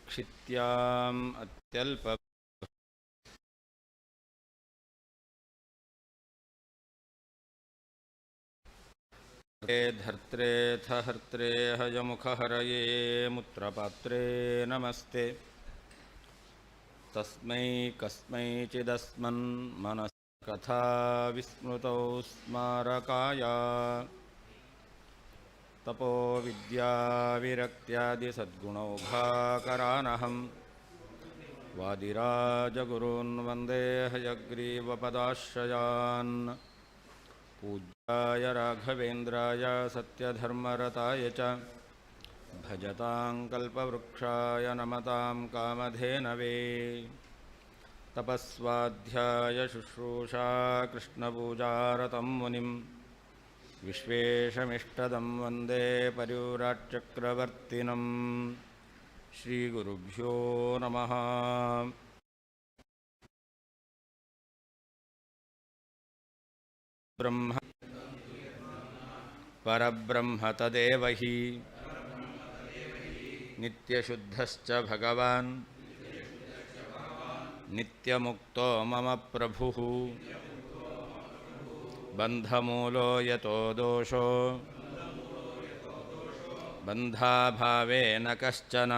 क्षित्याम् अत्यल्प धर्त्रेऽथ हर्त्रे हयमुखहरये मुत्रपात्रे नमस्ते तस्मै कस्मैचिदस्मन् मनस्कथा विस्मृतौ स्मारकाय तपो विद्याविरक्त्यादिसद्गुणौघाकरानहं वादिराजगुरून् वन्दे हयग्रीवपदाश्रयान् पूज्याय राघवेन्द्राय सत्यधर्मरताय च भजतां कल्पवृक्षाय नमतां कामधेनवे तपस्वाध्याय शुश्रूषा कृष्णपूजारतं मुनिं विश्वेशमिष्टदं वन्दे पर्युराट्चक्रवर्तिनं श्रीगुरुभ्यो नमः। ब्रह्म परब्रह्म तदेव हि नित्यशुद्धश्च भगवान् नित्यमुक्तो मम प्रभुः बन्धमूलो यतो दोषो बन्धाभावे न कश्चन।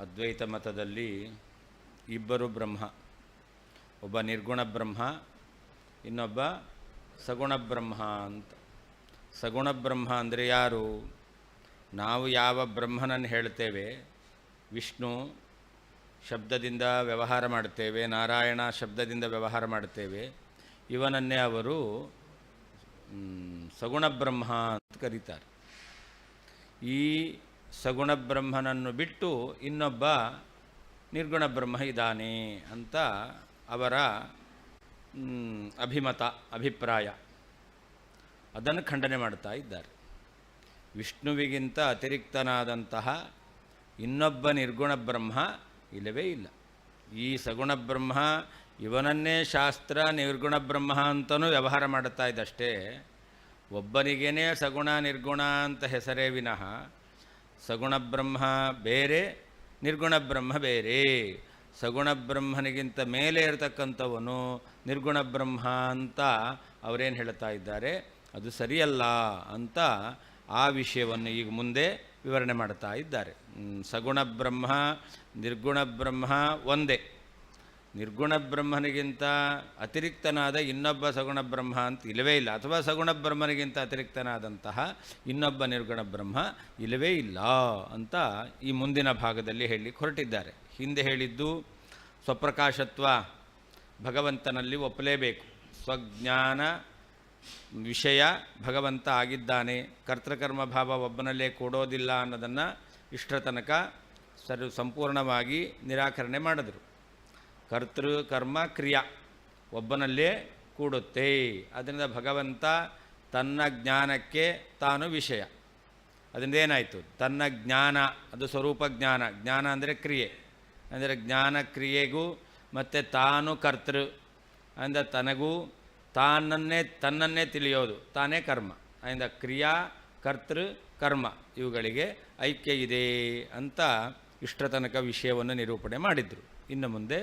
ಅದ್ವೈತ ಮತದಲ್ಲಿ ಇಬ್ಬರು ಬ್ರಹ್ಮ, ಒಬ್ಬ ನಿರ್ಗುಣ ಬ್ರಹ್ಮ, ಇನ್ನೊಬ್ಬ ಸಗುಣ ಬ್ರಹ್ಮ ಅಂತ. ಸಗುಣ ಬ್ರಹ್ಮ ಅಂದರೆ ಯಾರು? ನಾವು ಯಾವ ಬ್ರಹ್ಮನನ್ನು ಹೇಳ್ತೇವೆ, ವಿಷ್ಣು ಶಬ್ದದಿಂದ ವ್ಯವಹಾರ ಮಾಡ್ತೇವೆ, ನಾರಾಯಣ ಶಬ್ದದಿಂದ ವ್ಯವಹಾರ ಮಾಡ್ತೇವೆ, ಇವನನ್ನೇ ಅವರು ಸಗುಣ ಬ್ರಹ್ಮ ಅಂತ ಕರೀತಾರೆ. ಈ ಸಗುಣ ಬ್ರಹ್ಮನನ್ನು ಬಿಟ್ಟು ಇನ್ನೊಬ್ಬ ನಿರ್ಗುಣ ಬ್ರಹ್ಮ ಇದ್ದಾನೆ ಅಂತ ಅವರ ಅಭಿಪ್ರಾಯ. ಅದನ್ನು ಖಂಡನೆ ಮಾಡ್ತಾ ಇದ್ದಾರೆ. ವಿಷ್ಣುವಿಗಿಂತ ಅತಿರಿಕ್ತನಾದಂತಹ ಇನ್ನೊಬ್ಬ ನಿರ್ಗುಣ ಬ್ರಹ್ಮ ಇಲ್ಲವೇ ಇಲ್ಲ. ಈ ಸಗುಣ ಬ್ರಹ್ಮ ಇವನನ್ನೇ ಶಾಸ್ತ್ರ ನಿರ್ಗುಣ ಬ್ರಹ್ಮ ಅಂತಲೂ ವ್ಯವಹಾರ ಮಾಡುತ್ತಾ ಇದ್ದಷ್ಟೇ. ಒಬ್ಬನಿಗೇನೆ ಸಗುಣ ನಿರ್ಗುಣ ಅಂತ ಹೆಸರೇ ವಿನಃ ಸಗುಣ ಬ್ರಹ್ಮ ಬೇರೆ, ನಿರ್ಗುಣ ಬ್ರಹ್ಮ ಬೇರೆ. ಸಗುಣ ಬ್ರಹ್ಮನಿಗಿಂತ ಮೇಲೆ ಇರತಕ್ಕಂಥವನು ನಿರ್ಗುಣ ಬ್ರಹ್ಮ ಅಂತ ಅವರೇನು ಹೇಳ್ತಾ ಇದ್ದಾರೆ, ಅದು ಸರಿಯಲ್ಲ ಅಂತ ಆ ವಿಷಯವನ್ನು ಈಗ ಮುಂದೆ ವಿವರಣೆ ಮಾಡ್ತಾ ಇದ್ದಾರೆ. ಸಗುಣ ಬ್ರಹ್ಮ ನಿರ್ಗುಣ ಬ್ರಹ್ಮ ಒಂದೇ. ನಿರ್ಗುಣ ಬ್ರಹ್ಮನಿಗಿಂತ ಅತಿರಿಕ್ತನಾದ ಇನ್ನೊಬ್ಬ ಸಗುಣ ಬ್ರಹ್ಮ ಅಂತ ಇಲ್ಲವೇ ಇಲ್ಲ, ಅಥವಾ ಸಗುಣ ಬ್ರಹ್ಮನಿಗಿಂತ ಅತಿರಿಕ್ತನಾದಂತಹ ಇನ್ನೊಬ್ಬ ನಿರ್ಗುಣ ಬ್ರಹ್ಮ ಇಲ್ಲವೇ ಇಲ್ಲ ಅಂತ ಈ ಮುಂದಿನ ಭಾಗದಲ್ಲಿ ಹೇಳಲಿಕ್ಕೆ ಹೊರಟಿದ್ದಾರೆ. ಹಿಂದೆ ಹೇಳಿದ್ದು ಸ್ವಪ್ರಕಾಶತ್ವ ಭಗವಂತನಲ್ಲಿ ಒಪ್ಪಲೇಬೇಕು. ಸ್ವಜ್ಞಾನ ವಿಷಯ ಭಗವಂತ ಆಗಿದ್ದಾನೆ, ಕರ್ತೃಕರ್ಮ ಭಾವ ಒಬ್ಬನಲ್ಲೇ ಕೂಡೋದಿಲ್ಲ ಅನ್ನೋದನ್ನು ಇಷ್ಟರ ತನಕ ಸಂಪೂರ್ಣವಾಗಿ ನಿರಾಕರಣೆ ಮಾಡಿದರು. ಕರ್ತೃ ಕರ್ಮ ಕ್ರಿಯಾ ಒಬ್ಬನಲ್ಲೇ ಕೂಡುತ್ತೆ. ಅದರಿಂದ ಭಗವಂತ ತನ್ನ ಜ್ಞಾನಕ್ಕೆ ತಾನು ವಿಷಯ. ಅದರಿಂದ ಏನಾಯಿತು? ತನ್ನ ಜ್ಞಾನ ಅದು ಸ್ವರೂಪ ಜ್ಞಾನ. ಜ್ಞಾನ ಅಂದರೆ ಕ್ರಿಯೆ, ಅಂದರೆ ಜ್ಞಾನ ಕ್ರಿಯೆಗೂ ಮತ್ತು ತಾನು ಕರ್ತೃ ಅಂದರೆ ತನಗೂ ತನ್ನನ್ನೇ ತಿಳಿಯೋದು ತಾನೇ ಕರ್ಮ. ಅದರಿಂದ ಕ್ರಿಯಾ ಕರ್ತೃ ಕರ್ಮ ಇವುಗಳಿಗೆ ಐಕ್ಯ ಇದೆ ಅಂತ ಇಷ್ಟರ ತನಕ ವಿಷಯವನ್ನು ನಿರೂಪಣೆ ಮಾಡಿದರು. ಇನ್ನು ಮುಂದೆ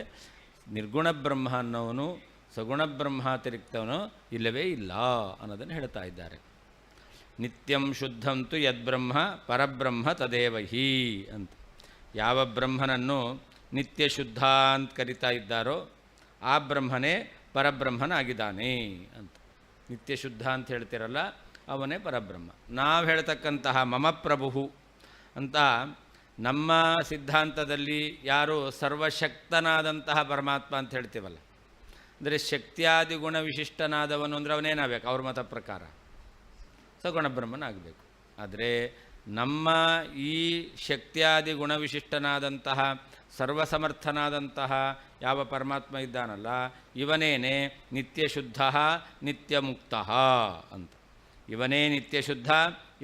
ನಿರ್ಗುಣ ಬ್ರಹ್ಮ ಅನ್ನೋವನು ಸಗುಣ ಬ್ರಹ್ಮಾತಿರಿಕ್ತವನು ಇಲ್ಲವೇ ಇಲ್ಲ ಅನ್ನೋದನ್ನು ಹೇಳ್ತಾ ಇದ್ದಾರೆ. ನಿತ್ಯಂ ಶುದ್ಧಂತು ಯದ್ಬ್ರಹ್ಮ ಪರಬ್ರಹ್ಮ ತದೇವ ಹಿ ಅಂತ. ಯಾವ ಬ್ರಹ್ಮನನ್ನು ನಿತ್ಯ ಶುದ್ಧ ಅಂತ ಕರಿತಾ ಇದ್ದಾರೋ ಆ ಬ್ರಹ್ಮನೇ ಪರಬ್ರಹ್ಮನಾಗಿದ್ದಾನೆ ಅಂತ. ನಿತ್ಯ ಶುದ್ಧ ಅಂತ ಹೇಳ್ತಿರಲ್ಲ, ಅವನೇ ಪರಬ್ರಹ್ಮ. ನಾವು ಹೇಳ್ತಕ್ಕಂತಹ ಮಮ ಪ್ರಭು ಅಂತ ನಮ್ಮ ಸಿದ್ಧಾಂತದಲ್ಲಿ ಯಾರು ಸರ್ವಶಕ್ತನಾದಂತಹ ಪರಮಾತ್ಮ ಅಂತ ಹೇಳ್ತೀವಲ್ಲ, ಅಂದರೆ ಶಕ್ತಿಯಾದಿ ಗುಣ ವಿಶಿಷ್ಟನಾದವನು ಅಂದರೆ ಅವನೇನಾಗಬೇಕು? ಅವ್ರ ಮತ ಪ್ರಕಾರ ಸಗುಣ ಬ್ರಹ್ಮನಾಗಬೇಕು. ಆದರೆ ನಮ್ಮ ಈ ಶಕ್ತಿಯಾದಿ ಗುಣವಿಶಿಷ್ಟನಾದಂತಹ ಸರ್ವಸಮರ್ಥನಾದಂತಹ ಯಾವ ಪರಮಾತ್ಮ ಇದ್ದಾನಲ್ಲ, ಇವನೇನೆ ನಿತ್ಯಶುದ್ಧ ನಿತ್ಯಮುಕ್ತ ಅಂತ. ಇವನೇ ನಿತ್ಯಶುದ್ಧ,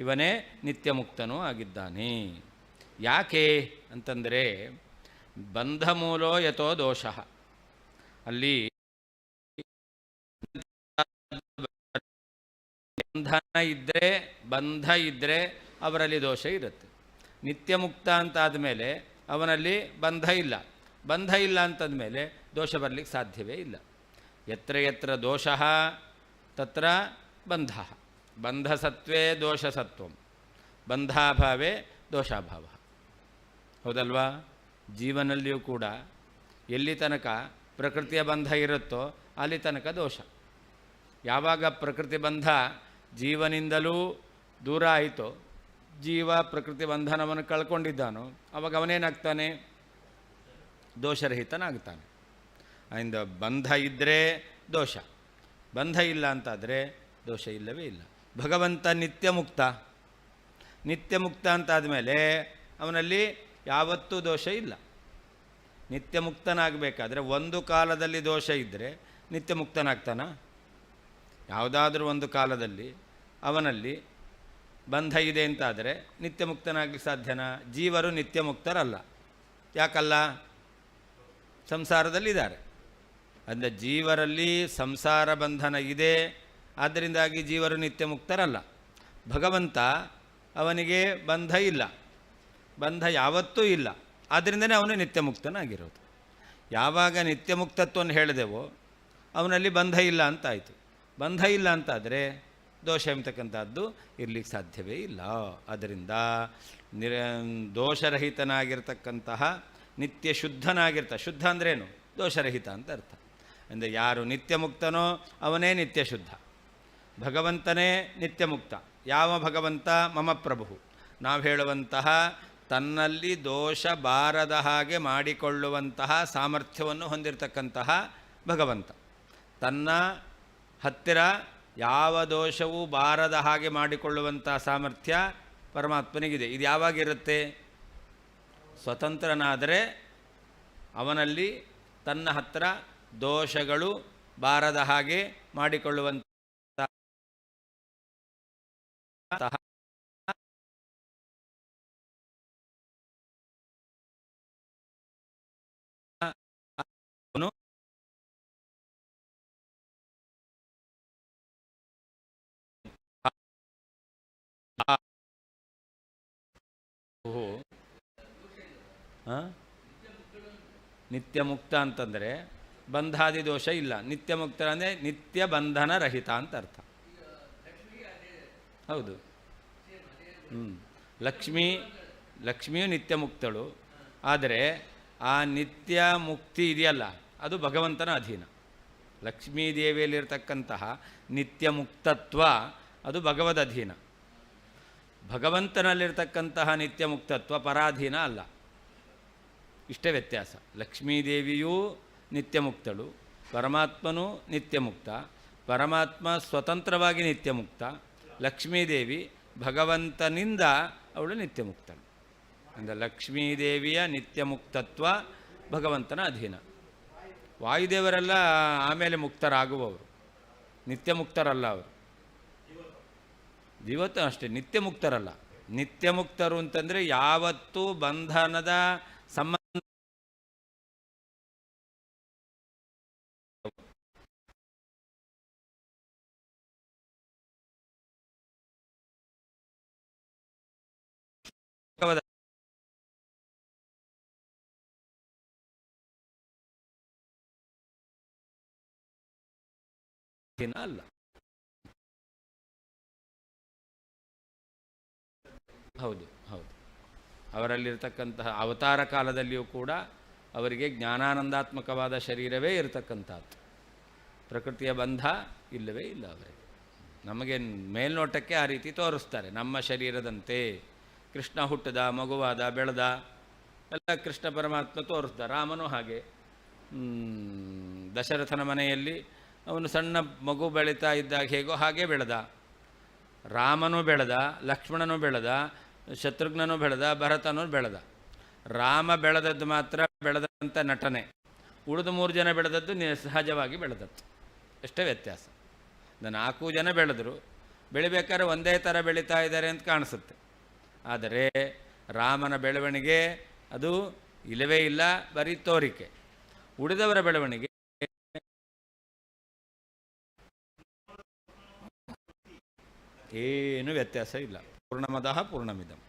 ಇವನೇ ನಿತ್ಯಮುಕ್ತನೂ ಆಗಿದ್ದಾನೆ. ಯಾಕೆ ಅಂತಂದರೆ ಬಂಧಮೂಲೋ ಯತೋ ದೋಷ. ಅಲ್ಲಿ ಬಂಧ ಇದ್ದರೆ ಅವರಲ್ಲಿ ದೋಷ ಇರುತ್ತೆ. ನಿತ್ಯ ಮುಕ್ತ ಅಂತಾದ ಮೇಲೆ ಅವನಲ್ಲಿ ಬಂಧ ಇಲ್ಲ ಅಂತಂದಮೇಲೆ ದೋಷ ಬರಲಿಕ್ಕೆ ಸಾಧ್ಯವೇ ಇಲ್ಲ. ಯತ್ರ ಯತ್ರ ದೋಷಃ ತತ್ರ ಬಂಧಃ. ಬಂಧಸತ್ವೇ ದೋಷಸತ್ವಂ, ಬಂಧಾಭಾವೇ ದೋಷಾಭಾವ. ಹೌದಲ್ವಾ? ಜೀವನಲ್ಲಿಯೂ ಕೂಡ ಎಲ್ಲಿ ತನಕ ಪ್ರಕೃತಿಯ ಬಂಧ ಇರುತ್ತೋ ಅಲ್ಲಿ ತನಕ ದೋಷ. ಯಾವಾಗ ಪ್ರಕೃತಿ ಬಂಧ ಜೀವನಿಂದಲೂ ದೂರ ಆಯಿತೋ, ಜೀವ ಪ್ರಕೃತಿ ಬಂಧನವನ್ನು ಕಳ್ಕೊಂಡಿದ್ದಾನೋ, ಅವಾಗ ಅವನೇನಾಗ್ತಾನೆ? ದೋಷರಹಿತನಾಗ್ತಾನೆ. ಅದರಿಂದ ಬಂಧ ಇದ್ದರೆ ದೋಷ, ಬಂಧ ಇಲ್ಲ ಅಂತಾದರೆ ದೋಷ ಇಲ್ಲವೇ ಇಲ್ಲ. ಭಗವಂತ ನಿತ್ಯ ಮುಕ್ತ ಅಂತಾದಮೇಲೆ ಅವನಲ್ಲಿ ಯಾವತ್ತೂ ದೋಷ ಇಲ್ಲ. ನಿತ್ಯ ಮುಕ್ತನಾಗಬೇಕಾದ್ರೆ ಒಂದು ಕಾಲದಲ್ಲಿ ದೋಷ ಇದ್ದರೆ ನಿತ್ಯ ಮುಕ್ತನಾಗ್ತಾನ? ಯಾವುದಾದ್ರೂ ಒಂದು ಕಾಲದಲ್ಲಿ ಅವನಲ್ಲಿ ಬಂಧ ಇದೆ ಅಂತಾದರೆ ನಿತ್ಯ ಮುಕ್ತನಾಗಲಿಕ್ಕೆ ಸಾಧ್ಯನಾ? ಜೀವರು ನಿತ್ಯ ಮುಕ್ತರಲ್ಲ. ಯಾಕಲ್ಲ? ಸಂಸಾರದಲ್ಲಿದ್ದಾರೆ. ಅಂದರೆ ಜೀವರಲ್ಲಿ ಸಂಸಾರ ಬಂಧನ ಇದೆ, ಆದ್ದರಿಂದಾಗಿ ಜೀವರು ನಿತ್ಯ ಮುಕ್ತರಲ್ಲ. ಭಗವಂತ ಅವನಿಗೆ ಬಂಧ ಇಲ್ಲ, ಬಂಧ ಯಾವತ್ತೂ ಇಲ್ಲ, ಆದ್ದರಿಂದನೇ ಅವನು ನಿತ್ಯ ಮುಕ್ತನಾಗಿರೋದು. ಯಾವಾಗ ನಿತ್ಯ ಮುಕ್ತತ್ವವನ್ನು ಹೇಳಿದೆವೋ ಅವನಲ್ಲಿ ಬಂಧ ಇಲ್ಲ ಅಂತಾಯಿತು. ಬಂಧ ಇಲ್ಲ ಅಂತಾದರೆ ದೋಷ ಎಂಬತಕ್ಕಂಥದ್ದು ಇರಲಿಕ್ಕೆ ಸಾಧ್ಯವೇ ಇಲ್ಲ. ಆದ್ದರಿಂದ ದೋಷರಹಿತನಾಗಿರ್ತಕ್ಕಂತಹ ನಿತ್ಯ ಶುದ್ಧ ಅಂದ್ರೇನು? ದೋಷರಹಿತ ಅಂತ ಅರ್ಥ. ಅಂದರೆ ಯಾರು ನಿತ್ಯ ಮುಕ್ತನೋ ಅವನೇ ನಿತ್ಯ ಶುದ್ಧ. ಭಗವಂತನೇ ನಿತ್ಯ ಮುಕ್ತ. ಯಾವ ಭಗವಂತ? ಮಮ ಪ್ರಭು. ನಾವು ಹೇಳುವಂತಹ ತನ್ನಲ್ಲಿ ದೋಷ ಬಾರದ ಹಾಗೆ ಮಾಡಿಕೊಳ್ಳುವಂತಹ ಸಾಮರ್ಥ್ಯವನ್ನು ಹೊಂದಿರತಕ್ಕಂತಹ ಭಗವಂತ. ತನ್ನ ಹತ್ತಿರ ಯಾವ ದೋಷವೂ ಬಾರದ ಹಾಗೆ ಮಾಡಿಕೊಳ್ಳುವಂಥ ಸಾಮರ್ಥ್ಯ ಪರಮಾತ್ಮನಿಗಿದೆ. ಇದು ಯಾವಾಗಿರುತ್ತೆ? ಸ್ವತಂತ್ರನಾದರೆ ಅವನಲ್ಲಿ ತನ್ನ ಹತ್ತಿರ ದೋಷಗಳು ಬಾರದ ಹಾಗೆ ಮಾಡಿಕೊಳ್ಳುವಂಥ ನಿತ್ಯ ಮುಕ್ತ ಅಂತಂದರೆ ಬಂಧಾದಿ ದೋಷ ಇಲ್ಲ. ನಿತ್ಯ ಮುಕ್ತ ಅಂದರೆ ನಿತ್ಯ ಬಂಧನ ರಹಿತ ಅಂತ ಅರ್ಥ. ಹೌದು. ಲಕ್ಷ್ಮಿಯು ನಿತ್ಯ ಮುಕ್ತಳು. ಆದರೆ ಆ ನಿತ್ಯ ಮುಕ್ತಿ ಇದೆಯಲ್ಲ, ಅದು ಭಗವಂತನ ಅಧೀನ. ಲಕ್ಷ್ಮೀದೇವಿಯಲ್ಲಿರ್ತಕ್ಕಂತಹ ನಿತ್ಯ ಮುಕ್ತತ್ವ ಅದು ಭಗವದ್ ಅಧೀನ. ಭಗವಂತನಲ್ಲಿರ್ತಕ್ಕಂತಹ ನಿತ್ಯ ಮುಕ್ತತ್ವ ಪರಾಧೀನ ಅಲ್ಲ. ಇಷ್ಟೇ ವ್ಯತ್ಯಾಸ. ಲಕ್ಷ್ಮೀದೇವಿಯೂ ನಿತ್ಯ ಮುಕ್ತಳು, ಪರಮಾತ್ಮನೂ ನಿತ್ಯ ಮುಕ್ತ. ಪರಮಾತ್ಮ ಸ್ವತಂತ್ರವಾಗಿ ನಿತ್ಯ ಮುಕ್ತ, ಲಕ್ಷ್ಮೀದೇವಿ ಭಗವಂತನಿಂದ ಅವಳು ನಿತ್ಯ ಮುಕ್ತಳು. ಅಂದರೆ ಲಕ್ಷ್ಮೀದೇವಿಯ ನಿತ್ಯ ಮುಕ್ತತ್ವ ಭಗವಂತನ ಅಧೀನ. ವಾಯುದೇವರೆಲ್ಲ ಆಮೇಲೆ ಮುಕ್ತರಾಗುವವರು, ನಿತ್ಯ ಮುಕ್ತರಲ್ಲ ಅವರು. ಇವತ್ತು ಅಷ್ಟೇ ನಿತ್ಯ ಮುಕ್ತರಲ್ಲ. ನಿತ್ಯ ಮುಕ್ತರು ಅಂತಂದರೆ ಯಾವತ್ತೂ ಬಂಧನದ ಸಂಬಂಧ ಅಲ್ಲ. ಹೌದು. ಅವರಲ್ಲಿರ್ತಕ್ಕಂತಹ ಅವತಾರ ಕಾಲದಲ್ಲಿಯೂ ಕೂಡ ಅವರಿಗೆ ಜ್ಞಾನಾನಂದಾತ್ಮಕವಾದ ಶರೀರವೇ ಇರತಕ್ಕಂಥದ್ದು. ಪ್ರಕೃತಿಯ ಬಂಧ ಇಲ್ಲವೇ ಇಲ್ಲ ಅವರಿಗೆ. ನಮಗೆ ಮೇಲ್ನೋಟಕ್ಕೆ ಆ ರೀತಿ ತೋರಿಸ್ತಾರೆ. ನಮ್ಮ ಶರೀರದಂತೆ ಕೃಷ್ಣ ಹುಟ್ಟದ, ಮಗುವಾದ, ಬೆಳೆದ ಎಲ್ಲ ಕೃಷ್ಣ ಪರಮಾತ್ಮ ತೋರಿಸ್ದ. ರಾಮನೂ ಹಾಗೆ. ದಶರಥನ ಮನೆಯಲ್ಲಿ ಅವನು ಸಣ್ಣ ಮಗು ಬೆಳೀತಾ ಇದ್ದಾಗ ಹೇಗೋ ಹಾಗೆ ಬೆಳೆದ. ರಾಮನೂ ಬೆಳೆದ, ಲಕ್ಷ್ಮಣನೂ ಬೆಳೆದ, ಶತ್ರುಘ್ನನೂ ಬೆಳೆದ, ಭರತನೂ ಬೆಳೆದ. ರಾಮ ಬೆಳೆದದ್ದು ಮಾತ್ರ ಬೆಳೆದಂಥ ನಟನೆ, ಉಳಿದು 3 ಜನ ಬೆಳೆದದ್ದು ಸಹಜವಾಗಿ ಬೆಳೆದದ್ದು. ಅಷ್ಟೇ ವ್ಯತ್ಯಾಸ. 4 ಜನ ಬೆಳೆದರು, ಬೆಳಿಬೇಕಾದ್ರೆ ಒಂದೇ ಥರ ಬೆಳೀತಾ ಇದ್ದಾರೆ ಅಂತ ಕಾಣಿಸುತ್ತೆ. ಆದರೆ ರಾಮನ ಬೆಳವಣಿಗೆ ಅದು ಇಲ್ಲವೇ ಇಲ್ಲ, ಬರೀ ತೋರಿಕೆ. ಉಳಿದವರ ಬೆಳವಣಿಗೆ ಏನು ವ್ಯತ್ಯಾಸ ಇಲ್ಲ. ಪೂರ್ಣಮದಃ ಪೂರ್ಣಮಿದಂ,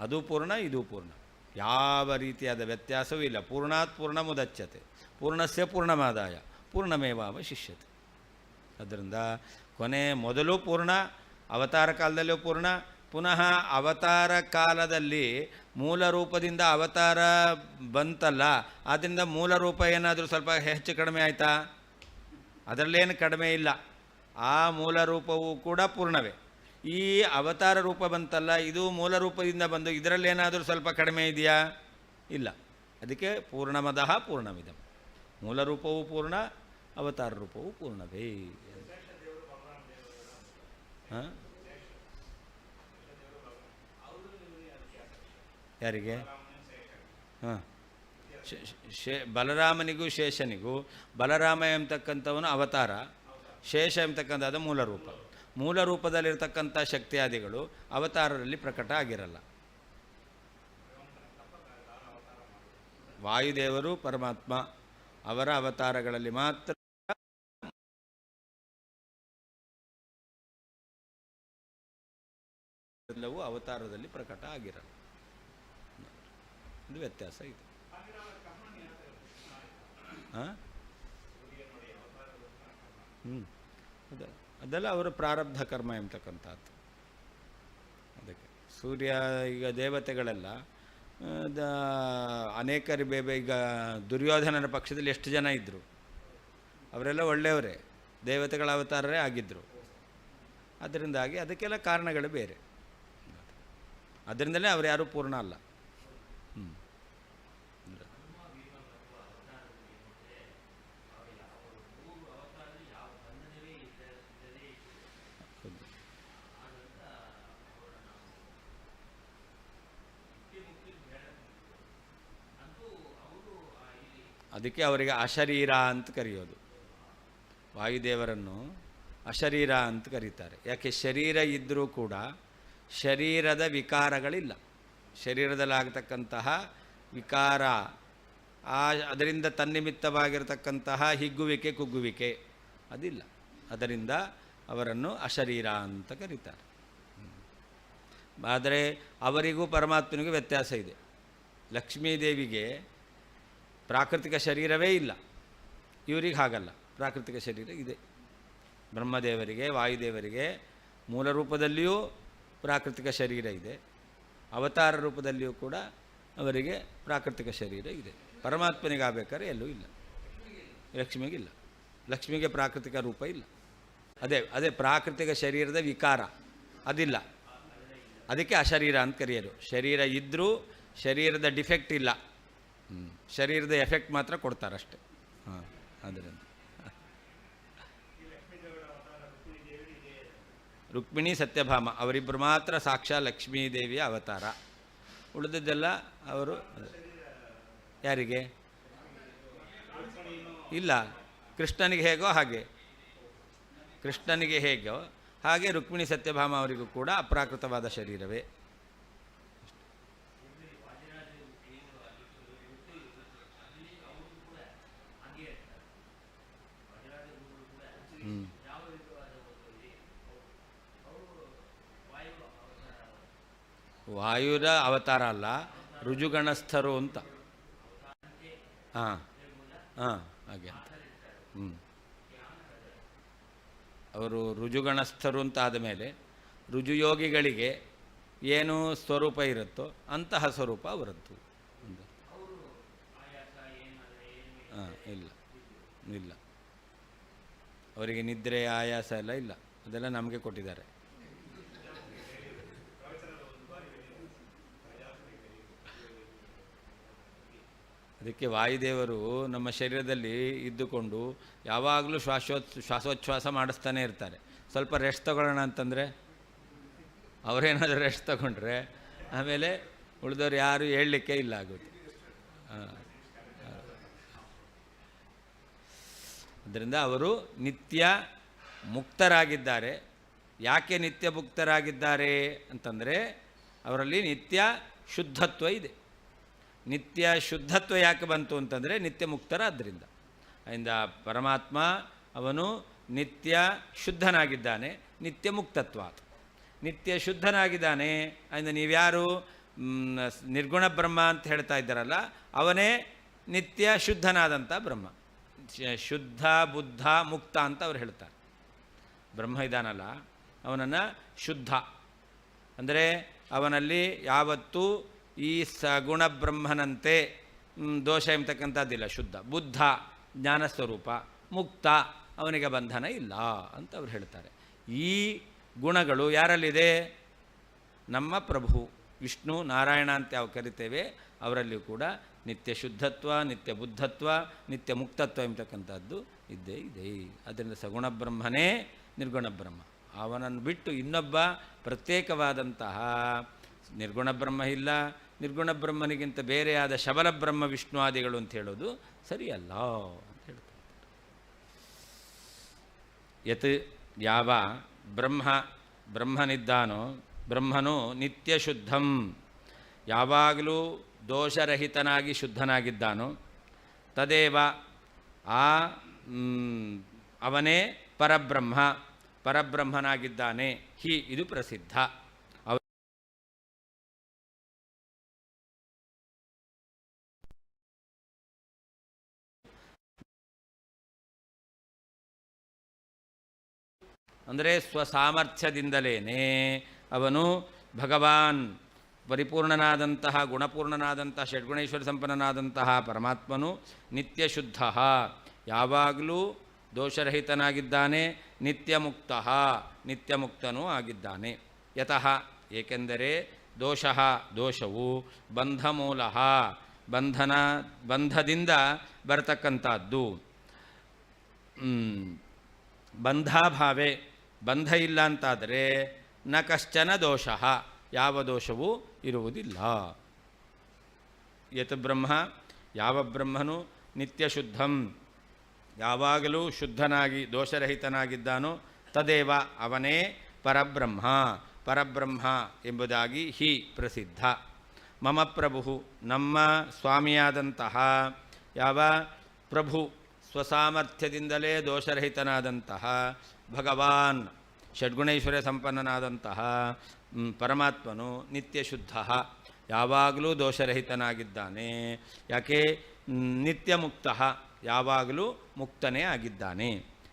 ಅದು ಪೂರ್ಣ ಇದು ಪೂರ್ಣ, ಯಾವ ರೀತಿಯಾದ ವ್ಯತ್ಯಾಸವೂ ಇಲ್ಲ. ಪೂರ್ಣಾತ್ ಪೂರ್ಣಮುದಚ್ಯತೆ ಪೂರ್ಣಸ್ಯ ಪೂರ್ಣಮಾದಾಯ ಪೂರ್ಣಮೇವಾವಶಿಷ್ಯತೆ. ಅದರಿಂದ ಮೊದಲು ಪೂರ್ಣ, ಅವತಾರ ಕಾಲದಲ್ಲೂ ಪೂರ್ಣ, ಪುನಃ ಅವತಾರ ಕಾಲದಲ್ಲಿ ಮೂಲ ರೂಪದಿಂದ ಅವತಾರ ಬಂತಲ್ಲ, ಆದ್ದರಿಂದ ಮೂಲ ರೂಪ ಏನಾದರೂ ಸ್ವಲ್ಪ ಹೆಚ್ಚು ಕಡಿಮೆ ಆಯಿತಾ? ಅದರಲ್ಲೇನು ಕಡಿಮೆ ಇಲ್ಲ, ಆ ಮೂಲ ರೂಪವೂ ಕೂಡ ಪೂರ್ಣವೇ. ಈ ಅವತಾರ ರೂಪ ಬಂತಲ್ಲ, ಇದು ಮೂಲ ರೂಪದಿಂದ ಬಂದು ಇದರಲ್ಲೇನಾದರೂ ಸ್ವಲ್ಪ ಕಡಿಮೆ ಇದೆಯಾ? ಇಲ್ಲ. ಅದಕ್ಕೆ ಪೂರ್ಣಮದಃ ಪೂರ್ಣಮಿದಂ, ಮೂಲ ರೂಪವೂ ಪೂರ್ಣ, ಅವತಾರ ರೂಪವೂ ಪೂರ್ಣವೇ. ಹಾಂ, ಯಾರಿಗೆ? ಹಾಂ, ಬಲರಾಮನಿಗೂ ಶೇಷನಿಗೂ, ಬಲರಾಮ ಎಂಬತಕ್ಕಂಥವನು ಅವತಾರ, ಶೇಷ ಎಂಬತಕ್ಕಂಥದ್ದು ಮೂಲ ರೂಪ. ಮೂಲ ರೂಪದಲ್ಲಿರ್ತಕ್ಕಂಥ ಶಕ್ತಿಯಾದಿಗಳು ಅವತಾರದಲ್ಲಿ ಪ್ರಕಟ ಆಗಿರಲ್ಲ. ವಾಯುದೇವರು ಪರಮಾತ್ಮ ಅವರ ಅವತಾರಗಳಲ್ಲಿ ಮಾತ್ರ ಎಲ್ಲವೂ ಅವತಾರದಲ್ಲಿ ಪ್ರಕಟ ಆಗಿರಲ್ಲ. ಇದು ವ್ಯತ್ಯಾಸ ಇದೆ. ಅದೆಲ್ಲ ಅವರ ಪ್ರಾರಬ್ಧ ಕರ್ಮ ಎಂಬತಕ್ಕಂಥದ್ದು. ಅದಕ್ಕೆ ಸೂರ್ಯ, ಈಗ ದೇವತೆಗಳೆಲ್ಲ ಅನೇಕರು ಈಗ ದುರ್ಯೋಧನನ ಪಕ್ಷದಲ್ಲಿ ಎಷ್ಟು ಜನ ಇದ್ದರು, ಅವರೆಲ್ಲ ಒಳ್ಳೆಯವರೇ, ದೇವತೆಗಳ ಅವತಾರರೇ ಆಗಿದ್ದರು. ಅದರಿಂದಾಗಿ ಅದಕ್ಕೆಲ್ಲ ಕಾರಣಗಳು ಬೇರೆ. ಅದರಿಂದಲೇ ಅವರು ಯಾರೂ ಪೂರ್ಣ ಅಲ್ಲ. ಅದಕ್ಕೆ ಅವರಿಗೆ ಅಶರೀರ ಅಂತ ಕರೆಯೋದು. ವಾಯುದೇವರನ್ನು ಅಶರೀರ ಅಂತ ಕರೀತಾರೆ. ಯಾಕೆ? ಶರೀರ ಇದ್ದರೂ ಕೂಡ ಶರೀರದ ವಿಕಾರಗಳಿಲ್ಲ. ಶರೀರದಲ್ಲಾಗತಕ್ಕಂತಹ ವಿಕಾರ, ಅದರಿಂದ ತನ್ನಿಮಿತ್ತವಾಗಿರತಕ್ಕಂತಹ ಹಿಗ್ಗುವಿಕೆ ಕುಗ್ಗುವಿಕೆ ಅದಿಲ್ಲ. ಅದರಿಂದ ಅವರನ್ನು ಅಶರೀರ ಅಂತ ಕರೀತಾರೆ. ಆದರೆ ಅವರಿಗೂ ಪರಮಾತ್ಮನಿಗೂ ವ್ಯತ್ಯಾಸ ಇದೆ. ಲಕ್ಷ್ಮೀದೇವಿಗೆ ಪ್ರಾಕೃತಿಕ ಶರೀರವೇ ಇಲ್ಲ, ಇವರಿಗೆ ಹಾಗಲ್ಲ, ಪ್ರಾಕೃತಿಕ ಶರೀರ ಇದೆ. ಬ್ರಹ್ಮದೇವರಿಗೆ, ವಾಯುದೇವರಿಗೆ ಮೂಲ ರೂಪದಲ್ಲಿಯೂ ಪ್ರಾಕೃತಿಕ ಶರೀರ ಇದೆ, ಅವತಾರ ರೂಪದಲ್ಲಿಯೂ ಕೂಡ ಅವರಿಗೆ ಪ್ರಾಕೃತಿಕ ಶರೀರ ಇದೆ. ಪರಮಾತ್ಮನಿಗಾಗಬೇಕಾದ್ರೆ ಎಲ್ಲೂ ಇಲ್ಲ, ಲಕ್ಷ್ಮಿಗಿಲ್ಲ. ಲಕ್ಷ್ಮಿಗೆ ಪ್ರಾಕೃತಿಕ ರೂಪ ಇಲ್ಲ. ಅದೇ ಪ್ರಾಕೃತಿಕ ಶರೀರದ ವಿಕಾರ ಅದಿಲ್ಲ. ಅದಕ್ಕೆ ಅಶರೀರ ಅಂತ ಕರೆಯೋದು. ಶರೀರ ಇದ್ದರೂ ಶರೀರದ ಡಿಫೆಕ್ಟ್ ಇಲ್ಲ, ಶರೀರದ ಎಫೆಕ್ಟ್ ಮಾತ್ರ ಕೊಡ್ತಾರಷ್ಟೆ. ಹಾಂ, ಅದರಿಂದ ರುಕ್ಮಿಣಿ ಸತ್ಯಭಾಮ ಅವರಿಬ್ಬರು ಮಾತ್ರ ಸಾಕ್ಷಾ ಲಕ್ಷ್ಮೀದೇವಿಯ ಅವತಾರ. ಉಳಿದದ್ದೆಲ್ಲ ಅವರು ಯಾರಿಗೆ ಇಲ್ಲ. ಕೃಷ್ಣನಿಗೆ ಹೇಗೋ ಹಾಗೆ, ಕೃಷ್ಣನಿಗೆ ಹೇಗೋ ಹಾಗೆ ರುಕ್ಮಿಣಿ ಸತ್ಯಭಾಮ ಅವರಿಗೂ ಕೂಡ ಅಪ್ರಾಕೃತವಾದ ಶರೀರವೇ. ವಾಯುರ ಅವತಾರ ಅಲ್ಲ, ರುಜುಗಣಸ್ಥರು ಅಂತ. ಹಾಂ ಹಾಂ, ಹಾಗೆ ಅಂತ. ಅವರು ರುಜುಗಣಸ್ಥರು ಅಂತ ಆದಮೇಲೆ ರುಜುಯೋಗಿಗಳಿಗೆ ಏನು ಸ್ವರೂಪ ಇರುತ್ತೋ ಅಂತಹ ಸ್ವರೂಪ ಅವರದ್ದು. ಹಾಂ, ಇಲ್ಲ ಇಲ್ಲ, ಅವರಿಗೆ ನಿದ್ರೆ ಆಯಾಸ ಎಲ್ಲ ಇಲ್ಲ, ಅದೆಲ್ಲ ನಮಗೆ ಕೊಟ್ಟಿದ್ದಾರೆ. ಅದಕ್ಕೆ ವಾಯುದೇವರು ನಮ್ಮ ಶರೀರದಲ್ಲಿ ಇದ್ದುಕೊಂಡು ಯಾವಾಗಲೂ ಶ್ವಾಸೋಚ್ಛ್ವಾಸ ಮಾಡಿಸ್ತಾನೆ ಇರ್ತಾರೆ. ಸ್ವಲ್ಪ ರೆಸ್ಟ್ ತಗೊಳ್ಳೋಣ ಅಂತಂದರೆ ಅವರೇನಾದರೂ ರೆಸ್ಟ್ ತಗೊಂಡ್ರೆ ಆಮೇಲೆ ಉಳಿದವ್ರು ಯಾರು ಹೇಳಲಿಕ್ಕೆ ಇಲ್ಲ ಆಗುತ್ತೆ. ಅದರಿಂದ ಅವರು ನಿತ್ಯ ಮುಕ್ತರಾಗಿದ್ದಾರೆ. ಯಾಕೆ ನಿತ್ಯ ಮುಕ್ತರಾಗಿದ್ದಾರೆ ಅಂತಂದರೆ ಅವರಲ್ಲಿ ನಿತ್ಯ ಶುದ್ಧತ್ವ ಇದೆ. ನಿತ್ಯ ಶುದ್ಧತ್ವ ಯಾಕೆ ಬಂತು ಅಂತಂದರೆ ನಿತ್ಯ ಮುಕ್ತರಾದ್ದರಿಂದ. ಅದರಿಂದ ಪರಮಾತ್ಮ ಅವನು ನಿತ್ಯ ಶುದ್ಧನಾಗಿದ್ದಾನೆ. ನಿತ್ಯ ಮುಕ್ತತ್ವಾತ್. ನಿತ್ಯ ಶುದ್ಧನಾಗಿದ್ದಾನೆ ಅಂದರೆ ನೀವ್ಯಾರು ನಿರ್ಗುಣ ಬ್ರಹ್ಮ ಅಂತ ಹೇಳ್ತಾ ಇದ್ದಾರಲ್ಲ, ಅವನೇ ನಿತ್ಯ ಶುದ್ಧನಾದಂಥ ಬ್ರಹ್ಮ. ಶುದ್ಧ ಬುದ್ಧ ಮುಕ್ತ ಅಂತ ಅವ್ರು ಹೇಳ್ತಾರೆ. ಬ್ರಹ್ಮ ಇದ್ದಾನಲ್ಲ ಅವನನ್ನು ಶುದ್ಧ ಅಂದರೆ ಅವನಲ್ಲಿ ಯಾವತ್ತೂ ಈ ಸಗುಣ ಬ್ರಹ್ಮನಂತೆ ದೋಷ ಎಂಬತಕ್ಕಂಥದ್ದಿಲ್ಲ. ಶುದ್ಧ ಬುದ್ಧ ಜ್ಞಾನಸ್ವರೂಪ, ಮುಕ್ತ ಅವನಿಗೆ ಬಂಧನ ಇಲ್ಲ ಅಂತ ಅವ್ರು ಹೇಳ್ತಾರೆ. ಈ ಗುಣಗಳು ಯಾರಲ್ಲಿದೆ? ನಮ್ಮ ಪ್ರಭು ವಿಷ್ಣು ನಾರಾಯಣ ಅಂತ ಯಾವ ಕರಿತೇವೆ ಅವರಲ್ಲಿಯೂ ಕೂಡ ನಿತ್ಯ ಶುದ್ಧತ್ವ, ನಿತ್ಯ ಬುದ್ಧತ್ವ, ನಿತ್ಯ ಮುಕ್ತತ್ವ ಎಂಬತಕ್ಕಂಥದ್ದು ಇದ್ದೇ ಇದೆ. ಅದರಿಂದ ಸಗುಣ ಬ್ರಹ್ಮನೇ ನಿರ್ಗುಣ ಬ್ರಹ್ಮ. ಅವನನ್ನು ಬಿಟ್ಟು ಇನ್ನೊಬ್ಬ ಪ್ರತ್ಯೇಕವಾದಂತಹ ನಿರ್ಗುಣ ಬ್ರಹ್ಮ ಇಲ್ಲ. ನಿರ್ಗುಣ ಬ್ರಹ್ಮನಿಗಿಂತ ಬೇರೆಯಾದ ಶಬಲ ಬ್ರಹ್ಮ ವಿಷ್ಣುವಾದಿಗಳು ಅಂತ ಹೇಳೋದು ಸರಿಯಲ್ಲ ಅಂತ ಹೇಳ್ತಾರೆ. ಯತ್ ಯಾವ ಬ್ರಹ್ಮನಿದ್ದಾನೋ ಬ್ರಹ್ಮನು ನಿತ್ಯ ಶುದ್ಧಂ ಯಾವಾಗಲೂ ದೋಷರಹಿತನಾಗಿ ಶುದ್ಧನಾಗಿದ್ದಾನೋ ತದೇವ ಅವನೇ ಪರಬ್ರಹ್ಮನಾಗಿದ್ದಾನೆ. ಇದು ಪ್ರಸಿದ್ಧ. ಅಂದರೆ ಸ್ವಸಾಮರ್ಥ್ಯದಿಂದಲೇ ಅವನು ಭಗವಾನ್ ಪರಿಪೂರ್ಣನಾದಂತಹ ಗುಣಪೂರ್ಣನಾದಂತಹ ಷಡ್ಗುಣೇಶ್ವರ ಸಂಪನ್ನನಾದಂತಹ ಪರಮಾತ್ಮನು ನಿತ್ಯ ಶುದ್ಧ ಯಾವಾಗಲೂ ದೋಷರಹಿತನಾಗಿದ್ದಾನೆ. ನಿತ್ಯ ಮುಕ್ತನೂ ಆಗಿದ್ದಾನೆ. ಯತಃ ಏಕೆಂದರೆ ದೋಷವು ಬಂಧಮೂಲ ಬಂಧದಿಂದ ಬರತಕ್ಕಂಥದ್ದು. ಬಂಧಾಭಾವೆ ಬಂಧ ಇಲ್ಲ ಅಂತಾದರೆ ನ ಕಶ್ಚನ ದೋಷ ಯಾವ ದೋಷವೂ ಇರುವುದಿಲ್ಲ. ಯತ್ ಬ್ರಹ್ಮ ಯಾವ ಬ್ರಹ್ಮನು ನಿತ್ಯ ಶುದ್ಧಂ ಯಾವಾಗಲೂ ಶುದ್ಧನಾಗಿ ದೋಷರಹಿತನಾಗಿದ್ದಾನೋ ತದೇವ ಅವನೇ ಪರಬ್ರಹ್ಮ ಎಂಬುದಾಗಿ ಪ್ರಸಿದ್ಧ. ಮಮ ಪ್ರಭು ನಮ್ಮ ಸ್ವಾಮಿಯಾದಂತಹ ಯಾವ ಪ್ರಭು ಸ್ವಸಾಮರ್ಥ್ಯದಿಂದಲೇ ದೋಷರಹಿತನಾದಂತಹ ಭಗವಾನ್ ಷಡ್ಗುಣೈಶ್ವರ್ಯ ಸಂಪನ್ನನಾದಂತಹ ಪರಮಾತ್ಮನು ನಿತ್ಯ ಶುದ್ಧ ಯಾವಾಗಲೂ ದೋಷರಹಿತನಾಗಿದ್ದಾನೆ. ಯಾಕೆ? ನಿತ್ಯ ಮುಕ್ತ ಯಾವಾಗಲೂ ಮುಕ್ತನೇ ಆಗಿದ್ದಾನೆ.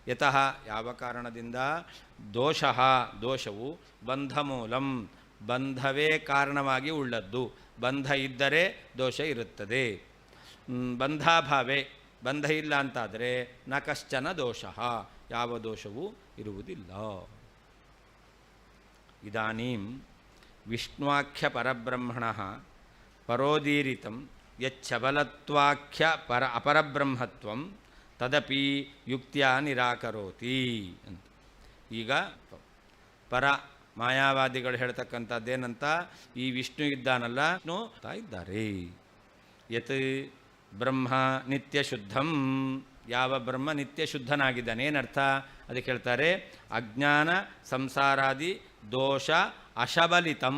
ಯತಃ ಯಾವ ಕಾರಣದಿಂದ ದೋಷವು ಬಂಧಮೂಲಂ ಬಂಧವೇ ಕಾರಣವಾಗಿ ಉಳ್ಳದ್ದು. ಬಂಧ ಇದ್ದರೆ ದೋಷ ಇರುತ್ತದೆ. ಬಂಧಾಭಾವೆ ಬಂಧ ಇಲ್ಲ ಅಂತಾದರೆ ನ ಕಶ್ಚನ ದೋಷ ಯಾವ ದೋಷವೂ ಇರುವುದಿಲ್ಲ. ಇದಾನೀಂ ವಿಷ್ಣುವಾಖ್ಯ ಪರಬ್ರಹ್ಮಣಃ ಪರೋದೀರಿತಂ ಯಚ್ಚಬಲತ್ವಾಖ್ಯ ಅಪರಬ್ರಹ್ಮತ್ವಂ ತದಪಿ ಯುಕ್ತಿಯ ನಿರಾಕರೋತಿ ಅಂತ. ಈಗ ಮಾಯಾವಾದಿಗಳು ಹೇಳ್ತಕ್ಕಂಥದ್ದೇನಂತ, ಈ ವಿಷ್ಣು ಇದ್ದಾನಲ್ಲ ವಿಷ್ಣು ಇದ್ದಾರೆ. ಯತ್ ಬ್ರಹ್ಮ ನಿತ್ಯ ಶುದ್ಧಂ ಯಾವ ಬ್ರಹ್ಮ ನಿತ್ಯ ಶುದ್ಧನಾಗಿದ್ದಾನೆ. ಏನರ್ಥ ಅದಕ್ಕೆ ಹೇಳ್ತಾರೆ? ಅಜ್ಞಾನ ಸಂಸಾರಾದಿ ದೋಷ ಅಶಬಲಿತಂ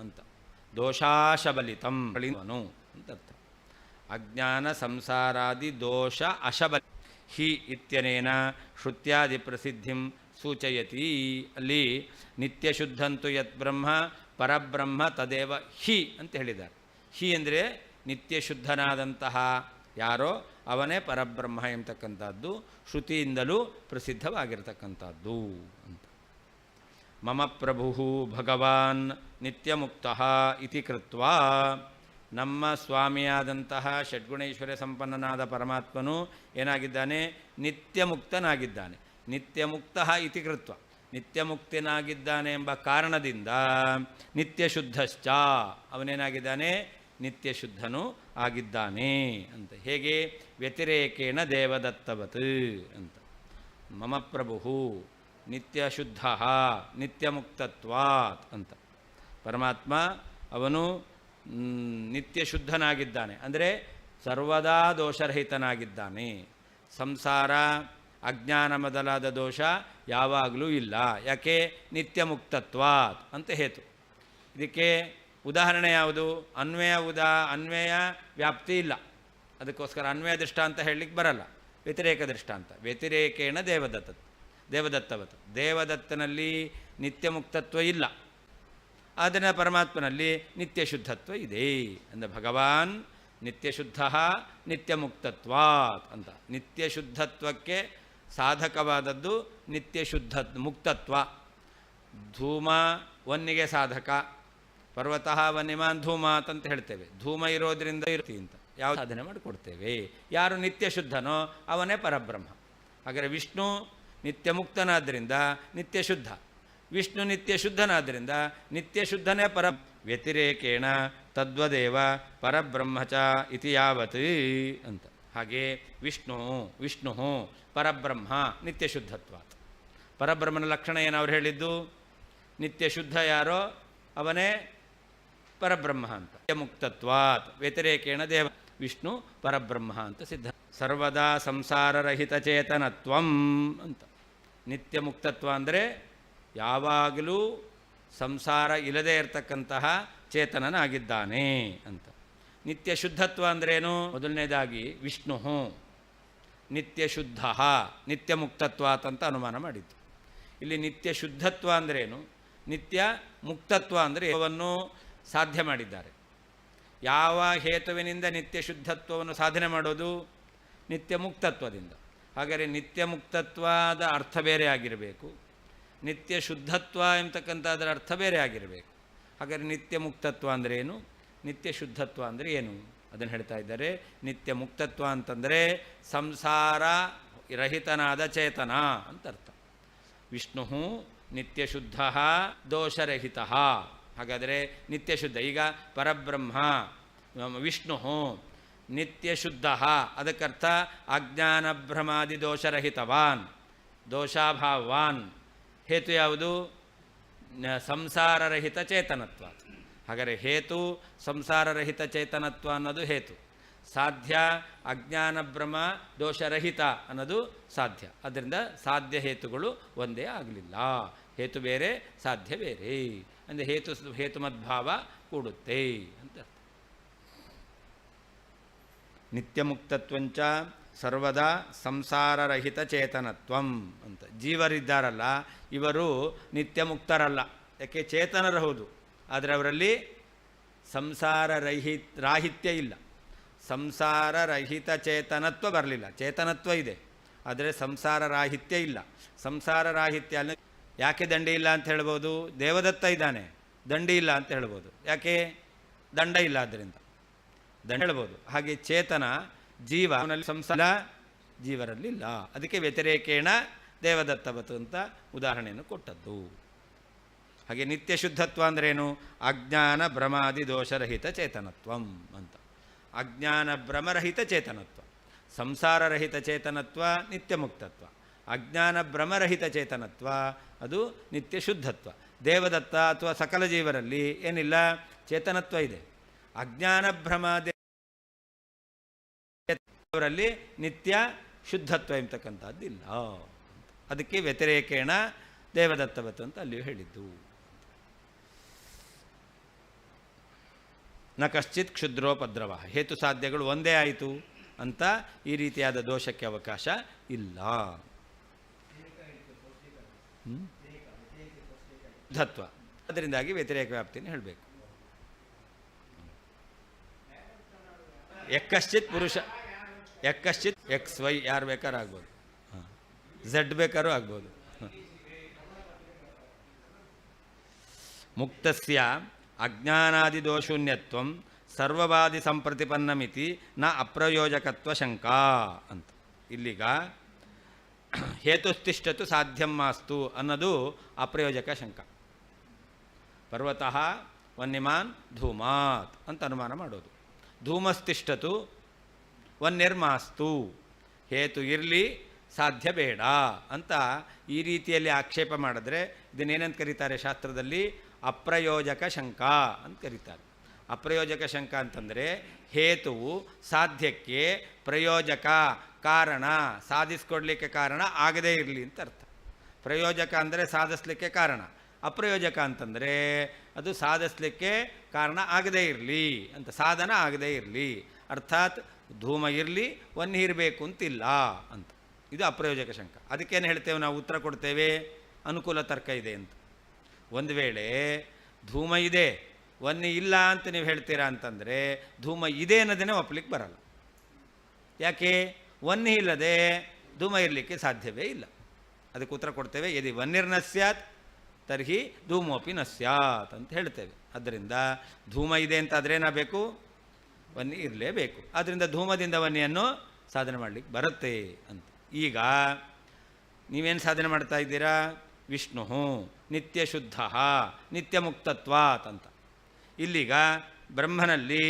ಅಂತ. ದೋಷಾಶಬಲಿತಂ ಅಂತ ಅರ್ಥ. ಅಜ್ಞಾನ ಸಂಸಾರಾದಿ ದೋಷ ಅಶಬಲಿ ಇತ್ಯನೇನ ಶ್ರುತ್ಯಾದಿ ಪ್ರಸಿದ್ಧಿಂ ಸೂಚಯತಿ. ಅಲ್ಲಿ ನಿತ್ಯಶುದ್ಧಂತು ಯತ್ ಬ್ರಹ್ಮ ಪರಬ್ರಹ್ಮ ತದೇವ ಅಂತ ಹೇಳಿದ್ದಾರೆ. ಅಂದರೆ ನಿತ್ಯಶುದ್ಧನಾದಂತಹ ಯಾರೋ ಅವನೇ ಪರಬ್ರಹ್ಮ ಎಂಬತಕ್ಕಂಥದ್ದು ಶ್ರುತಿಯಿಂದಲೂ ಪ್ರಸಿದ್ಧವಾಗಿರತಕ್ಕಂಥದ್ದು ಅಂತ. ಮಮ ಪ್ರಭು ಭಗವಾನ್ ನಿತ್ಯಮುಕ್ತಃ ಇತಿ ಕೃತ್ವಾ ನಮ್ಮ ಸ್ವಾಮಿಯಾದಂತಹ ಷಡ್ಗುಣೈಶ್ವರ್ಯ ಸಂಪನ್ನನಾದ ಪರಮಾತ್ಮನು ಏನಾಗಿದ್ದಾನೆ? ನಿತ್ಯಮುಕ್ತನಾಗಿದ್ದಾನೆ. ನಿತ್ಯಮುಕ್ತಃ ಇತಿ ಕೃತ್ವ ನಿತ್ಯಮುಕ್ತನಾಗಿದ್ದಾನೆ ಎಂಬ ಕಾರಣದಿಂದ ನಿತ್ಯಶುದ್ಧಶ್ಚ ಅವನೇನಾಗಿದ್ದಾನೆ? ನಿತ್ಯಶುದ್ಧನು ಆಗಿದ್ದಾನೆ ಅಂತ. ಹೇಗೆ? ವ್ಯತಿರೇಕೇಣ ದೇವದತ್ತವತ್ ಅಂತ. ಮಮ ಪ್ರಭು ನಿತ್ಯಶುದ್ಧ ನಿತ್ಯಮುಕ್ತತ್ವಾತ್ ಅಂತ. ಪರಮಾತ್ಮ ಅವನು ನಿತ್ಯಶುದ್ಧನಾಗಿದ್ದಾನೆ ಅಂದರೆ ಸರ್ವದಾ ದೋಷರಹಿತನಾಗಿದ್ದಾನೆ. ಸಂಸಾರ ಅಜ್ಞಾನ ಮೊದಲಾದ ದೋಷ ಯಾವಾಗಲೂ ಇಲ್ಲ. ಯಾಕೆ? ನಿತ್ಯಮುಕ್ತತ್ವಾತ್ ಅಂತ ಹೇತು. ಇದಕ್ಕೆ ಉದಾಹರಣೆ ಯಾವುದು? ಅನ್ವಯ ವ್ಯಾಪ್ತಿ ಇಲ್ಲ. ಅದಕ್ಕೋಸ್ಕರ ಅನ್ವಯ ದೃಷ್ಟಾಂತ ಹೇಳಲಿಕ್ಕೆ ಬರಲ್ಲ. ವ್ಯತಿರೇಕ ದೃಷ್ಟಾಂತ. ವ್ಯತಿರೇಕೇಣ ದೇವದತ್ತ ದೇವದತ್ತವತ್ತು. ದೇವದತ್ತನಲ್ಲಿ ನಿತ್ಯ ಮುಕ್ತತ್ವ ಇಲ್ಲ, ಆದರೆ ಪರಮಾತ್ಮನಲ್ಲಿ ನಿತ್ಯ ಶುದ್ಧತ್ವ ಇದೆ. ಅಂದರೆ ಭಗವಾನ್ ನಿತ್ಯಶುದ್ಧ ನಿತ್ಯ ಮುಕ್ತತ್ವಾತ್ ಅಂತ. ನಿತ್ಯ ಶುದ್ಧತ್ವಕ್ಕೆ ಸಾಧಕವಾದದ್ದು ನಿತ್ಯ ಮುಕ್ತತ್ವ. ಧೂಮ ವನ್ನಿಗೆ ಸಾಧಕ, ಪರ್ವತಃ ವನ್ಯಮಾನ್ ಧೂಮಾತ್ ಅಂತ ಹೇಳ್ತೇವೆ. ಧೂಮ ಇರೋದ್ರಿಂದ ಇರ್ತಿ ಅಂತ ಯಾವ ಸಾಧನೆ ಮಾಡಿಕೊಡ್ತೇವೆ. ಯಾರು ನಿತ್ಯ ಶುದ್ಧನೋ ಅವನೇ ಪರಬ್ರಹ್ಮ. ಹಾಗಾದರೆ ವಿಷ್ಣು ನಿತ್ಯ ಮುಕ್ತನಾದ್ದರಿಂದ ನಿತ್ಯ ಶುದ್ಧ, ವಿಷ್ಣು ನಿತ್ಯ ಶುದ್ಧನಾದ್ದರಿಂದ ನಿತ್ಯ ಶುದ್ಧನೇ ಪರ. ವ್ಯತಿರೇಕೇಣ ತದ್ವದೇವ ಪರಬ್ರಹ್ಮ ಚ ಇತಿ ಯಾವತ್ ಅಂತ. ಹಾಗೆ ವಿಷ್ಣು ಪರಬ್ರಹ್ಮ ನಿತ್ಯ ಶುದ್ಧತ್ವಾತ್. ಪರಬ್ರಹ್ಮನ ಲಕ್ಷಣ ಏನು ಅವ್ರು ಹೇಳಿದ್ದು? ನಿತ್ಯ ಶುದ್ಧ ಯಾರೋ ಅವನೇ ಪರಬ್ರಹ್ಮ ಅಂತ. ಮುಕ್ತತ್ವಾತ್ ವ್ಯತಿರೇಕೇಣ ದೇವ ವಿಷ್ಣು ಪರಬ್ರಹ್ಮ ಅಂತ ಸಿದ್ಧ. ಸರ್ವದಾ ಸಂಸಾರರಹಿತ ಚೇತನತ್ವಂ ಅಂತ. ನಿತ್ಯ ಮುಕ್ತತ್ವ ಅಂದರೆ ಯಾವಾಗಲೂ ಸಂಸಾರ ಇಲ್ಲದೇ ಇರತಕ್ಕಂತಹ ಚೇತನನಾಗಿದ್ದಾನೆ ಅಂತ. ನಿತ್ಯ ಶುದ್ಧತ್ವ ಅಂದ್ರೇನು? ಮೊದಲನೇದಾಗಿ ವಿಷ್ಣು ನಿತ್ಯ ಶುದ್ಧ ನಿತ್ಯ ಮುಕ್ತತ್ವಾತ್ ಅಂತ ಅನುಮಾನ ಮಾಡಿತ್ತು. ಇಲ್ಲಿ ನಿತ್ಯ ಶುದ್ಧತ್ವ ಅಂದ್ರೇನು, ನಿತ್ಯ ಮುಕ್ತತ್ವ ಅಂದರೆ ಇವನ್ನು ಸಾಧ್ಯ ಮಾಡಿದ್ದಾರೆ. ಯಾವ ಹೇತುವಿನಿಂದ ನಿತ್ಯ ಶುದ್ಧತ್ವವನ್ನು ಸಾಧನೆ ಮಾಡೋದು? ನಿತ್ಯ ಮುಕ್ತತ್ವದಿಂದ. ಹಾಗಾದರೆ ನಿತ್ಯ ಮುಕ್ತತ್ವದ ಅರ್ಥ ಬೇರೆ ಆಗಿರಬೇಕು, ನಿತ್ಯ ಶುದ್ಧತ್ವ ಎಂಬತಕ್ಕಂಥದ್ರ ಅರ್ಥ ಬೇರೆ ಆಗಿರಬೇಕು. ಹಾಗಾದರೆ ನಿತ್ಯ ಮುಕ್ತತ್ವ ಅಂದರೆ ಏನು, ನಿತ್ಯ ಶುದ್ಧತ್ವ ಅಂದರೆ ಏನು ಅದನ್ನು ಹೇಳ್ತಾ ಇದ್ದಾರೆ. ನಿತ್ಯ ಮುಕ್ತತ್ವ ಅಂತಂದರೆ ಸಂಸಾರ ರಹಿತನಾದ ಚೇತನ ಅಂತ ಅರ್ಥ. ವಿಷ್ಣು ನಿತ್ಯ ಶುದ್ಧ ದೋಷರಹಿತ. ಹಾಗಾದರೆ ನಿತ್ಯ ಶುದ್ಧ. ಈಗ ಪರಬ್ರಹ್ಮ ವಿಷ್ಣು ನಿತ್ಯ ಶುದ್ಧ, ಅದಕ್ಕರ್ಥ ಅಜ್ಞಾನ ಭ್ರಮಾದಿ ದೋಷರಹಿತವಾನ್, ದೋಷಾಭಾವಾನ್. ಹೇತು ಯಾವುದು? ಸಂಸಾರರಹಿತ ಚೇತನತ್ವ. ಹಾಗಾದರೆ ಹೇತು ಸಂಸಾರರಹಿತ ಚೇತನತ್ವ ಅನ್ನೋದು ಹೇತು. ಸಾಧ್ಯ ಅಜ್ಞಾನ ಭ್ರಮ ದೋಷರಹಿತ ಅನ್ನೋದು ಸಾಧ್ಯ. ಅದರಿಂದ ಸಾಧ್ಯ ಹೇತುಗಳು ಒಂದೇ ಆಗಲಿಲ್ಲ. ಹೇತು ಬೇರೆ ಸಾಧ್ಯ ಬೇರೆ ಅಂದರೆ ಹೇತುಮದ್ಭಾವ ಕೂಡುತ್ತೆ ಅಂತ ಅರ್ಥ. ನಿತ್ಯ ಮುಕ್ತತ್ವಂಚ ಸರ್ವದಾ ಸಂಸಾರರಹಿತ ಚೇತನತ್ವಂ ಅಂತ. ಜೀವರಿದ್ದಾರಲ್ಲ ಇವರು ನಿತ್ಯ ಮುಕ್ತರಲ್ಲ, ಯಾಕೆ ಚೇತನರು ಹೌದು, ಆದರೆ ಅವರಲ್ಲಿ ರಾಹಿತ್ಯ ಇಲ್ಲ. ಸಂಸಾರರಹಿತ ಚೇತನತ್ವ ಬರಲಿಲ್ಲ. ಚೇತನತ್ವ ಇದೆ ಆದರೆ ಸಂಸಾರ ರಾಹಿತ್ಯ ಇಲ್ಲ. ಸಂಸಾರ ರಾಹಿತ್ಯ ಅಲ್ಲ. ಯಾಕೆ ದಂಡಿ ಇಲ್ಲ ಅಂತ ಹೇಳ್ಬೋದು? ದೇವದತ್ತ ಇದ್ದಾನೆ, ದಂಡಿ ಇಲ್ಲ ಅಂತ ಹೇಳ್ಬೋದು. ಯಾಕೆ? ದಂಡ ಇಲ್ಲ, ಆದ್ದರಿಂದ ದಂಡ ಹೇಳ್ಬೋದು. ಹಾಗೆ ಚೇತನ ಜೀವ ಸಂಸಾರ ಜೀವರಲ್ಲಿ ಇಲ್ಲ. ಅದಕ್ಕೆ ವ್ಯತಿರೇಕೇಣ ದೇವದತ್ತವತ್ತು ಅಂತ ಉದಾಹರಣೆಯನ್ನು ಕೊಟ್ಟದ್ದು. ಹಾಗೆ ನಿತ್ಯ ಶುದ್ಧತ್ವ ಅಂದ್ರೇನು? ಅಜ್ಞಾನ ಭ್ರಮಾದಿ ದೋಷರಹಿತ ಚೇತನತ್ವಂ ಅಂತ. ಅಜ್ಞಾನ ಭ್ರಮರಹಿತ ಚೇತನತ್ವ. ಸಂಸಾರರಹಿತ ಚೇತನತ್ವ ನಿತ್ಯ ಮುಕ್ತತ್ವ. ಅಜ್ಞಾನ ಭ್ರಮರಹಿತ ಚೇತನತ್ವ ಅದು ನಿತ್ಯ ಶುದ್ಧತ್ವ. ದೇವದತ್ತ ಅಥವಾ ಸಕಲ ಜೀವರಲ್ಲಿ ಏನಿಲ್ಲ, ಚೇತನತ್ವ ಇದೆ. ಅಜ್ಞಾನ ಭ್ರಮಾದಿ ಅವರಲ್ಲಿ ನಿತ್ಯ ಶುದ್ಧತ್ವ ಎಂಬತಕ್ಕಂಥದ್ದಿಲ್ಲ. ಅದಕ್ಕೆ ವ್ಯತಿರೇಕೇಣ ದೇವದತ್ತವತ್ತು ಅಂತ ಅಲ್ಲಿಯೂ ಹೇಳಿದ್ದು. ನ ಕಶ್ಚಿತ್ ಕ್ಷುದ್ರೋಪದ್ರವ. ಹೇತು ಸಾಧ್ಯಗಳು ಒಂದೇ ಆಯಿತು ಅಂತ ಈ ರೀತಿಯಾದ ದೋಷಕ್ಕೆ ಅವಕಾಶ ಇಲ್ಲ. ಶುದ್ಧತ್ವ, ಅದರಿಂದಾಗಿ ವ್ಯತಿರೇಕ ವ್ಯಾಪ್ತಿಯನ್ನು ಹೇಳಬೇಕು. ಎಕ್ಕಶ್ಚಿತ್ ಪುರುಷ, ಎಕ್ಕಶ್ಚಿತ್ ಎಕ್ಸ್ ವೈ ಯಾರು ಬೇಕಾದ್ರೂ ಆಗ್ಬೋದು, ಝೆಡ್ ಬೇಕಾದ್ರೂ ಆಗ್ಬೋದು. ಮುಕ್ತಸ್ಯ ಅಜ್ಞಾನಾದಿ ದೋಷೂನ್ಯತ್ವಂ ಸರ್ವವಾದಿ ಸಂಪ್ರತಿಪನ್ನಮಿತಿ ನ ಅಪ್ರಯೋಜಕತ್ವ ಶಂಕಾ ಅಂತ. ಇಲ್ಲಿಗ ಹೇತುಸ್ತಿಷ್ಠತು ಸಾಧ್ಯಂ ಮಾಸ್ತು ಅನ್ನೋದು ಅಪ್ರಯೋಜಕ ಶಂಕ. ಪರ್ವತಃ ವನ್ಯಮಾನ್ ಧೂಮಾತ್ ಅಂತ ಅನುಮಾನ ಮಾಡೋದು. ಧೂಮಸ್ತಿಷ್ಠತು ವನ್ಯರ್ಮಾಸ್ತು, ಹೇತು ಇರಲಿ ಸಾಧ್ಯ ಬೇಡ ಅಂತ ಈ ರೀತಿಯಲ್ಲಿ ಆಕ್ಷೇಪ ಮಾಡಿದ್ರೆ ಇದನ್ನೇನಂತ ಕರೀತಾರೆ ಶಾಸ್ತ್ರದಲ್ಲಿ? ಅಪ್ರಯೋಜಕ ಶಂಕ ಅಂತ ಕರೀತಾರೆ. ಅಪ್ರಯೋಜಕ ಶಂಕ ಅಂತಂದರೆ ಹೇತುವು ಸಾಧ್ಯಕ್ಕೆ ಪ್ರಯೋಜಕ ಕಾರಣ, ಸಾಧಿಸ್ಕೊಡ್ಲಿಕ್ಕೆ ಕಾರಣ ಆಗದೇ ಇರಲಿ ಅಂತ ಅರ್ಥ. ಪ್ರಯೋಜಕ ಅಂದರೆ ಸಾಧಿಸ್ಲಿಕ್ಕೆ ಕಾರಣ, ಅಪ್ರಯೋಜಕ ಅಂತಂದರೆ ಅದು ಸಾಧಿಸ್ಲಿಕ್ಕೆ ಕಾರಣ ಆಗದೇ ಇರಲಿ ಅಂತ, ಸಾಧನ ಆಗದೇ ಇರಲಿ. ಅರ್ಥಾತ್ ಧೂಮ ಇರಲಿ ವನ್ಯ ಇರಬೇಕು ಅಂತಿಲ್ಲ ಅಂತ. ಇದು ಅಪ್ರಯೋಜಕ ಶಂಕ. ಅದಕ್ಕೇನು ಹೇಳ್ತೇವೆ ನಾವು ಉತ್ತರ ಕೊಡ್ತೇವೆ, ಅನುಕೂಲ ತರ್ಕ ಇದೆ ಅಂತ. ಒಂದು ವೇಳೆ ಧೂಮ ಇದೆ ವನ್ನಿ ಇಲ್ಲ ಅಂತ ನೀವು ಹೇಳ್ತೀರಾ ಅಂತಂದರೆ ಧೂಮ ಇದೆ ಅನ್ನೋದನ್ನೇ ಒಪ್ಪಲಿಕ್ಕೆ ಬರಲ್ಲ. ಯಾಕೆ? ವನ್ನಿ ಇಲ್ಲದೆ ಧೂಮ ಇರಲಿಕ್ಕೆ ಸಾಧ್ಯವೇ ಇಲ್ಲ. ಅದಕ್ಕೆ ಉತ್ತರ ಕೊಡ್ತೇವೆ, ಯದಿ ವನ್ನಿರ್ನ ಸ್ಯಾತ್ ತರ್ಹಿ ಧೂಮೋಪಿ ನ ಸ್ಯಾತ್ ಅಂತ ಹೇಳ್ತೇವೆ. ಆದ್ದರಿಂದ ಧೂಮ ಇದೆ ಅಂತ ಆದ್ರೇನಾಗಬೇಕು? ವನ್ನಿ ಇರಲೇಬೇಕು. ಆದ್ದರಿಂದ ಧೂಮದಿಂದ ವನ್ನಿಯನ್ನು ಸಾಧನೆ ಮಾಡಲಿಕ್ಕೆ ಬರುತ್ತೆ ಅಂತ. ಈಗ ನೀವೇನು ಸಾಧನೆ ಮಾಡ್ತಾ ಇದ್ದೀರಾ? ವಿಷ್ಣು ನಿತ್ಯ ಶುದ್ಧ ನಿತ್ಯ ಮುಕ್ತತ್ವಾತ್ ಅಂತ. ಇಲ್ಲೀಗ ಬ್ರಹ್ಮನಲ್ಲಿ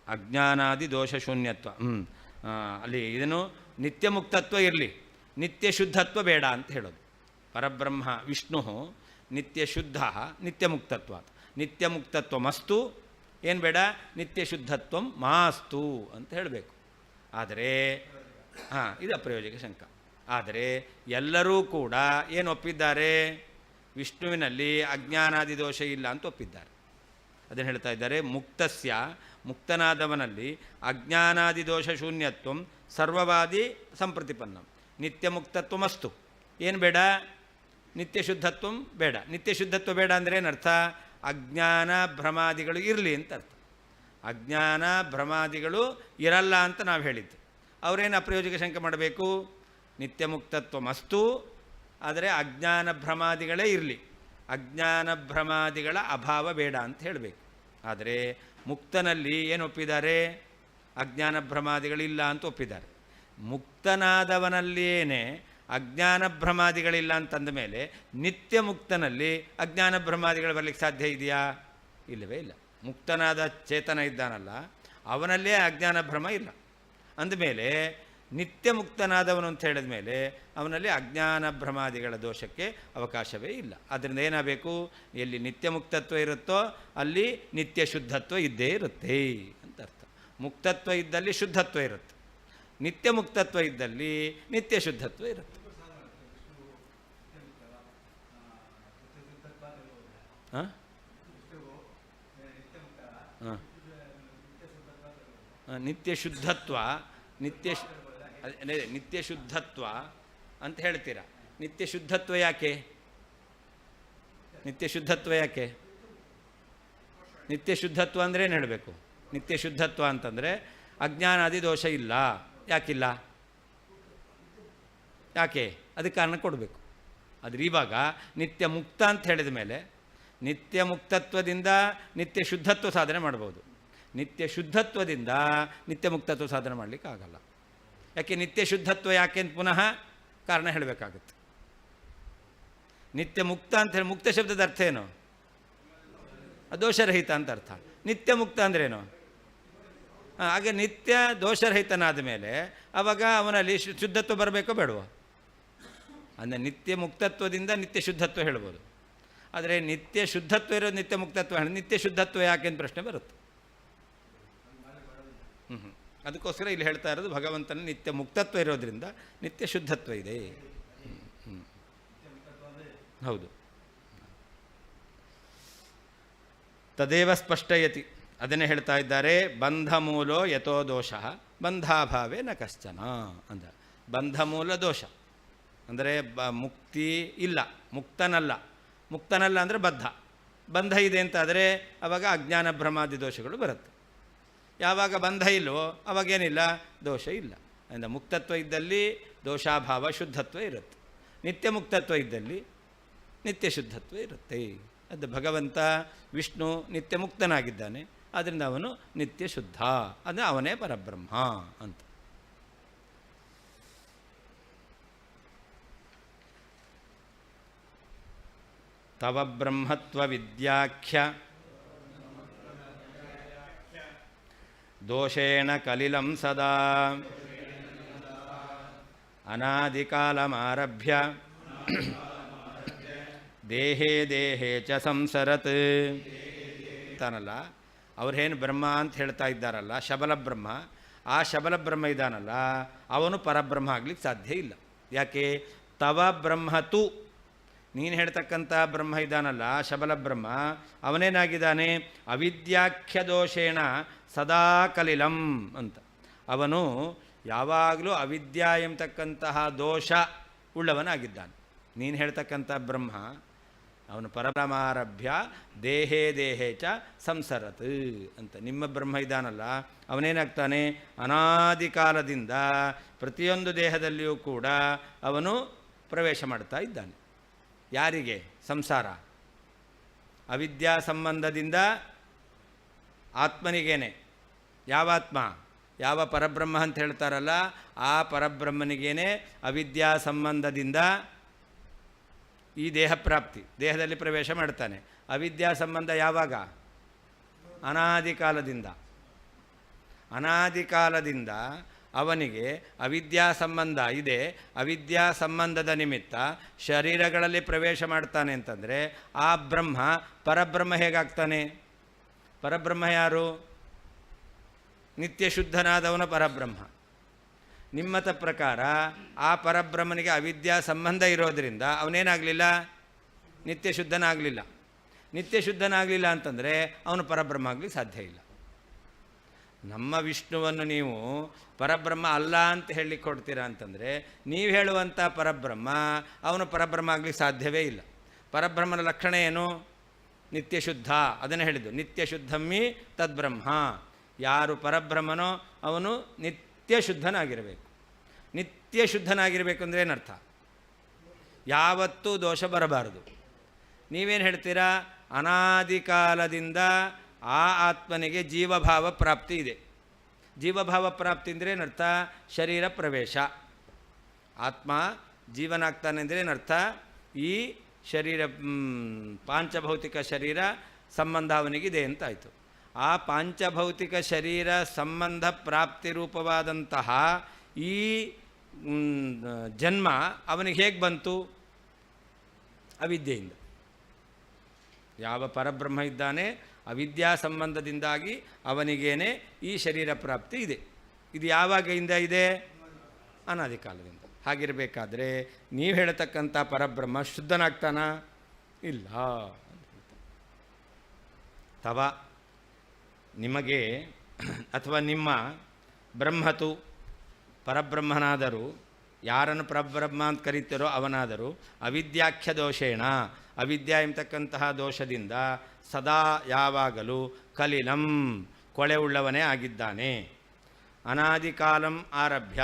ಅಜ್ಞಾನಾದಿ ದೋಷ ಶೂನ್ಯತ್ವ, ಅಲ್ಲಿ ಇದನ್ನು ನಿತ್ಯ ಮುಕ್ತತ್ವ ಇರಲಿ, ನಿತ್ಯ ಶುದ್ಧತ್ವ ಬೇಡ ಅಂತ ಹೇಳೋದು. ಪರಬ್ರಹ್ಮ ವಿಷ್ಣು ನಿತ್ಯ ಶುದ್ಧ ನಿತ್ಯ ಮುಕ್ತತ್ವ. ನಿತ್ಯ ಮುಕ್ತತ್ವ ಮಸ್ತು, ಏನು ಬೇಡ? ನಿತ್ಯ ಶುದ್ಧತ್ವ ಮಾಸ್ತು ಅಂತ ಹೇಳಬೇಕು. ಆದರೆ ಇದು ಅಪ್ರಯೋಜಕ ಶಂಕ. ಆದರೆ ಎಲ್ಲರೂ ಕೂಡ ಏನು ಒಪ್ಪಿದ್ದಾರೆ? ವಿಷ್ಣುವಿನಲ್ಲಿ ಅಜ್ಞಾನಾದಿ ದೋಷ ಇಲ್ಲ ಅಂತ ಒಪ್ಪಿದ್ದಾರೆ. ಅದನ್ನು ಹೇಳ್ತಾ ಇದ್ದಾರೆ, ಮುಕ್ತಸ್ಯ ಮುಕ್ತನಾದವನಲ್ಲಿ ಅಜ್ಞಾನಾದಿ ದೋಷ ಶೂನ್ಯತ್ವ ಸರ್ವವಾದಿ ಸಂಪ್ರತಿಪನ್ನಂ ನಿತ್ಯ ಮುಕ್ತತ್ವಮಸ್ತು. ಏನು ಬೇಡ? ನಿತ್ಯ ಶುದ್ಧತ್ವ ಬೇಡ. ನಿತ್ಯ ಶುದ್ಧತ್ವ ಬೇಡ ಅಂದರೆ ಏನರ್ಥ? ಅಜ್ಞಾನ ಭ್ರಮಾದಿಗಳು ಇರಲಿ ಅಂತ ಅರ್ಥ. ಅಜ್ಞಾನ ಭ್ರಮಾದಿಗಳು ಇರಲ್ಲ ಅಂತ ನಾವು ಹೇಳಿದ್ದು. ಅವರೇನು ಅಪ್ರಯೋಜಕ ಶಂಕೆ ಮಾಡಬೇಕು? ನಿತ್ಯ ಮುಕ್ತತ್ವ ಮಸ್ತು, ಆದರೆ ಅಜ್ಞಾನ ಭ್ರಮಾದಿಗಳೇ ಇರಲಿ, ಅಜ್ಞಾನ ಭ್ರಮಾದಿಗಳ ಅಭಾವ ಬೇಡ ಅಂತ ಹೇಳಬೇಕು. ಆದರೆ ಮುಕ್ತನಲ್ಲಿ ಏನು ಒಪ್ಪಿದ್ದಾರೆ? ಅಜ್ಞಾನ ಭ್ರಮಾದಿಗಳಿಲ್ಲ ಅಂತ ಒಪ್ಪಿದ್ದಾರೆ. ಮುಕ್ತನಾದವನಲ್ಲಿಯೇ ಅಜ್ಞಾನ ಭ್ರಮಾದಿಗಳಿಲ್ಲ ಅಂತಂದ ಮೇಲೆ ನಿತ್ಯ ಮುಕ್ತನಲ್ಲಿ ಅಜ್ಞಾನ ಭ್ರಮಾದಿಗಳು ಬರಲಿಕ್ಕೆ ಸಾಧ್ಯ ಇದೆಯಾ? ಇಲ್ಲವೇ ಇಲ್ಲ. ಮುಕ್ತನಾದ ಚೇತನ ಇದ್ದಾನಲ್ಲ, ಅವನಲ್ಲೇ ಅಜ್ಞಾನ ಭ್ರಮ ಇಲ್ಲ. ಅಂದಮೇಲೆ ನಿತ್ಯ ಮುಕ್ತನಾದವನು ಅಂತ ಹೇಳಿದ ಮೇಲೆ ಅವನಲ್ಲಿ ಅಜ್ಞಾನ ಭ್ರಮಾದಿಗಳ ದೋಷಕ್ಕೆ ಅವಕಾಶವೇ ಇಲ್ಲ. ಆದ್ದರಿಂದ ಏನಾಗಬೇಕು? ಎಲ್ಲಿ ನಿತ್ಯ ಮುಕ್ತತ್ವ ಇರುತ್ತೋ ಅಲ್ಲಿ ನಿತ್ಯ ಶುದ್ಧತ್ವ ಇದ್ದೇ ಇರುತ್ತೆ ಅಂತ ಅರ್ಥ. ಮುಕ್ತತ್ವ ಇದ್ದಲ್ಲಿ ಶುದ್ಧತ್ವ ಇರುತ್ತೆ, ನಿತ್ಯ ಮುಕ್ತತ್ವ ಇದ್ದಲ್ಲಿ ನಿತ್ಯ ಶುದ್ಧತ್ವ ಇರುತ್ತೆ. ನಿತ್ಯ ಶುದ್ಧತ್ವ ನಿತ್ಯ ಶುದ್ಧತ್ವ ಅಂತ ಹೇಳ್ತೀರಾ. ನಿತ್ಯ ಶುದ್ಧತ್ವ ಯಾಕೆ? ನಿತ್ಯ ಶುದ್ಧತ್ವ ಯಾಕೆ? ನಿತ್ಯ ಶುದ್ಧತ್ವ ಅಂದರೆ ಏನು ಹೇಳಬೇಕು? ನಿತ್ಯ ಶುದ್ಧತ್ವ ಅಂತಂದರೆ ಅಜ್ಞಾನಾದಿ ದೋಷ ಇಲ್ಲ. ಯಾಕಿಲ್ಲ? ಯಾಕೆ? ಅದಕ್ಕೆ ಕಾರಣ ಕೊಡಬೇಕು. ಆದರೆ ಇವಾಗ ನಿತ್ಯ ಮುಕ್ತ ಅಂತ ಹೇಳಿದ ಮೇಲೆ ನಿತ್ಯ ಮುಕ್ತತ್ವದಿಂದ ನಿತ್ಯ ಶುದ್ಧತ್ವ ಸಾಧನೆ ಮಾಡ್ಬೋದು. ನಿತ್ಯ ಶುದ್ಧತ್ವದಿಂದ ನಿತ್ಯ ಮುಕ್ತತ್ವ ಸಾಧನೆ ಮಾಡಲಿಕ್ಕೆ ಆಗಲ್ಲ. ಯಾಕೆ? ನಿತ್ಯ ಶುದ್ಧತ್ವ ಯಾಕೆ ಅಂತ ಪುನಃ ಕಾರಣ ಹೇಳಬೇಕಾಗುತ್ತೆ. ನಿತ್ಯ ಮುಕ್ತ ಅಂತ ಹೇಳಿ, ಮುಕ್ತ ಶಬ್ದದ ಅರ್ಥ ಏನು? ದೋಷರಹಿತ ಅಂತ ಅರ್ಥ. ನಿತ್ಯ ಮುಕ್ತ ಅಂದ್ರೇನು? ಹಾಗೆ ನಿತ್ಯ ದೋಷರಹಿತನಾದ ಮೇಲೆ ಆವಾಗ ಅವನಲ್ಲಿ ಶುದ್ಧತ್ವ ಬರಬೇಕೋ ಬೇಡವೋ? ಅಂದರೆ ನಿತ್ಯ ಮುಕ್ತತ್ವದಿಂದ ನಿತ್ಯ ಶುದ್ಧತ್ವ ಹೇಳ್ಬೋದು. ಆದರೆ ನಿತ್ಯ ಶುದ್ಧತ್ವ ಇರೋದು ನಿತ್ಯ ಮುಕ್ತತ್ವ, ನಿತ್ಯ ಶುದ್ಧತ್ವ ಯಾಕೆ ಅಂತ ಪ್ರಶ್ನೆ ಬರುತ್ತೆ. ಅದಕ್ಕೋಸ್ಕರ ಇಲ್ಲಿ ಹೇಳ್ತಾ ಇರೋದು ಭಗವಂತನ ನಿತ್ಯ ಮುಕ್ತತ್ವ ಇರೋದ್ರಿಂದ ನಿತ್ಯ ಶುದ್ಧತ್ವ ಇದೆ. ಹೌದು. ತದೇವ ಸ್ಪಷ್ಟಯತಿ, ಅದನ್ನೇ ಹೇಳ್ತಾ ಇದ್ದಾರೆ. ಬಂಧ ಮೂಲೋ ಯಥೋ ದೋಷ ಬಂಧಾಭಾವೇ ನ ಕಶ್ಚನ ಅಂದ. ಬಂಧ ಮೂಲ ದೋಷ ಅಂದರೆ ಮುಕ್ತಿ ಇಲ್ಲ, ಮುಕ್ತನಲ್ಲ. ಮುಕ್ತನಲ್ಲ ಅಂದರೆ ಬದ್ಧ. ಬಂಧ ಇದೆ ಅಂತಾದರೆ ಆವಾಗ ಅಜ್ಞಾನ ಭ್ರಮಾದಿ ದೋಷಗಳು ಬರುತ್ತೆ. ಯಾವಾಗ ಬಂಧ ಇಲ್ಲವೋ ಅವಾಗೇನಿಲ್ಲ, ದೋಷ ಇಲ್ಲ. ಅಂದರೆ ಮುಕ್ತತ್ವ ಇದ್ದಲ್ಲಿ ದೋಷಾಭಾವ ಶುದ್ಧತ್ವ ಇರುತ್ತೆ, ನಿತ್ಯ ಮುಕ್ತತ್ವ ಇದ್ದಲ್ಲಿ ನಿತ್ಯ ಶುದ್ಧತ್ವ ಇರುತ್ತೆ. ಅದು ಭಗವಂತ ವಿಷ್ಣು ನಿತ್ಯ ಮುಕ್ತನಾಗಿದ್ದಾನೆ, ಆದ್ದರಿಂದ ಅವನು ನಿತ್ಯ ಶುದ್ಧ, ಅಂದರೆ ಅವನೇ ಪರಬ್ರಹ್ಮ ಅಂತ. ತವ ಬ್ರಹ್ಮತ್ವ ವಿದ್ಯಾಖ್ಯ ದೋಷೇಣ ಕಲಿಲಂ ಸದಾ ಅನಾದಿಕಾಲಮಾರಭ್ಯ ದೇಹೇ ದೇಹೇ ಚ ಸಂಸರತ್ ತಾನಲ್ಲ. ಅವ್ರೇನು ಬ್ರಹ್ಮ ಅಂತ ಹೇಳ್ತಾ ಇದ್ದಾರಲ್ಲ, ಶಬಲ ಬ್ರಹ್ಮ, ಆ ಶಬಲ ಬ್ರಹ್ಮ ಇದ್ದಾನಲ್ಲ ಅವನು ಪರಬ್ರಹ್ಮ ಆಗ್ಲಿಕ್ಕೆ ಸಾಧ್ಯ ಇಲ್ಲ. ಯಾಕೆ? ತವ ಬ್ರಹ್ಮತು, ನೀನು ಹೇಳ್ತಕ್ಕಂಥ ಬ್ರಹ್ಮ ಇದ್ದಾನಲ್ಲ ಶಬಲ ಬ್ರಹ್ಮ, ಅವನೇನಾಗಿದ್ದಾನೆ? ಅವಿದ್ಯಾಖ್ಯ ದೋಷೇಣ ಸದಾ ಕಲಿಲಂ ಅಂತ. ಅವನು ಯಾವಾಗಲೂ ಅವಿದ್ಯಾ ಎಂಬತಕ್ಕಂತಹ ದೋಷ ಉಳ್ಳವನಾಗಿದ್ದಾನೆ. ನೀನು ಹೇಳ್ತಕ್ಕಂಥ ಬ್ರಹ್ಮ ಅವನು ಪರಬ್ರಹ್ಮಾರಭ್ಯ ದೇಹೇ ದೇಹೇ ಚ ಸಂಸರತ್ ಅಂತ. ನಿಮ್ಮ ಬ್ರಹ್ಮ ಇದ್ದಾನಲ್ಲ, ಅವನೇನಾಗ್ತಾನೆ, ಅನಾದಿ ಕಾಲದಿಂದ ಪ್ರತಿಯೊಂದು ದೇಹದಲ್ಲಿಯೂ ಕೂಡ ಅವನು ಪ್ರವೇಶ ಮಾಡ್ತಾ ಇದ್ದಾನೆ. ಯಾರಿಗೆ? ಸಂಸಾರ. ಅವಿದ್ಯಾ ಸಂಬಂಧದಿಂದ ಆತ್ಮನಿಗೇನೆ. ಯಾವ ಆತ್ಮ? ಯಾವ ಪರಬ್ರಹ್ಮ ಅಂತ ಹೇಳ್ತಾರಲ್ಲ, ಆ ಪರಬ್ರಹ್ಮನಿಗೇನೆ ಅವಿದ್ಯಾ ಸಂಬಂಧದಿಂದ ಈ ದೇಹ ಪ್ರಾಪ್ತಿ, ದೇಹದಲ್ಲಿ ಪ್ರವೇಶ ಮಾಡ್ತಾನೆ. ಅವಿದ್ಯಾ ಸಂಬಂಧ ಯಾವಾಗ? ಅನಾದಿ ಕಾಲದಿಂದ. ಅನಾದಿ ಕಾಲದಿಂದ ಅವನಿಗೆ ಅವಿದ್ಯಾ ಸಂಬಂಧ ಇದೆ. ಅವಿದ್ಯಾ ಸಂಬಂಧದ ನಿಮಿತ್ತ ಶರೀರಗಳಲ್ಲಿ ಪ್ರವೇಶ ಮಾಡ್ತಾನೆ ಅಂತಂದರೆ ಆ ಬ್ರಹ್ಮ ಪರಬ್ರಹ್ಮ ಹೇಗಾಗ್ತಾನೆ? ಪರಬ್ರಹ್ಮ ಯಾರು? ನಿತ್ಯ ಶುದ್ಧನಾದವನ ಪರಬ್ರಹ್ಮ. ನಿಮ್ಮತ ಪ್ರಕಾರ ಆ ಪರಬ್ರಹ್ಮನಿಗೆ ಅವಿದ್ಯಾ ಸಂಬಂಧ ಇರೋದರಿಂದ ಅವನೇನಾಗಲಿಲ್ಲ? ನಿತ್ಯ ಶುದ್ಧನಾಗಲಿಲ್ಲ. ನಿತ್ಯ ಶುದ್ಧನಾಗಲಿಲ್ಲ ಅಂತಂದರೆ ಅವನು ಪರಬ್ರಹ್ಮ ಆಗಲಿ ಸಾಧ್ಯ ಇಲ್ಲ. ನಮ್ಮ ವಿಷ್ಣುವನ್ನು ನೀವು ಪರಬ್ರಹ್ಮ ಅಲ್ಲ ಅಂತ ಹೇಳಲಿಕ್ಕೆ ಕೊಡ್ತೀರಾ ಅಂತಂದರೆ, ನೀವು ಹೇಳುವಂಥ ಪರಬ್ರಹ್ಮ ಅವನು ಪರಬ್ರಹ್ಮ ಆಗಲಿಕ್ಕೆ ಸಾಧ್ಯವೇ ಇಲ್ಲ. ಪರಬ್ರಹ್ಮನ ಲಕ್ಷಣ ಏನು? ನಿತ್ಯ ಶುದ್ಧ. ಅದನ್ನು ಹೇಳಿದ್ದು, ನಿತ್ಯ ಶುದ್ಧಮ್ಮಿ ತದ್ಬ್ರಹ್ಮ. ಯಾರು ಪರಬ್ರಹ್ಮನೋ ಅವನು ನಿತ್ಯ ಶುದ್ಧನಾಗಿರಬೇಕು. ನಿತ್ಯ ಶುದ್ಧನಾಗಿರಬೇಕು ಅಂದರೆ ಏನರ್ಥ? ಯಾವತ್ತೂ ದೋಷ ಬರಬಾರದು. ನೀವೇನು ಹೇಳ್ತೀರಾ? ಅನಾದಿ ಕಾಲದಿಂದ ಆ ಆತ್ಮನಿಗೆ ಜೀವಭಾವ ಪ್ರಾಪ್ತಿ ಇದೆ. ಜೀವಭಾವ ಪ್ರಾಪ್ತಿ ಅಂದರೆ ಏನರ್ಥ? ಶರೀರ ಪ್ರವೇಶ. ಆತ್ಮ ಜೀವನಾಗ್ತಾನೆ ಅಂದರೆ ಏನರ್ಥ? ಈ ಶರೀರ ಪಾಂಚಭೌತಿಕ ಶರೀರ ಸಂಬಂಧ ಅವನಿಗಿದೆ ಅಂತಾಯಿತು. ಆ ಪಾಂಚಭೌತಿಕ ಶರೀರ ಸಂಬಂಧ ಪ್ರಾಪ್ತಿ ರೂಪವಾದಂತಹ ಈ ಜನ್ಮ ಅವನಿಗೆ ಹೇಗೆ ಬಂತು? ಅವಿದ್ಯೆಯಿಂದ. ಯಾವ ಪರಬ್ರಹ್ಮ ಇದ್ದಾನೆ ಅವಿದ್ಯಾ ಸಂಬಂಧದಿಂದಾಗಿ ಅವನಿಗೇನೆ ಈ ಶರೀರ ಪ್ರಾಪ್ತಿ ಇದೆ. ಇದು ಯಾವಾಗಿಂದ ಇದೆ? ಅನಾದಿ ಕಾಲದಿಂದ. ಹಾಗಿರಬೇಕಾದ್ರೆ ನೀವು ಹೇಳತಕ್ಕಂಥ ಪರಬ್ರಹ್ಮ ಶುದ್ಧನಾಗ್ತಾನ? ಇಲ್ಲ. ತವ ನಿಮಗೆ ಅಥವಾ ನಿಮ್ಮ ಬ್ರಹ್ಮತು ಪರಬ್ರಹ್ಮನಾದರೂ, ಯಾರನ್ನು ಪರಬ್ರಹ್ಮ ಅಂತ ಕರೀತಾರೋ ಅವನಾದರೂ ಅವಿದ್ಯಾಖ್ಯ ದೋಷೇಣ, ಅವಿದ್ಯಾ ಎಂಬತಕ್ಕಂತಹ ದೋಷದಿಂದ ಸದಾ ಯಾವಾಗಲೂ ಕಲಿಲಂ ಕೊಳೆ ಉಳ್ಳವನೇ ಆಗಿದ್ದಾನೆ. ಅನಾದಿ ಕಾಲಂ ಆರಭ್ಯ,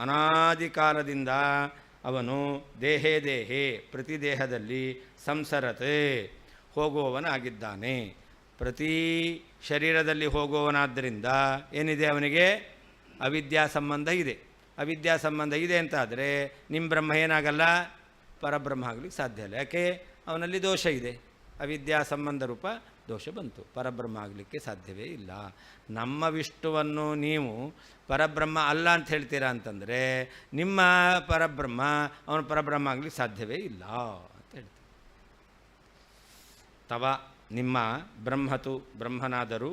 ಅನಾದಿ ಕಾಲದಿಂದ ಅವನು ದೇಹೇ ದೇಹೇ ಪ್ರತಿ ದೇಹದಲ್ಲಿ ಸಂಸರತೆ ಹೋಗುವವನಾಗಿದ್ದಾನೆ. ಪ್ರತಿ ಶರೀರದಲ್ಲಿ ಹೋಗುವವನಾದ್ದರಿಂದ ಏನಿದೆ? ಅವನಿಗೆ ಅವಿದ್ಯಾ ಸಂಬಂಧ ಇದೆ. ಅವಿದ್ಯಾ ಸಂಬಂಧ ಇದೆ ಅಂತಾದರೆ ನಿಮ್ಮ ಬ್ರಹ್ಮ ಏನಾಗಲ್ಲ? ಪರಬ್ರಹ್ಮ ಆಗಲಿಕ್ಕೆ ಸಾಧ್ಯ ಇಲ್ಲ. ಯಾಕೆ? ಅವನಲ್ಲಿ ದೋಷ ಇದೆ. ಅವಿದ್ಯಾ ಸಂಬಂಧ ರೂಪ ದೋಷ ಬಂತು. ಪರಬ್ರಹ್ಮ ಆಗಲಿಕ್ಕೆ ಸಾಧ್ಯವೇ ಇಲ್ಲ. ನಮ್ಮ ವಿಷ್ಣುವನ್ನು ನೀವು ಪರಬ್ರಹ್ಮ ಅಲ್ಲ ಅಂತ ಹೇಳ್ತೀರಾ ಅಂತಂದರೆ ನಿಮ್ಮ ಪರಬ್ರಹ್ಮ ಅವನು ಪರಬ್ರಹ್ಮ ಆಗಲಿಕ್ಕೆ ಸಾಧ್ಯವೇ ಇಲ್ಲ ಅಂತ ಹೇಳ್ತೀವಿ. ತವ ನಿಮ್ಮ ಬ್ರಹ್ಮತು ಬ್ರಹ್ಮನಾದರೂ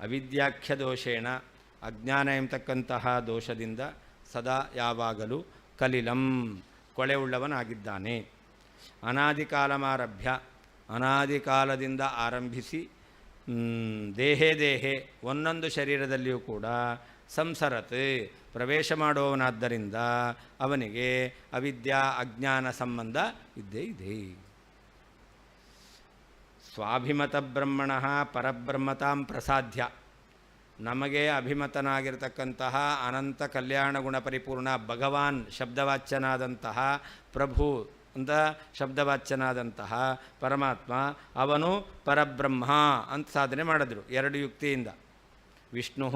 ಅವಿದ್ಯಾಖ್ಯ ದೋಷೇಣ ಅಜ್ಞಾನ ಎಂಬತಕ್ಕಂತಹ ದೋಷದಿಂದ ಸದಾ ಯಾವಾಗಲೂ ಕಲಿಲಂ ಕೊಳೆ ಉಳ್ಳವನಾಗಿದ್ದಾನೆ. ಅನಾದಿ ಕಾಲಮಾರಭ್ಯ ಅನಾದಿ ಕಾಲದಿಂದ ಆರಂಭಿಸಿ ದೇಹೇ ದೇಹೇ ಒಂದೊಂದು ಶರೀರದಲ್ಲಿಯೂ ಕೂಡ ಸಂಸರತೆ ಪ್ರವೇಶ ಮಾಡುವವನಾದ್ದರಿಂದ ಅವನಿಗೆ ಅವಿದ್ಯಾ ಅಜ್ಞಾನ ಸಂಬಂಧ ಇದ್ದೇ ಇದೆ. ಸ್ವಾಭಿಮತ ಬ್ರಹ್ಮಣ ಪರಬ್ರಹ್ಮತಾಂ ಪ್ರಸಾದ್ಯ, ನಮಗೆ ಅಭಿಮತನಾಗಿರ್ತಕ್ಕಂತಹ ಅನಂತ ಕಲ್ಯಾಣ ಗುಣ ಪರಿಪೂರ್ಣ ಭಗವಾನ್ ಶಬ್ದವಾಚ್ಯನಾದಂತಹ ಪ್ರಭು ಅಂತ ಶಬ್ದವಾಚ್ಯನಾದಂತಹ ಪರಮಾತ್ಮ ಅವನು ಪರಬ್ರಹ್ಮ ಅಂತ ಸಾಧನೆ ಮಾಡಿದ್ರು ಎರಡು ಯುಕ್ತಿಯಿಂದ. ವಿಷ್ಣು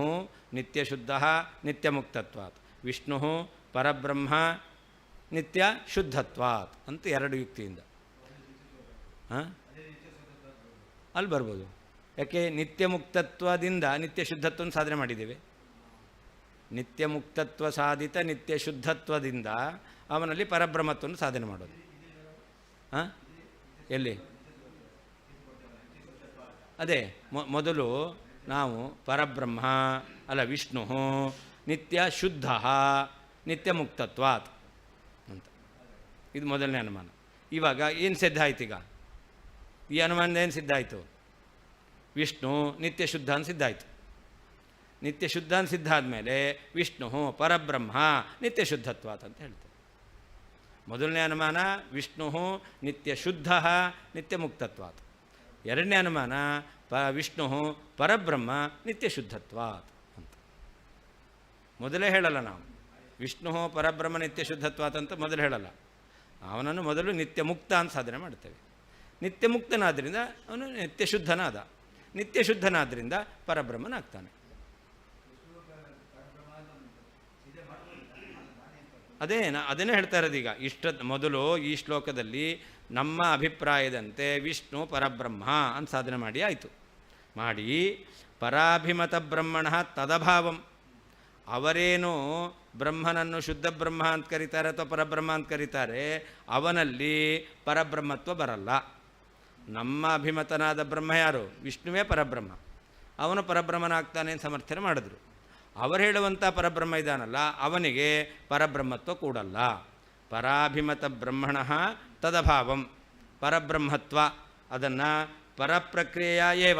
ನಿತ್ಯಶುದ್ಧ ನಿತ್ಯಮುಕ್ತತ್ವಾತ್, ವಿಷ್ಣು ಪರಬ್ರಹ್ಮ ನಿತ್ಯ ಶುದ್ಧತ್ವಾತ್ ಅಂತ ಎರಡು ಯುಕ್ತಿಯಿಂದ. ಅಲ್ಲಿ ಬರ್ಬೋದು. ಯಾಕೆ? ನಿತ್ಯ ಮುಕ್ತತ್ವದಿಂದ ನಿತ್ಯ ಶುದ್ಧತ್ವವನ್ನು ಸಾಧನೆ ಮಾಡಿದ್ದೇವೆ. ನಿತ್ಯ ಮುಕ್ತತ್ವ ಸಾಧಿತ ನಿತ್ಯ ಶುದ್ಧತ್ವದಿಂದ ಅವನಲ್ಲಿ ಪರಬ್ರಹ್ಮತ್ವವನ್ನು ಸಾಧನೆ ಮಾಡೋದು. ಎಲ್ಲಿ? ಅದೇ ಮೊದಲು ನಾವು ಪರಬ್ರಹ್ಮ ಅಲ್ಲ ವಿಷ್ಣು ನಿತ್ಯ ಶುದ್ಧ ನಿತ್ಯ ಮುಕ್ತತ್ವಾತ್ ಅಂತ, ಇದು ಮೊದಲನೇ ಅನುಮಾನ. ಇವಾಗ ಏನು ಸಿದ್ಧ ಆಯ್ತು? ಈಗ ಈ ಅನುಮಾನದ ಏನು ಸಿದ್ಧ ಆಯಿತು? ವಿಷ್ಣು ನಿತ್ಯ ಶುದ್ಧ ಅಂತ ಸಿದ್ಧ ಆಯಿತು. ನಿತ್ಯ ಶುದ್ಧ ಅಂತ ಸಿದ್ಧ ಆದಮೇಲೆ ವಿಷ್ಣು ಪರಬ್ರಹ್ಮ ನಿತ್ಯ ಶುದ್ಧತ್ವಾತ್ ಅಂತ ಹೇಳ್ತಾರೆ. ಮೊದಲನೇ ಅನುಮಾನ ವಿಷ್ಣು ನಿತ್ಯ ಶುದ್ಧ ನಿತ್ಯ ಮುಕ್ತತ್ವಾತ್. ಎರಡನೇ ಅನುಮಾನ ವಿಷ್ಣು ಪರಬ್ರಹ್ಮ ನಿತ್ಯ ಶುದ್ಧತ್ವಾತ್ ಅಂತ. ಮೊದಲೇ ಹೇಳಲ್ಲ ನಾವು ವಿಷ್ಣು ಪರಬ್ರಹ್ಮ ನಿತ್ಯ ಶುದ್ಧತ್ವಾತ್ ಅಂತ ಮೊದಲು ಹೇಳಲ್ಲ. ಅವನನ್ನು ಮೊದಲು ನಿತ್ಯ ಮುಕ್ತ ಅಂತ ಸಾಧನೆ ಮಾಡ್ತೇವೆ. ನಿತ್ಯ ಮುಕ್ತನಾದ್ದರಿಂದ ಅವನು ನಿತ್ಯ ಶುದ್ಧನಾದ. ನಿತ್ಯ ಶುದ್ಧನಾದ್ದರಿಂದ ಪರಬ್ರಹ್ಮನಾಗ್ತಾನೆ. ಅದನ್ನೇ ಹೇಳ್ತಾ ಇರೋದು. ಈಗ ಮೊದಲು ಈ ಶ್ಲೋಕದಲ್ಲಿ ನಮ್ಮ ಅಭಿಪ್ರಾಯದಂತೆ ವಿಷ್ಣು ಪರಬ್ರಹ್ಮ ಅಂತ ಸಾಧನೆ ಮಾಡಿ ಆಯಿತು. ಮಾಡಿ ಪರಾಭಿಮತ ಬ್ರಹ್ಮಣ ತದಭಾವಂ, ಅವರೇನು ಬ್ರಹ್ಮನನ್ನು ಶುದ್ಧ ಬ್ರಹ್ಮ ಅಂತ ಕರೀತಾರೆ ಅಥವಾ ಪರಬ್ರಹ್ಮ ಅಂತ ಕರೀತಾರೆ, ಅವನಲ್ಲಿ ಪರಬ್ರಹ್ಮತ್ವ ಬರಲ್ಲ. ನಮ್ಮ ಅಭಿಮತನಾದ ಬ್ರಹ್ಮ ಯಾರು? ವಿಷ್ಣುವೇ ಪರಬ್ರಹ್ಮ. ಅವನು ಪರಬ್ರಹ್ಮನಾಗ್ತಾನೆ ಅಂತ ಸಮರ್ಥನೆ ಮಾಡಿದ್ರು. ಅವರು ಹೇಳುವಂಥ ಪರಬ್ರಹ್ಮ ಇದ್ದಾನಲ್ಲ, ಅವನಿಗೆ ಪರಬ್ರಹ್ಮತ್ವ ಕೂಡಲ್ಲ. ಪರಾಭಿಮತ ಬ್ರಹ್ಮಣ ತದಭಾವಂ, ಪರಬ್ರಹ್ಮತ್ವ ಅದನ್ನು ಪರಪ್ರಕ್ರಿಯೆಯ ಏವ,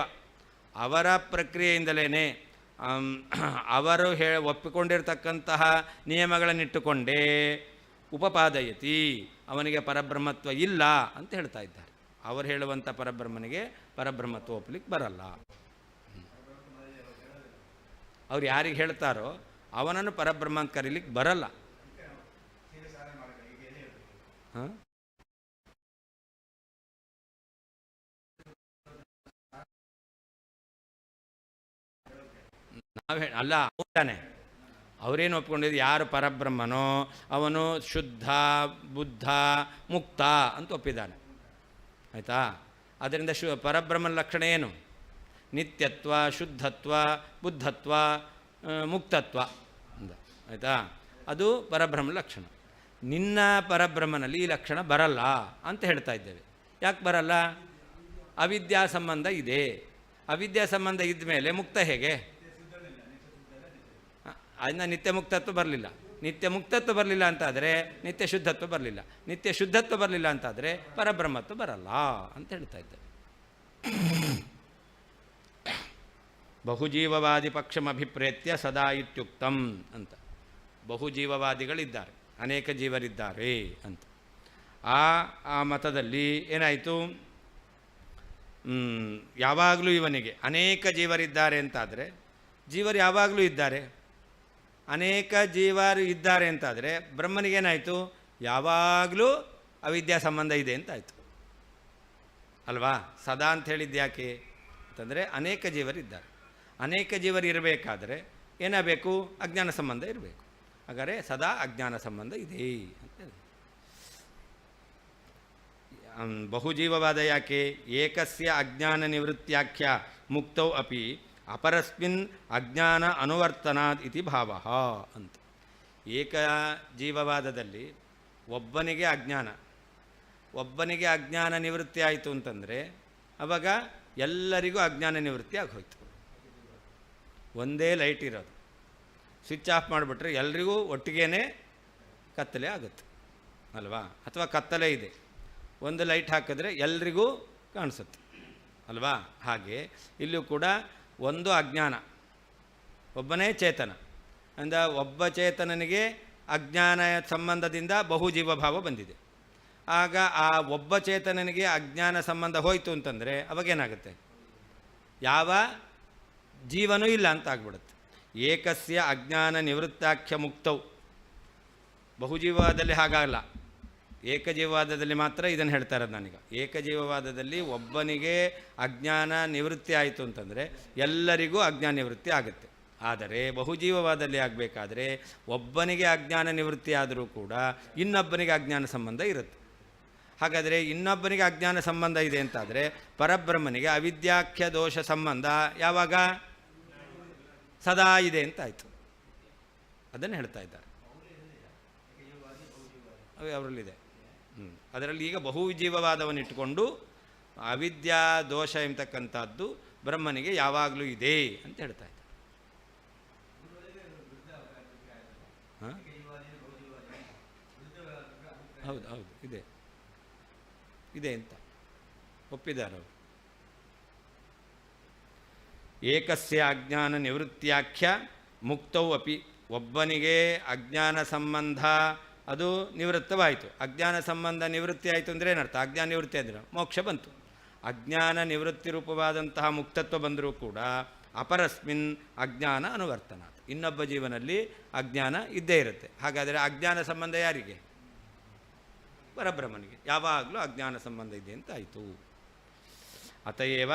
ಅವರ ಪ್ರಕ್ರಿಯೆಯಿಂದಲೇ ಅವರು ಒಪ್ಪಿಕೊಂಡಿರ್ತಕ್ಕಂತಹ ನಿಯಮಗಳನ್ನಿಟ್ಟುಕೊಂಡೇ ಉಪಪಾದಯತಿ, ಅವನಿಗೆ ಪರಬ್ರಹ್ಮತ್ವ ಇಲ್ಲ ಅಂತ ಹೇಳ್ತಾ ಇದ್ದಾರೆ. ಅವರು ಹೇಳುವಂಥ ಪರಬ್ರಹ್ಮನಿಗೆ ಪರಬ್ರಹ್ಮತ್ವ ಒಪ್ಪಲಿಕ್ಕೆ ಬರಲ್ಲ. ಅವ್ರು ಯಾರಿಗೆ ಹೇಳ್ತಾರೋ ಅವನನ್ನು ಪರಬ್ರಹ್ಮ ಅಂತ ಕರೀಲಿಕ್ಕೆ ಬರಲ್ಲ. ಅಲ್ಲ ತಾನೆ, ಅವರೇನು ಒಪ್ಕೊಂಡಿದ್ದು, ಯಾರು ಪರಬ್ರಹ್ಮನೋ ಅವನು ಶುದ್ಧ ಬುದ್ಧ ಮುಕ್ತ ಅಂತ ಒಪ್ಪಿದ್ದಾನೆ. ಆಯಿತಾ? ಅದರಿಂದ ಪರಬ್ರಹ್ಮನ ಲಕ್ಷಣ ಏನು? ನಿತ್ಯತ್ವ, ಶುದ್ಧತ್ವ, ಬುದ್ಧತ್ವ, ಮುಕ್ತತ್ವ ಅಂತ. ಆಯಿತಾ? ಅದು ಪರಬ್ರಹ್ಮನ ಲಕ್ಷಣ. ನಿನ್ನ ಪರಬ್ರಹ್ಮನಲ್ಲಿ ಈ ಲಕ್ಷಣ ಬರಲ್ಲ ಅಂತ ಹೇಳ್ತಾ ಇದ್ದೇವೆ. ಯಾಕೆ ಬರಲ್ಲ? ಅವಿದ್ಯಾ ಸಂಬಂಧ ಇದೆ. ಅವಿದ್ಯಾ ಸಂಬಂಧ ಇದ್ದ ಮೇಲೆ ಮುಕ್ತ ಹೇಗೆ? ಅದನ್ನ ನಿತ್ಯ ಮುಕ್ತತ್ವ ಬರಲಿಲ್ಲ. ನಿತ್ಯ ಮುಕ್ತತ್ವ ಬರಲಿಲ್ಲ ಅಂತಾದರೆ ನಿತ್ಯ ಶುದ್ಧತ್ವ ಬರಲಿಲ್ಲ. ನಿತ್ಯ ಶುದ್ಧತ್ವ ಬರಲಿಲ್ಲ ಅಂತಾದರೆ ಪರಬ್ರಹ್ಮತ್ವ ಬರಲ್ಲ ಅಂತ ಹೇಳ್ತಾ ಇದ್ದೇವೆ. ಬಹುಜೀವವಾದಿ ಪಕ್ಷಮಭಿಪ್ರೇತ್ಯ ಸದಾ ಇತ್ಯುಕ್ತಂ ಅಂತ. ಬಹುಜೀವವಾದಿಗಳಿದ್ದಾರೆ, ಅನೇಕ ಜೀವರಿದ್ದಾರೆ ಅಂತ. ಆ ಮತದಲ್ಲಿ ಏನಾಯಿತು? ಯಾವಾಗಲೂ ಇವನಿಗೆ ಅನೇಕ ಜೀವರಿದ್ದಾರೆ ಅಂತಾದರೆ, ಜೀವರು ಯಾವಾಗಲೂ ಇದ್ದಾರೆ. ಅನೇಕ ಜೀವರು ಇದ್ದಾರೆ ಅಂತಾದರೆ ಬ್ರಹ್ಮನಿಗೇನಾಯಿತು? ಯಾವಾಗಲೂ ಅವಿದ್ಯಾ ಸಂಬಂಧ ಇದೆ ಅಂತಾಯಿತು ಅಲ್ವಾ? ಸದಾ ಅಂತ ಹೇಳಿದ್ದು ಯಾಕೆ ಅಂತಂದರೆ ಅನೇಕ ಜೀವರಿದ್ದಾರೆ. ಅನೇಕ ಜೀವರು ಇರಬೇಕಾದ್ರೆ ಏನಾಗಬೇಕು? ಅಜ್ಞಾನ ಸಂಬಂಧ ಇರಬೇಕು. ಹಾಗಾದರೆ ಸದಾ ಅಜ್ಞಾನ ಸಂಬಂಧ ಇದೆ ಅಂತ. ಬಹುಜೀವವಾದ ಯಾಕೆ? ಏಕಸ್ಯ ಅಜ್ಞಾನ ನಿವೃತ್ತ್ಯಾಖ್ಯ ಮುಕ್ತೌ ಅಪಿ ಅಪರಸ್ಮಿನ್ ಅಜ್ಞಾನ ಅನುವರ್ತನಾದ್ ಇತಿ ಭಾವ ಅಂತ. ಏಕಜೀವವಾದದಲ್ಲಿ ಒಬ್ಬನಿಗೆ ಅಜ್ಞಾನ ನಿವೃತ್ತಿ ಆಯಿತು ಅಂತಂದರೆ ಆವಾಗ ಎಲ್ಲರಿಗೂ ಅಜ್ಞಾನ ನಿವೃತ್ತಿ ಆಗೋಯ್ತು. ಒಂದೇ ಲೈಟ್ ಇರೋದು, ಸ್ವಿಚ್ ಆಫ್ ಮಾಡಿಬಿಟ್ರೆ ಎಲ್ರಿಗೂ ಒಟ್ಟಿಗೇ ಕತ್ತಲೆ ಆಗುತ್ತೆ ಅಲ್ವಾ? ಅಥವಾ ಕತ್ತಲೆ ಇದೆ, ಒಂದು ಲೈಟ್ ಹಾಕಿದ್ರೆ ಎಲ್ರಿಗೂ ಕಾಣಿಸುತ್ತೆ ಅಲ್ವಾ? ಹಾಗೆ ಇಲ್ಲೂ ಕೂಡ ಒಂದು ಅಜ್ಞಾನ, ಒಬ್ಬನೇ ಚೇತನ ಅಂದ ಒಬ್ಬ ಚೇತನನಿಗೆ ಅಜ್ಞಾನ ಸಂಬಂಧದಿಂದ ಬಹುಜೀವಭಾವ ಬಂದಿದೆ. ಆಗ ಆ ಒಬ್ಬ ಚೇತನನಿಗೆ ಅಜ್ಞಾನ ಸಂಬಂಧ ಹೋಯಿತು ಅಂತಂದರೆ ಅವಾಗೇನಾಗುತ್ತೆ? ಯಾವ ಜೀವನೂ ಇಲ್ಲ ಅಂತ ಆಗ್ಬಿಡುತ್ತೆ. ಏಕಸ್ಯ ಅಜ್ಞಾನ ನಿವೃತ್ತಾಖ್ಯ ಮುಕ್ತೌ. ಬಹುಜೀವವಾದದಲ್ಲಿ ಹಾಗಾಗಲ್ಲ, ಏಕಜೀವವಾದದಲ್ಲಿ ಮಾತ್ರ ಇದನ್ನು ಹೇಳ್ತಾ ಇರೋದು ನಾನೀಗ. ಏಕಜೀವವಾದದಲ್ಲಿ ಒಬ್ಬನಿಗೆ ಅಜ್ಞಾನ ನಿವೃತ್ತಿ ಆಯಿತು ಅಂತಂದರೆ ಎಲ್ಲರಿಗೂ ಅಜ್ಞಾನ ನಿವೃತ್ತಿ ಆಗುತ್ತೆ. ಆದರೆ ಬಹುಜೀವವಾದಲ್ಲಿ ಆಗಬೇಕಾದ್ರೆ ಒಬ್ಬನಿಗೆ ಅಜ್ಞಾನ ನಿವೃತ್ತಿ ಆದರೂ ಕೂಡ ಇನ್ನೊಬ್ಬನಿಗೆ ಅಜ್ಞಾನ ಸಂಬಂಧ ಇರುತ್ತೆ. ಹಾಗಾದರೆ ಇನ್ನೊಬ್ಬನಿಗೆ ಅಜ್ಞಾನ ಸಂಬಂಧ ಇದೆ ಅಂತಾದರೆ ಪರಬ್ರಹ್ಮನಿಗೆ ಅವಿದ್ಯಾಖ್ಯ ದೋಷ ಸಂಬಂಧ ಯಾವಾಗ? ಸದಾ ಇದೆ ಅಂತಾಯಿತು. ಅದನ್ನು ಹೇಳ್ತಾ ಇದ್ದಾರೆ. ಅವರಲ್ಲಿದೆ. ಅದರಲ್ಲಿ ಈಗ ಬಹುಜೀವವಾದವನ್ನಿಟ್ಟುಕೊಂಡು ಅವಿದ್ಯಾ ದೋಷ ಎಂಬತಕ್ಕಂಥದ್ದು ಬ್ರಹ್ಮನಿಗೆ ಯಾವಾಗಲೂ ಇದೆ ಅಂತ ಹೇಳ್ತಾ ಇದ್ದಾರೆ. ಹೌದು ಹೌದು, ಇದೆ ಇದೆ ಅಂತ ಒಪ್ಪಿದ್ದಾರೆ ಅವರು. ಏಕಸ್ಯ ಅಜ್ಞಾನ ನಿವೃತ್ತಿಯಾಖ್ಯ ಮುಕ್ತೌ ಅಪಿ. ಒಬ್ಬನಿಗೆ ಅಜ್ಞಾನ ಸಂಬಂಧ ಅದು ನಿವೃತ್ತವಾಯಿತು. ಅಜ್ಞಾನ ಸಂಬಂಧ ನಿವೃತ್ತಿ ಆಯಿತು ಅಂದರೆ ಏನರ್ಥ? ಅಜ್ಞಾನ ನಿವೃತ್ತಿ ಅಂದರೆ ಮೋಕ್ಷ ಬಂತು. ಅಜ್ಞಾನ ನಿವೃತ್ತಿ ರೂಪವಾದಂತಹ ಮುಕ್ತತ್ವ ಬಂದರೂ ಕೂಡ ಅಪರಸ್ಮಿನ್ ಅಜ್ಞಾನ ಅನುವರ್ತನ. ಇನ್ನೊಬ್ಬ ಜೀವನಲ್ಲಿ ಅಜ್ಞಾನ ಇದ್ದೇ ಇರುತ್ತೆ. ಹಾಗಾದರೆ ಅಜ್ಞಾನ ಸಂಬಂಧ ಯಾರಿಗೆ? ಪರಬ್ರಹ್ಮನಿಗೆ ಯಾವಾಗಲೂ ಅಜ್ಞಾನ ಸಂಬಂಧ ಇದೆ ಅಂತ ಆಯಿತು. ಅತಯೇವ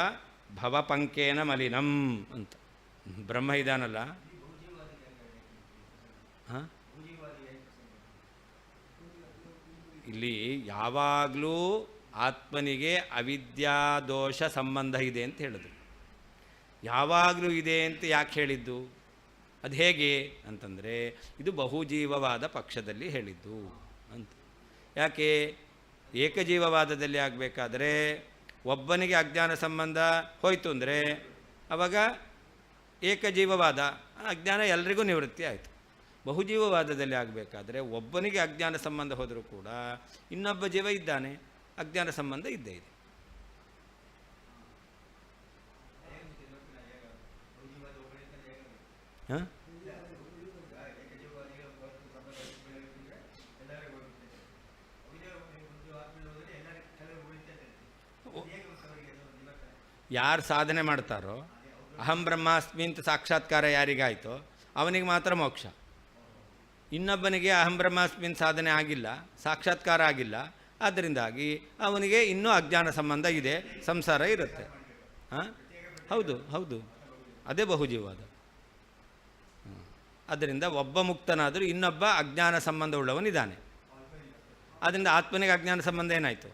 ಭವಪಂಕೇನ ಮಲಿನಂ ಅಂತ ಬ್ರಹ್ಮ ಇದಾನಲ್ಲ. ಹಾಂ, ಇಲ್ಲಿ ಯಾವಾಗಲೂ ಆತ್ಮನಿಗೆ ಅವಿದ್ಯಾದೋಷ ಸಂಬಂಧ ಇದೆ ಅಂತ ಹೇಳಿದ್ರು. ಯಾವಾಗಲೂ ಇದೆ ಅಂತ ಯಾಕೆ ಹೇಳಿದ್ದು? ಅದು ಹೇಗೆ ಅಂತಂದರೆ ಇದು ಬಹುಜೀವವಾದ ಪಕ್ಷದಲ್ಲಿ ಹೇಳಿದ್ದು ಅಂತ. ಯಾಕೆ? ಏಕಜೀವವಾದದಲ್ಲಿ ಆಗಬೇಕಾದ್ರೆ ಒಬ್ಬನಿಗೆ ಅಜ್ಞಾನ ಸಂಬಂಧ ಹೋಯಿತು ಅಂದರೆ ಆವಾಗ ಏಕಜೀವವಾದ ಅಜ್ಞಾನ ಎಲ್ರಿಗೂ ನಿವೃತ್ತಿ ಆಯಿತು. ಬಹುಜೀವವಾದದಲ್ಲಿ ಆಗಬೇಕಾದ್ರೆ ಒಬ್ಬನಿಗೆ ಅಜ್ಞಾನ ಸಂಬಂಧ ಹೋದರೂ ಕೂಡ ಇನ್ನೊಬ್ಬ ಜೀವ ಇದ್ದಾನೆ, ಅಜ್ಞಾನ ಸಂಬಂಧ ಇದ್ದೇ ಇದೆ. ಹಾಂ, ಯಾರು ಸಾಧನೆ ಮಾಡ್ತಾರೋ ಅಹಂ ಬ್ರಹ್ಮಾಸ್ಮಿ ಅಂತ ಸಾಕ್ಷಾತ್ಕಾರ ಯಾರಿಗಾಯಿತೋ ಅವನಿಗೆ ಮಾತ್ರ ಮೋಕ್ಷ. ಇನ್ನೊಬ್ಬನಿಗೆ ಅಹಂ ಬ್ರಹ್ಮಾಸ್ಮಿನ್ ಸಾಧನೆ ಆಗಿಲ್ಲ, ಸಾಕ್ಷಾತ್ಕಾರ ಆಗಿಲ್ಲ, ಆದ್ದರಿಂದಾಗಿ ಅವನಿಗೆ ಇನ್ನೂ ಅಜ್ಞಾನ ಸಂಬಂಧ ಇದೆ, ಸಂಸಾರ ಇರುತ್ತೆ. ಹಾಂ, ಹೌದು ಹೌದು, ಅದೇ ಬಹುಜೀವಾದ. ಆದ್ದರಿಂದ ಒಬ್ಬ ಮುಕ್ತನಾದರೂ ಇನ್ನೊಬ್ಬ ಅಜ್ಞಾನ ಸಂಬಂಧವುಳ್ಳವನಿದ್ದಾನೆ. ಆದ್ದರಿಂದ ಆತ್ಮನಿಗೆ ಅಜ್ಞಾನ ಸಂಬಂಧ ಏನಾಯಿತು?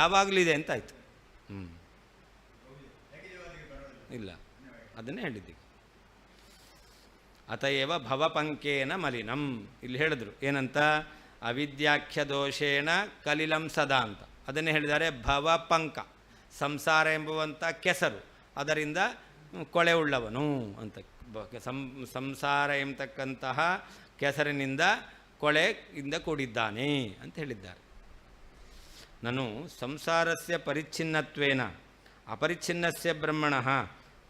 ಯಾವಾಗಲೂ ಇದೆ ಅಂತ ಆಯಿತು. ಇಲ್ಲ, ಅದನ್ನೇ ಹೇಳಿದ್ದೀವಿ. ಅತಯೇವ ಭವಪಂಕೇನ ಮಲಿನಂ. ಇಲ್ಲಿ ಹೇಳಿದ್ರು ಏನಂತ? ಅವಿದ್ಯಾಖ್ಯ ದೋಷೇಣ ಕಲಿಲಂ ಸದಾ ಅಂತ. ಅದನ್ನೇ ಹೇಳಿದ್ದಾರೆ. ಭವಪಂಕ, ಸಂಸಾರ ಎಂಬುವಂಥ ಕೆಸರು, ಅದರಿಂದ ಕೊಳೆ ಉಳ್ಳವನು ಅಂತ. ಸಂಸಾರ ಎಂಬತಕ್ಕಂತಹ ಕೆಸರಿನಿಂದ ಕೊಳೆಯಿಂದ ಕೂಡಿದ್ದಾನೆ ಅಂತ ಹೇಳಿದ್ದಾರೆ. ನಾನು ಸಂಸಾರಸ್ಯ ಪರಿಚ್ಛಿನ್ನತ್ವೇನ ಅಪರಿಚ್ಛಿನ್ನಸ್ಯ ಬ್ರಹ್ಮಣಃ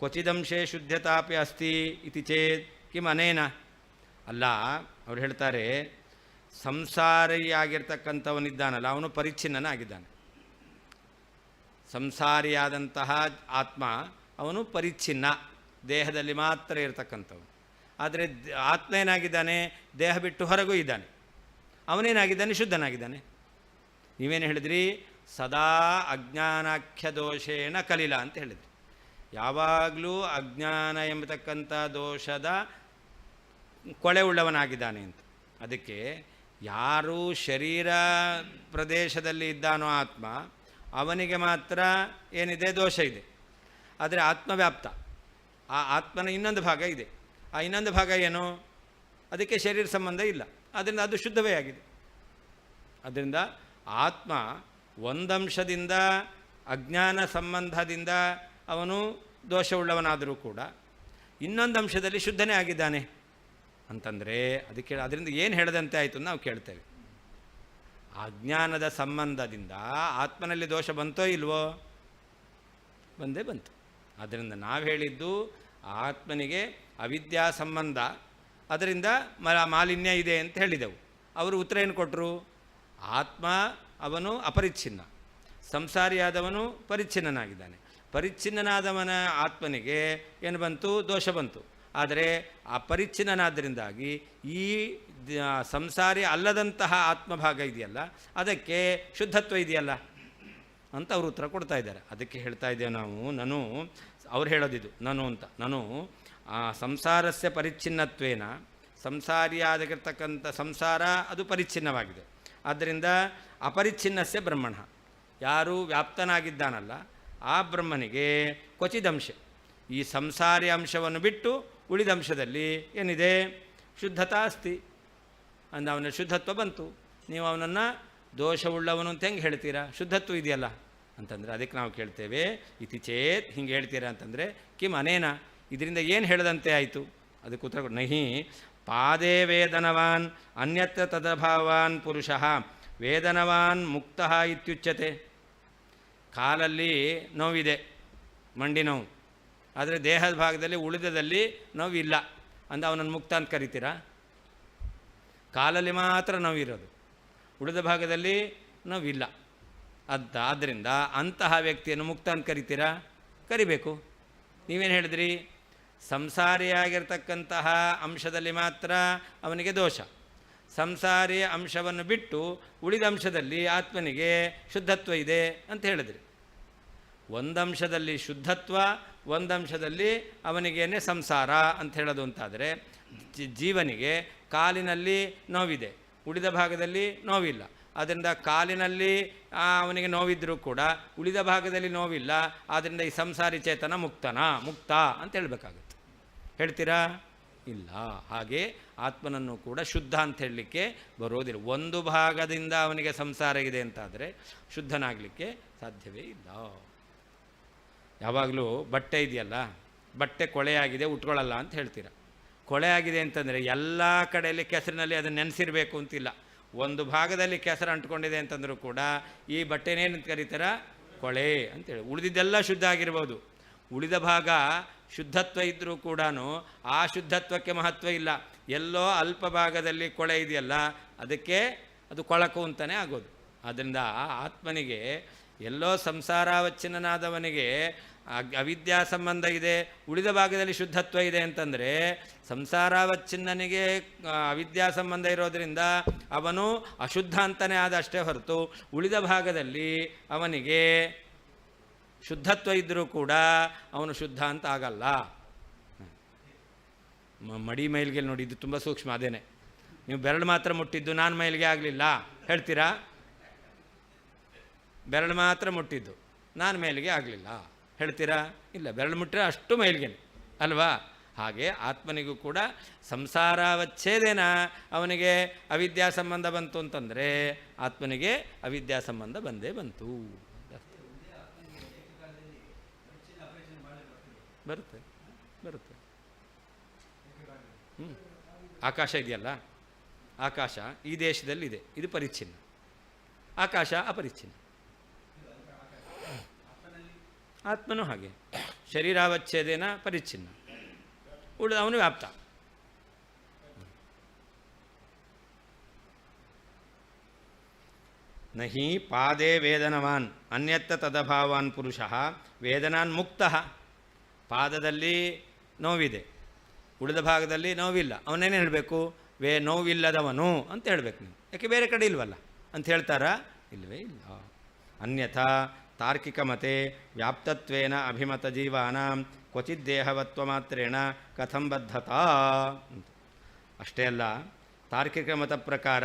ಕ್ವಚಿದಂಶೇ ಶುದ್ಧತಾಪಿ ಅಸ್ತಿ ಇತಿ ಚೇತ್ ಕಿಂ ಅನೇನ. ಅಲ್ಲ, ಅವ್ರು ಹೇಳ್ತಾರೆ ಸಂಸಾರಿಯಾಗಿರ್ತಕ್ಕಂಥವನಿದ್ದಾನಲ್ಲ ಅವನು ಪರಿಚ್ಛಿನ್ನನಾಗಿದ್ದಾನೆ. ಸಂಸಾರಿಯಾದಂತಹ ಆತ್ಮ ಅವನು ಪರಿಚ್ಛಿನ್ನ, ದೇಹದಲ್ಲಿ ಮಾತ್ರ ಇರತಕ್ಕಂಥವನು. ಆದರೆ ಆತ್ಮ ಏನಾಗಿದ್ದಾನೆ? ದೇಹ ಬಿಟ್ಟು ಹೊರಗೂ ಇದ್ದಾನೆ. ಅವನೇನಾಗಿದ್ದಾನೆ? ಶುದ್ಧನಾಗಿದ್ದಾನೆ. ನೀವೇನು ಹೇಳಿದ್ರಿ? ಸದಾ ಅಜ್ಞಾನಾಖ್ಯ ದೋಷೇಣ ಕಲಿಲ ಅಂತ ಹೇಳಿದ್ರಿ. ಯಾವಾಗಲೂ ಅಜ್ಞಾನ ಎಂಬತಕ್ಕಂಥ ದೋಷದ ಕೊಳೆ ಉಳ್ಳವನಾಗಿದ್ದಾನೆ ಅಂತ. ಅದಕ್ಕೆ ಯಾರು ಶರೀರ ಪ್ರದೇಶದಲ್ಲಿ ಇದ್ದಾನೋ ಆತ್ಮ, ಅವನಿಗೆ ಮಾತ್ರ ಏನಿದೆ? ದೋಷ ಇದೆ. ಆದರೆ ಆತ್ಮವ್ಯಾಪ್ತ, ಆ ಆತ್ಮನ ಇನ್ನೊಂದು ಭಾಗ ಇದೆ. ಆ ಇನ್ನೊಂದು ಭಾಗ ಏನು? ಅದಕ್ಕೆ ಶರೀರ ಸಂಬಂಧ ಇಲ್ಲ, ಅದರಿಂದ ಅದು ಶುದ್ಧವೇ ಆಗಿದೆ. ಅದರಿಂದ ಆತ್ಮ ಒಂದಂಶದಿಂದ ಅಜ್ಞಾನ ಸಂಬಂಧದಿಂದ ಅವನು ದೋಷವುಳ್ಳವನಾದರೂ ಕೂಡ ಇನ್ನೊಂದು ಅಂಶದಲ್ಲಿ ಶುದ್ಧನೇ ಆಗಿದ್ದಾನೆ ಅಂತಂದರೆ ಅದಕ್ಕೆ ಅದರಿಂದ ಏನು ಹೇಳದಂತೆ ಆಯಿತು ನಾವು ಕೇಳ್ತೇವೆ. ಅಜ್ಞಾನದ ಸಂಬಂಧದಿಂದ ಆತ್ಮನಲ್ಲಿ ದೋಷ ಬಂತೋ ಇಲ್ವೋ? ಬಂದೇ ಬಂತು. ಅದರಿಂದ ನಾವು ಹೇಳಿದ್ದು ಆತ್ಮನಿಗೆ ಅವಿದ್ಯಾ ಸಂಬಂಧ, ಅದರಿಂದ ಮಾಲಿನ್ಯ ಇದೆ ಅಂತ ಹೇಳಿದೆವು. ಅವರು ಉತ್ತರ ಏನು ಕೊಟ್ಟರು? ಆತ್ಮ ಅವನು ಅಪರಿಚ್ಛಿನ್ನ, ಸಂಸಾರಿಯಾದವನು ಪರಿಚ್ಛಿನ್ನನಾಗಿದ್ದಾನೆ. ಪರಿಚ್ಛಿನ್ನನಾದವನ ಆತ್ಮನಿಗೆ ಏನು ಬಂತು? ದೋಷ ಬಂತು. ಆದರೆ ಆ ಪರಿಚ್ಛಿನ್ನನಾದ್ದರಿಂದಾಗಿ ಈ ಸಂಸಾರಿ ಅಲ್ಲದಂತಹ ಆತ್ಮಭಾಗ ಇದೆಯಲ್ಲ, ಅದಕ್ಕೆ ಶುದ್ಧತ್ವ ಇದೆಯಲ್ಲ ಅಂತ ಅವರು ಉತ್ತರ ಕೊಡ್ತಾ ಇದ್ದಾರೆ. ಅದಕ್ಕೆ ಹೇಳ್ತಾ ಇದ್ದೇವೆ ನಾನು ಅವ್ರು ಹೇಳೋದಿದು ನಾನು ಸಂಸಾರಸ್ಯ ಪರಿಚ್ಛಿನ್ನತ್ವೇನ, ಸಂಸಾರಿಯಾಗಿರ್ತಕ್ಕಂಥ ಸಂಸಾರ ಅದು ಪರಿಚ್ಛಿನ್ನವಾಗಿದೆ. ಆದ್ದರಿಂದ ಅಪರಿಚ್ಛಿನ್ನಸ್ಯ ಬ್ರಹ್ಮಣ, ಯಾರು ವ್ಯಾಪ್ತನಾಗಿದ್ದಾನಲ್ಲ ಆ ಬ್ರಹ್ಮನಿಗೆ ಕ್ವಚಿದಂಶ, ಈ ಸಂಸಾರಿ ಅಂಶವನ್ನು ಬಿಟ್ಟು ಉಳಿದ ಅಂಶದಲ್ಲಿ ಏನಿದೆ? ಶುದ್ಧತಾ ಅಸ್ತಿ. ಅಂದರೆ ಅವನ ಶುದ್ಧತ್ವ ಬಂತು. ನೀವು ಅವನನ್ನು ದೋಷವುಳ್ಳವನು ಅಂತ ಹೆಂಗೆ ಹೇಳ್ತೀರಾ? ಶುದ್ಧತ್ವ ಇದೆಯಲ್ಲ ಅಂತಂದರೆ ಅದಕ್ಕೆ ನಾವು ಕೇಳ್ತೇವೆ, ಇತಿ ಚೇತ್ ಹಿಂಗೆ ಹೇಳ್ತೀರಾ ಅಂತಂದರೆ ಕಿಮ್ ಅನೇನ, ಇದರಿಂದ ಏನು ಹೇಳದಂತೆ ಆಯಿತು? ಅದಕ್ಕೆ ಉತ್ತರ ನಹಿ ಪಾದೇ ವೇದನವಾನ್ ಅನ್ಯತ್ರ ತದಭಾವಾನ್ ಪುರುಷಃ ವೇದನವಾನ್ ಮುಕ್ತಃ ಇತ್ಯುಚ್ಯತೆ. ಕಾಲಲ್ಲಿ ನೋವಿದೆ, ಮಂಡಿ ನೋವು, ಆದರೆ ದೇಹದ ಭಾಗದಲ್ಲಿ ಉಳಿದದಲ್ಲಿ ನೋವಿಲ್ಲ ಅಂದ ಅವನನ್ನು ಮುಕ್ತ ಅಂತ ಕರಿತೀರಾ? ಕಾಲಲ್ಲಿ ಮಾತ್ರ ನೋವಿರೋದು, ಉಳಿದ ಭಾಗದಲ್ಲಿ ನೋವಿಲ್ಲ. ಆದ್ದರಿಂದ ಅಂತಹ ವ್ಯಕ್ತಿಯನ್ನು ಮುಕ್ತ ಅಂತ ಕರಿತೀರಾ? ಕರಿಬೇಕು. ನೀವೇನು ಹೇಳಿದ್ರಿ? ಸಂಸಾರಿಯಾಗಿರ್ತಕ್ಕಂತಹ ಅಂಶದಲ್ಲಿ ಮಾತ್ರ ಅವನಿಗೆ ದೋಷ. ಸಂಸಾರಿ ಅಂಶವನ್ನು ಬಿಟ್ಟು ಉಳಿದ ಅಂಶದಲ್ಲಿ ಆತ್ಮನಿಗೆ ಶುದ್ಧತ್ವ ಇದೆ ಅಂತ ಹೇಳಿದ್ರಿ. ಒಂದಂಶದಲ್ಲಿ ಶುದ್ಧತ್ವ, ಒಂದಂಶದಲ್ಲಿ ಅವನಿಗೇನೆ ಸಂಸಾರ ಅಂತ ಹೇಳೋದು ಅಂತಾದರೆ, ಜೀವನಿಗೆ ಕಾಲಿನಲ್ಲಿ ನೋವಿದೆ, ಉಳಿದ ಭಾಗದಲ್ಲಿ ನೋವಿಲ್ಲ. ಆದ್ದರಿಂದ ಕಾಲಿನಲ್ಲಿ ಅವನಿಗೆ ನೋವಿದ್ದರೂ ಕೂಡ ಉಳಿದ ಭಾಗದಲ್ಲಿ ನೋವಿಲ್ಲ. ಆದ್ದರಿಂದ ಈ ಸಂಸಾರಿ ಚೇತನ ಮುಕ್ತ ಅಂತ ಹೇಳಬೇಕಾಗುತ್ತೆ. ಹೇಳ್ತೀರಾ? ಇಲ್ಲ. ಹಾಗೆ ಆತ್ಮನನ್ನು ಕೂಡ ಶುದ್ಧ ಅಂತ ಹೇಳಲಿಕ್ಕೆ ಬರೋದಿಲ್ಲ. ಒಂದು ಭಾಗದಿಂದ ಅವನಿಗೆ ಸಂಸಾರ ಇದೆ ಅಂತಾದರೆ ಶುದ್ಧನಾಗಲಿಕ್ಕೆ ಸಾಧ್ಯವೇ ಇಲ್ಲ. ಯಾವಾಗಲೂ ಬಟ್ಟೆ ಇದೆಯಲ್ಲ, ಬಟ್ಟೆ ಕೊಳೆಯಾಗಿದೆ ಉಟ್ಕೊಳ್ಳಲ್ಲ ಅಂತ ಹೇಳ್ತೀರ. ಕೊಳೆಯಾಗಿದೆ ಅಂತಂದರೆ ಎಲ್ಲ ಕಡೆಯಲ್ಲಿ ಕೆಸರಿನಲ್ಲಿ ಅದನ್ನು ನೆನೆಸಿರಬೇಕು ಅಂತಿಲ್ಲ. ಒಂದು ಭಾಗದಲ್ಲಿ ಕೆಸರು ಅಂಟ್ಕೊಂಡಿದೆ ಅಂತಂದರೂ ಕೂಡ ಈ ಬಟ್ಟೆನೇನು ಕರೀತಾರ? ಕೊಳೆ ಅಂತೇಳಿ. ಉಳಿದಿದ್ದೆಲ್ಲ ಶುದ್ಧ ಆಗಿರ್ಬೋದು. ಉಳಿದ ಭಾಗ ಶುದ್ಧತ್ವ ಇದ್ದರೂ ಕೂಡ ಆ ಶುದ್ಧತ್ವಕ್ಕೆ ಮಹತ್ವ ಇಲ್ಲ. ಎಲ್ಲೋ ಅಲ್ಪ ಭಾಗದಲ್ಲಿ ಕೊಳೆ ಇದೆಯಲ್ಲ, ಅದಕ್ಕೆ ಅದು ಕೊಳಕು ಅಂತಲೇ ಆಗೋದು. ಆದ್ದರಿಂದ ಆತ್ಮನಿಗೆ ಎಲ್ಲೋ ಸಂಸಾರಾವಚ್ಛಿನ್ನನಾದವನಿಗೆ ಅವಿದ್ಯಾ ಸಂಬಂಧ ಇದೆ, ಉಳಿದ ಭಾಗದಲ್ಲಿ ಶುದ್ಧತ್ವ ಇದೆ ಅಂತಂದರೆ ಸಂಸಾರಾವಚ್ಛಿನ್ನನಿಗೆ ಅವಿದ್ಯಾ ಸಂಬಂಧ ಇರೋದರಿಂದ ಅವನು ಅಶುದ್ಧ ಅಂತಲೇ ಆದ ಅಷ್ಟೇ ಹೊರತು ಉಳಿದ ಭಾಗದಲ್ಲಿ ಅವನಿಗೆ ಶುದ್ಧತ್ವ ಇದ್ದರೂ ಕೂಡ ಅವನು ಶುದ್ಧ ಅಂತ ಆಗಲ್ಲ. ಮಡಿ ಮೈಲಿಗೆ ನೋಡಿ, ಇದು ತುಂಬ ಸೂಕ್ಷ್ಮ. ಅದೇನೆ, ನೀವು ಬೆರಳು ಮಾತ್ರ ಮುಟ್ಟಿದ್ದು, ನಾನು ಮೈಲಿಗೆ ಆಗಲಿಲ್ಲ ಹೇಳ್ತೀರಾ? ಬೆರಳು ಮಾತ್ರ ಮುಟ್ಟಿದ್ದು, ನಾನು ಮೇಲಿಗೆ ಆಗಲಿಲ್ಲ ಹೇಳ್ತೀರಾ? ಇಲ್ಲ, ಬೆರಳು ಮುಟ್ಟರೆ ಅಷ್ಟು ಮೈಲಿಗೆನೆ ಅಲ್ವಾ? ಹಾಗೆ ಆತ್ಮನಿಗೂ ಕೂಡ ಸಂಸಾರಾವಚ್ಛೇದೇನ ಅವನಿಗೆ ಅವಿದ್ಯಾ ಸಂಬಂಧ ಬಂತು ಅಂತಂದರೆ ಆತ್ಮನಿಗೆ ಅವಿದ್ಯಾ ಸಂಬಂಧ ಬಂದೇ ಬಂತು. ಬರುತ್ತೆ ಬರುತ್ತೆ. ಆಕಾಶ ಇದೆಯಲ್ಲ, ಆಕಾಶ ಈ ದೇಶದಲ್ಲಿದೆ, ಇದು ಪರಿಚ್ಛಿನ್ನ. ಆಕಾಶ ಅಪರಿಚ್ಛಿನ್ನ. ಆತ್ಮನೂ ಹಾಗೆ, ಶರೀರಾವಚ್ಛೇದೇನ ಪರಿಚ್ಛಿನ್ನ, ಅವನು ವ್ಯಾಪ್ತ. ನಹಿ ಪಾದೇ ವೇದನವಾನ್ ಅನ್ಯತ್ತ ತದಭಾವಾನ್ ಪುರುಷಃ ವೇದನಾನ್ ಮುಕ್ತಃ. ಪಾದದಲ್ಲಿ ನೋವಿದೆ, ಉಳಿದ ಭಾಗದಲ್ಲಿ ನೋವಿಲ್ಲ. ಅವನೇನು ಹೇಳಬೇಕು? ನೋವಿಲ್ಲದವನು ಅಂತ ಹೇಳಬೇಕು ನೀವು. ಯಾಕೆ ಬೇರೆ ಕಡೆ ಇಲ್ವಲ್ಲ ಅಂತ ಹೇಳ್ತಾರಾ? ಇಲ್ಲವೇ ಇಲ್ಲ. ಅನ್ಯಥಾ ತಾರ್ಕಿಕ ಮತೆ ವ್ಯಾಪ್ತತ್ವೇನ ಅಭಿಮತ ಜೀವಾನಾಂ ಕ್ವಚಿತ್ ದೇಹವತ್ವ ಮಾತ್ರೇಣ ಕಥಂ ಬದ್ಧತಾ ಅಂತ. ಅಷ್ಟೇ ಅಲ್ಲ, ತಾರ್ಕಿಕ ಮತ ಪ್ರಕಾರ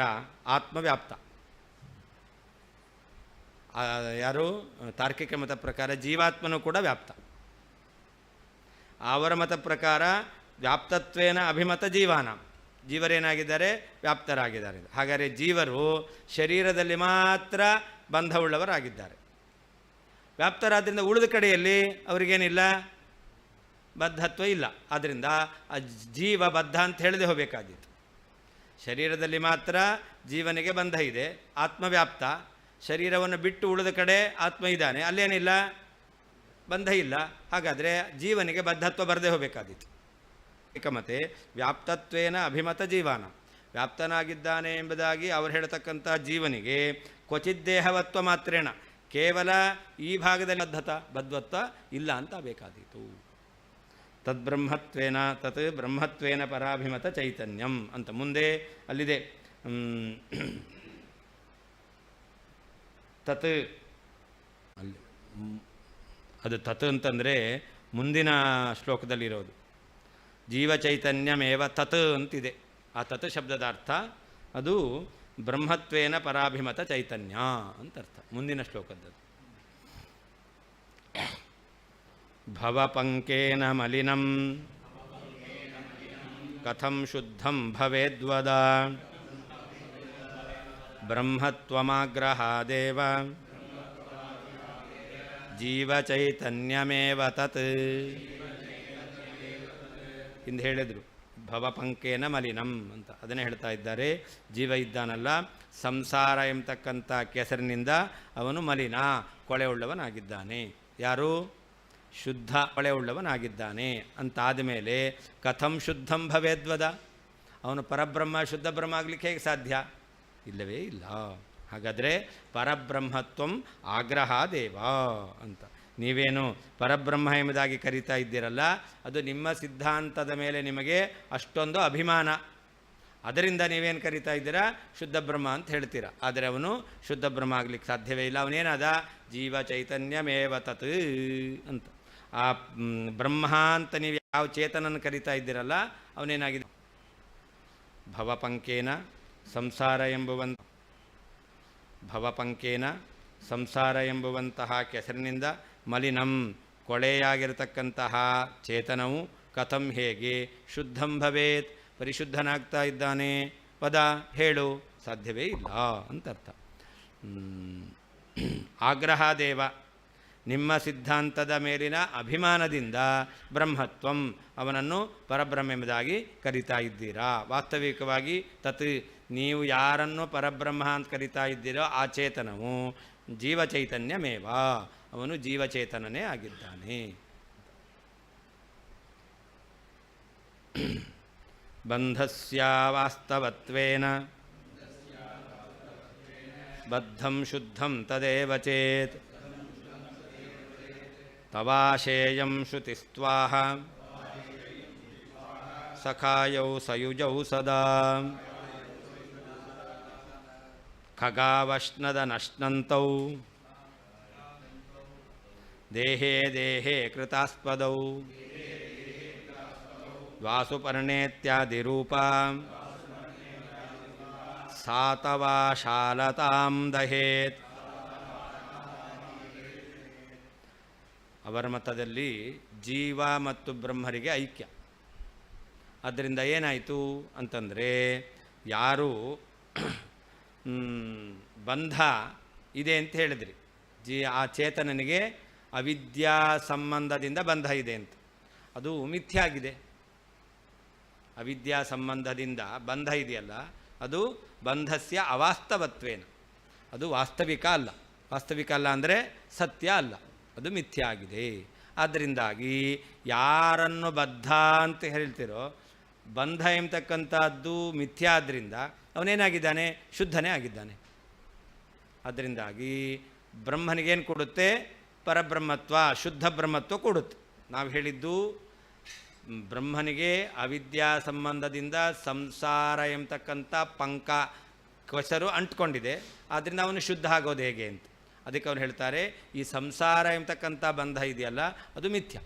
ಆತ್ಮವ್ಯಾಪ್ತ. ಯಾರು? ತಾರ್ಕಿಕ ಮತ ಪ್ರಕಾರ ಜೀವಾತ್ಮನೂ ಕೂಡ ವ್ಯಾಪ್ತ. ಅವರ ಮತ ಪ್ರಕಾರ ವ್ಯಾಪ್ತತ್ವೇನ ಅಭಿಮತ ಜೀವಾನ, ಜೀವರೇನಾಗಿದ್ದಾರೆ? ವ್ಯಾಪ್ತರಾಗಿದ್ದಾರೆ. ಹಾಗಾದರೆ ಜೀವರು ಶರೀರದಲ್ಲಿ ಮಾತ್ರ ಬಂಧವುಳ್ಳವರಾಗಿದ್ದಾರೆ. ವ್ಯಾಪ್ತರಾದ್ದರಿಂದ ಉಳಿದ ಕಡೆಯಲ್ಲಿ ಅವರಿಗೇನಿಲ್ಲ, ಬದ್ಧತ್ವ ಇಲ್ಲ. ಆದ್ದರಿಂದ ಆ ಜೀವ ಬದ್ಧ ಅಂತ ಹೇಳದೆ ಹೋಗಬೇಕಾದಿತ್ತು. ಶರೀರದಲ್ಲಿ ಮಾತ್ರ ಜೀವನಿಗೆ ಬಂಧ ಇದೆ, ಆತ್ಮವ್ಯಾಪ್ತ. ಶರೀರವನ್ನು ಬಿಟ್ಟು ಉಳಿದ ಕಡೆ ಆತ್ಮ ಇದ್ದಾನೆ, ಅಲ್ಲೇನಿಲ್ಲ, ಬಂಧ ಇಲ್ಲ. ಹಾಗಾದರೆ ಜೀವನಿಗೆ ಬದ್ಧತ್ವ ಬರದೇ ಹೋಗಬೇಕಾದಿತ್ತು. ಏಕಮತೆ ವ್ಯಾಪ್ತತ್ವೇನ ಅಭಿಮತ ಜೀವಾನ, ವ್ಯಾಪ್ತನಾಗಿದ್ದಾನೆ ಎಂಬುದಾಗಿ ಅವರು ಹೇಳ್ತಕ್ಕಂಥ ಜೀವನಿಗೆ ಕ್ವಚಿತ್ ದೇಹವತ್ವ ಮಾತ್ರೇಣ, ಕೇವಲ ಈ ಭಾಗದಲ್ಲಿ ಬದ್ಧತ್ವ ಇಲ್ಲ ಅಂತ ಬೇಕಾದೀತು. ತದ್ಬ್ರಹ್ಮತ್ವೇನ ತತ್ ಬ್ರಹ್ಮತ್ವೇನ ಪರಾಭಿಮತ ಚೈತನ್ಯಂ ಅಂತ ಮುಂದೆ ಅಲ್ಲಿದೆ. ತತ್ ಅಲ್ಲಿ ಅದು ತತ್ ಅಂತಂದರೆ ಮುಂದಿನ ಶ್ಲೋಕದಲ್ಲಿರೋದು. ಜೀವಚೈತನ್ಯಮೇವ ತತ್ ಅಂತಿದೆ. ಆ ತತ್ ಶಬ್ದದ ಅರ್ಥ ಅದು ಬ್ರಹ್ಮತ್ವೇನ ಪರಾಭಿಮತ ಚೈತನ್ಯ ಅಂತ ಅರ್ಥ. ಮುಂದಿನ ಶ್ಲೋಕದ್ದು ಭವಪಂಕೇನ ಮಲಿನಂ ಕಥಂ ಶುದ್ಧಂ ಭವೇದ್ವದ ಬ್ರಹ್ಮತ್ವಮಾಗ್ರಹಾದೇವ ಜೀವಚೈತನ್ಯಮೇವ ತತ್. ಹಿಂದೆ ಹೇಳಿದರು ಭವಪಂಕೇನ ಮಲಿನಂ ಅಂತ, ಅದನ್ನೇ ಹೇಳ್ತಾ ಇದ್ದಾರೆ. ಜೀವ ಇದ್ದಾನಲ್ಲ, ಸಂಸಾರ ಎಂಬತಕ್ಕಂಥ ಕೆಸರಿನಿಂದ ಅವನು ಮಲಿನ, ಕೊಳೆ ಉಳ್ಳವನಾಗಿದ್ದಾನೆ. ಯಾರು? ಶುದ್ಧ ಹೊಳೆ ಉಳ್ಳವನಾಗಿದ್ದಾನೆ ಅಂತಾದ ಮೇಲೆ ಕಥಂ ಶುದ್ಧಂ ಭವೇದ್ವದ, ಅವನು ಪರಬ್ರಹ್ಮ ಶುದ್ಧ ಬ್ರಹ್ಮ ಆಗಲಿಕ್ಕೆ ಹೇಗೆ ಸಾಧ್ಯ? ಇಲ್ಲವೇ ಇಲ್ಲ. ಹಾಗಾದರೆ ಪರಬ್ರಹ್ಮತ್ವಂ ಆಗ್ರಹ ದೇವ ಅಂತ ನೀವೇನು ಪರಬ್ರಹ್ಮ ಎಂಬುದಾಗಿ ಕರೀತಾ ಇದ್ದೀರಲ್ಲ, ಅದು ನಿಮ್ಮ ಸಿದ್ಧಾಂತದ ಮೇಲೆ ನಿಮಗೆ ಅಷ್ಟೊಂದು ಅಭಿಮಾನ, ಅದರಿಂದ ನೀವೇನು ಕರೀತಾ ಇದ್ದೀರಾ ಶುದ್ಧ ಬ್ರಹ್ಮ ಅಂತ ಹೇಳ್ತೀರಾ. ಆದರೆ ಅವನು ಶುದ್ಧ ಬ್ರಹ್ಮ ಆಗಲಿಕ್ಕೆ ಸಾಧ್ಯವೇ ಇಲ್ಲ. ಅವನೇನಾದ ಜೀವ ಚೈತನ್ಯಮೇವ ತತ್ ಅಂತ. ಆ ಬ್ರಹ್ಮ ಅಂತ ನೀವು ಯಾವ ಚೇತನನ್ನು ಕರೀತಾ ಇದ್ದೀರಲ್ಲ ಅವನೇನಾಗಿದೆ? ಭವಪಂಕೇನ ಸಂಸಾರ ಎಂಬುವಂತಹ ಕೆಸರಿನಿಂದ ಮಲಿನಂ ಕೊಳೆಯಾಗಿರತಕ್ಕಂತಹ ಚೇತನವು ಕಥಂ ಹೇಗೆ ಶುದ್ಧಂ ಭವೇತ್ ಪರಿಶುದ್ಧನಾಗ್ತಾ ಇದ್ದಾನೆ? ಪದ ಹೇಳು, ಸಾಧ್ಯವೇ ಇಲ್ಲ ಅಂತ ಅರ್ಥ. ಆಗ್ರಹ ದೇವ, ನಿಮ್ಮ ಸಿದ್ಧಾಂತದ ಮೇಲಿನ ಅಭಿಮಾನದಿಂದ ಬ್ರಹ್ಮತ್ವಂ ಅವನನ್ನು ಪರಬ್ರಹ್ಮೆಂಬುದಾಗಿ ಕರಿತಾ ಇದ್ದೀರಾ. ವಾಸ್ತವಿಕವಾಗಿ ತತ್ ನೀವು ಯಾರನ್ನು ಪರಬ್ರಹ್ಮ ಅಂತ ಕರಿತಾ ಇದ್ದೀರೋ ಆ ಚೇತನವು ಜೀವಚೈತನ್ಯಮೇವ, ಅವನು ಜೀವಚೇತನನೇ ಆಗಿದ್ದಾನೆ. ಬಂಧಸ್ಯ ವಾಸ್ತವತ್ವೇನ ಬದ್ಧಂ ಶುದ್ಧಂ ತದೇವ ಚೇತ್ ತವಾಶೇಯಂ ಶ್ರುತಿಸ್ತ್ವಾಹ ಸಖಾಯೌ ಸಯುಜೌ ಸದಾ ಖಗಾವಶ್ನದ ನಶ್ನಂತೌ ದೇಹೇ ದೇಹೇ ಕೃತಾಸ್ಪದೌ ವಾಸುಪರ್ಣೇತ್ಯಾದಿರೂಪ ಸಾತವಾ ಶಾಲತಾಂ ದಹೇತ್. ಅವರ ಮತದಲ್ಲಿ ಜೀವ ಮತ್ತು ಬ್ರಹ್ಮರಿಗೆ ಐಕ್ಯ. ಅದರಿಂದ ಏನಾಯಿತು ಅಂತಂದರೆ, ಯಾರು ಬಂಧ ಇದೆ ಅಂತ ಹೇಳಿದ್ರಿ, ಆ ಚೇತನನಿಗೆ ಅವಿದ್ಯಾ ಸಂಬಂಧದಿಂದ ಬಂಧ ಇದೆ ಅಂತ, ಅದು ಮಿಥ್ಯ ಆಗಿದೆ. ಅವಿದ್ಯಾ ಸಂಬಂಧದಿಂದ ಬಂಧ ಇದೆಯಲ್ಲ, ಅದು ಬಂಧಸ್ಯ ಅವಾಸ್ತವತ್ವೇನ, ಅದು ವಾಸ್ತವಿಕ ಅಲ್ಲ. ವಾಸ್ತವಿಕ ಅಲ್ಲ ಅಂದರೆ ಸತ್ಯ ಅಲ್ಲ, ಅದು ಮಿಥ್ಯ ಆಗಿದೆ. ಆದ್ದರಿಂದಾಗಿ ಯಾರನ್ನು ಬದ್ಧ ಅಂತ ಹೇಳ್ತಿರೋ, ಬಂಧ ಎಂಬತಕ್ಕಂಥದ್ದು ಮಿಥ್ಯ ಆದ್ದರಿಂದ ಅವನೇನಾಗಿದ್ದಾನೆ? ಶುದ್ಧನೇ ಆಗಿದ್ದಾನೆ. ಅದರಿಂದಾಗಿ ಬ್ರಹ್ಮನಿಗೇನು ಕೊಡುತ್ತೆ? ಪರಬ್ರಹ್ಮತ್ವ, ಶುದ್ಧ ಬ್ರಹ್ಮತ್ವ ಕೊಡುತ್ತೆ. ನಾವು ಹೇಳಿದ್ದು ಬ್ರಹ್ಮನಿಗೆ ಅವಿದ್ಯಾ ಸಂಬಂಧದಿಂದ ಸಂಸಾರ ಎಂಬತಕ್ಕಂಥ ಪಂಕ ಕೆಸರು ಅಂಟ್ಕೊಂಡಿದೆ, ಆದ್ದರಿಂದ ಅವನು ಶುದ್ಧ ಆಗೋದು ಹೇಗೆ ಅಂತ. ಅದಕ್ಕೆ ಅವ್ರು ಹೇಳ್ತಾರೆ, ಈ ಸಂಸಾರ ಎಂಬತಕ್ಕಂಥ ಬಂಧ ಇದೆಯಲ್ಲ ಅದು ಮಿಥ್ಯ.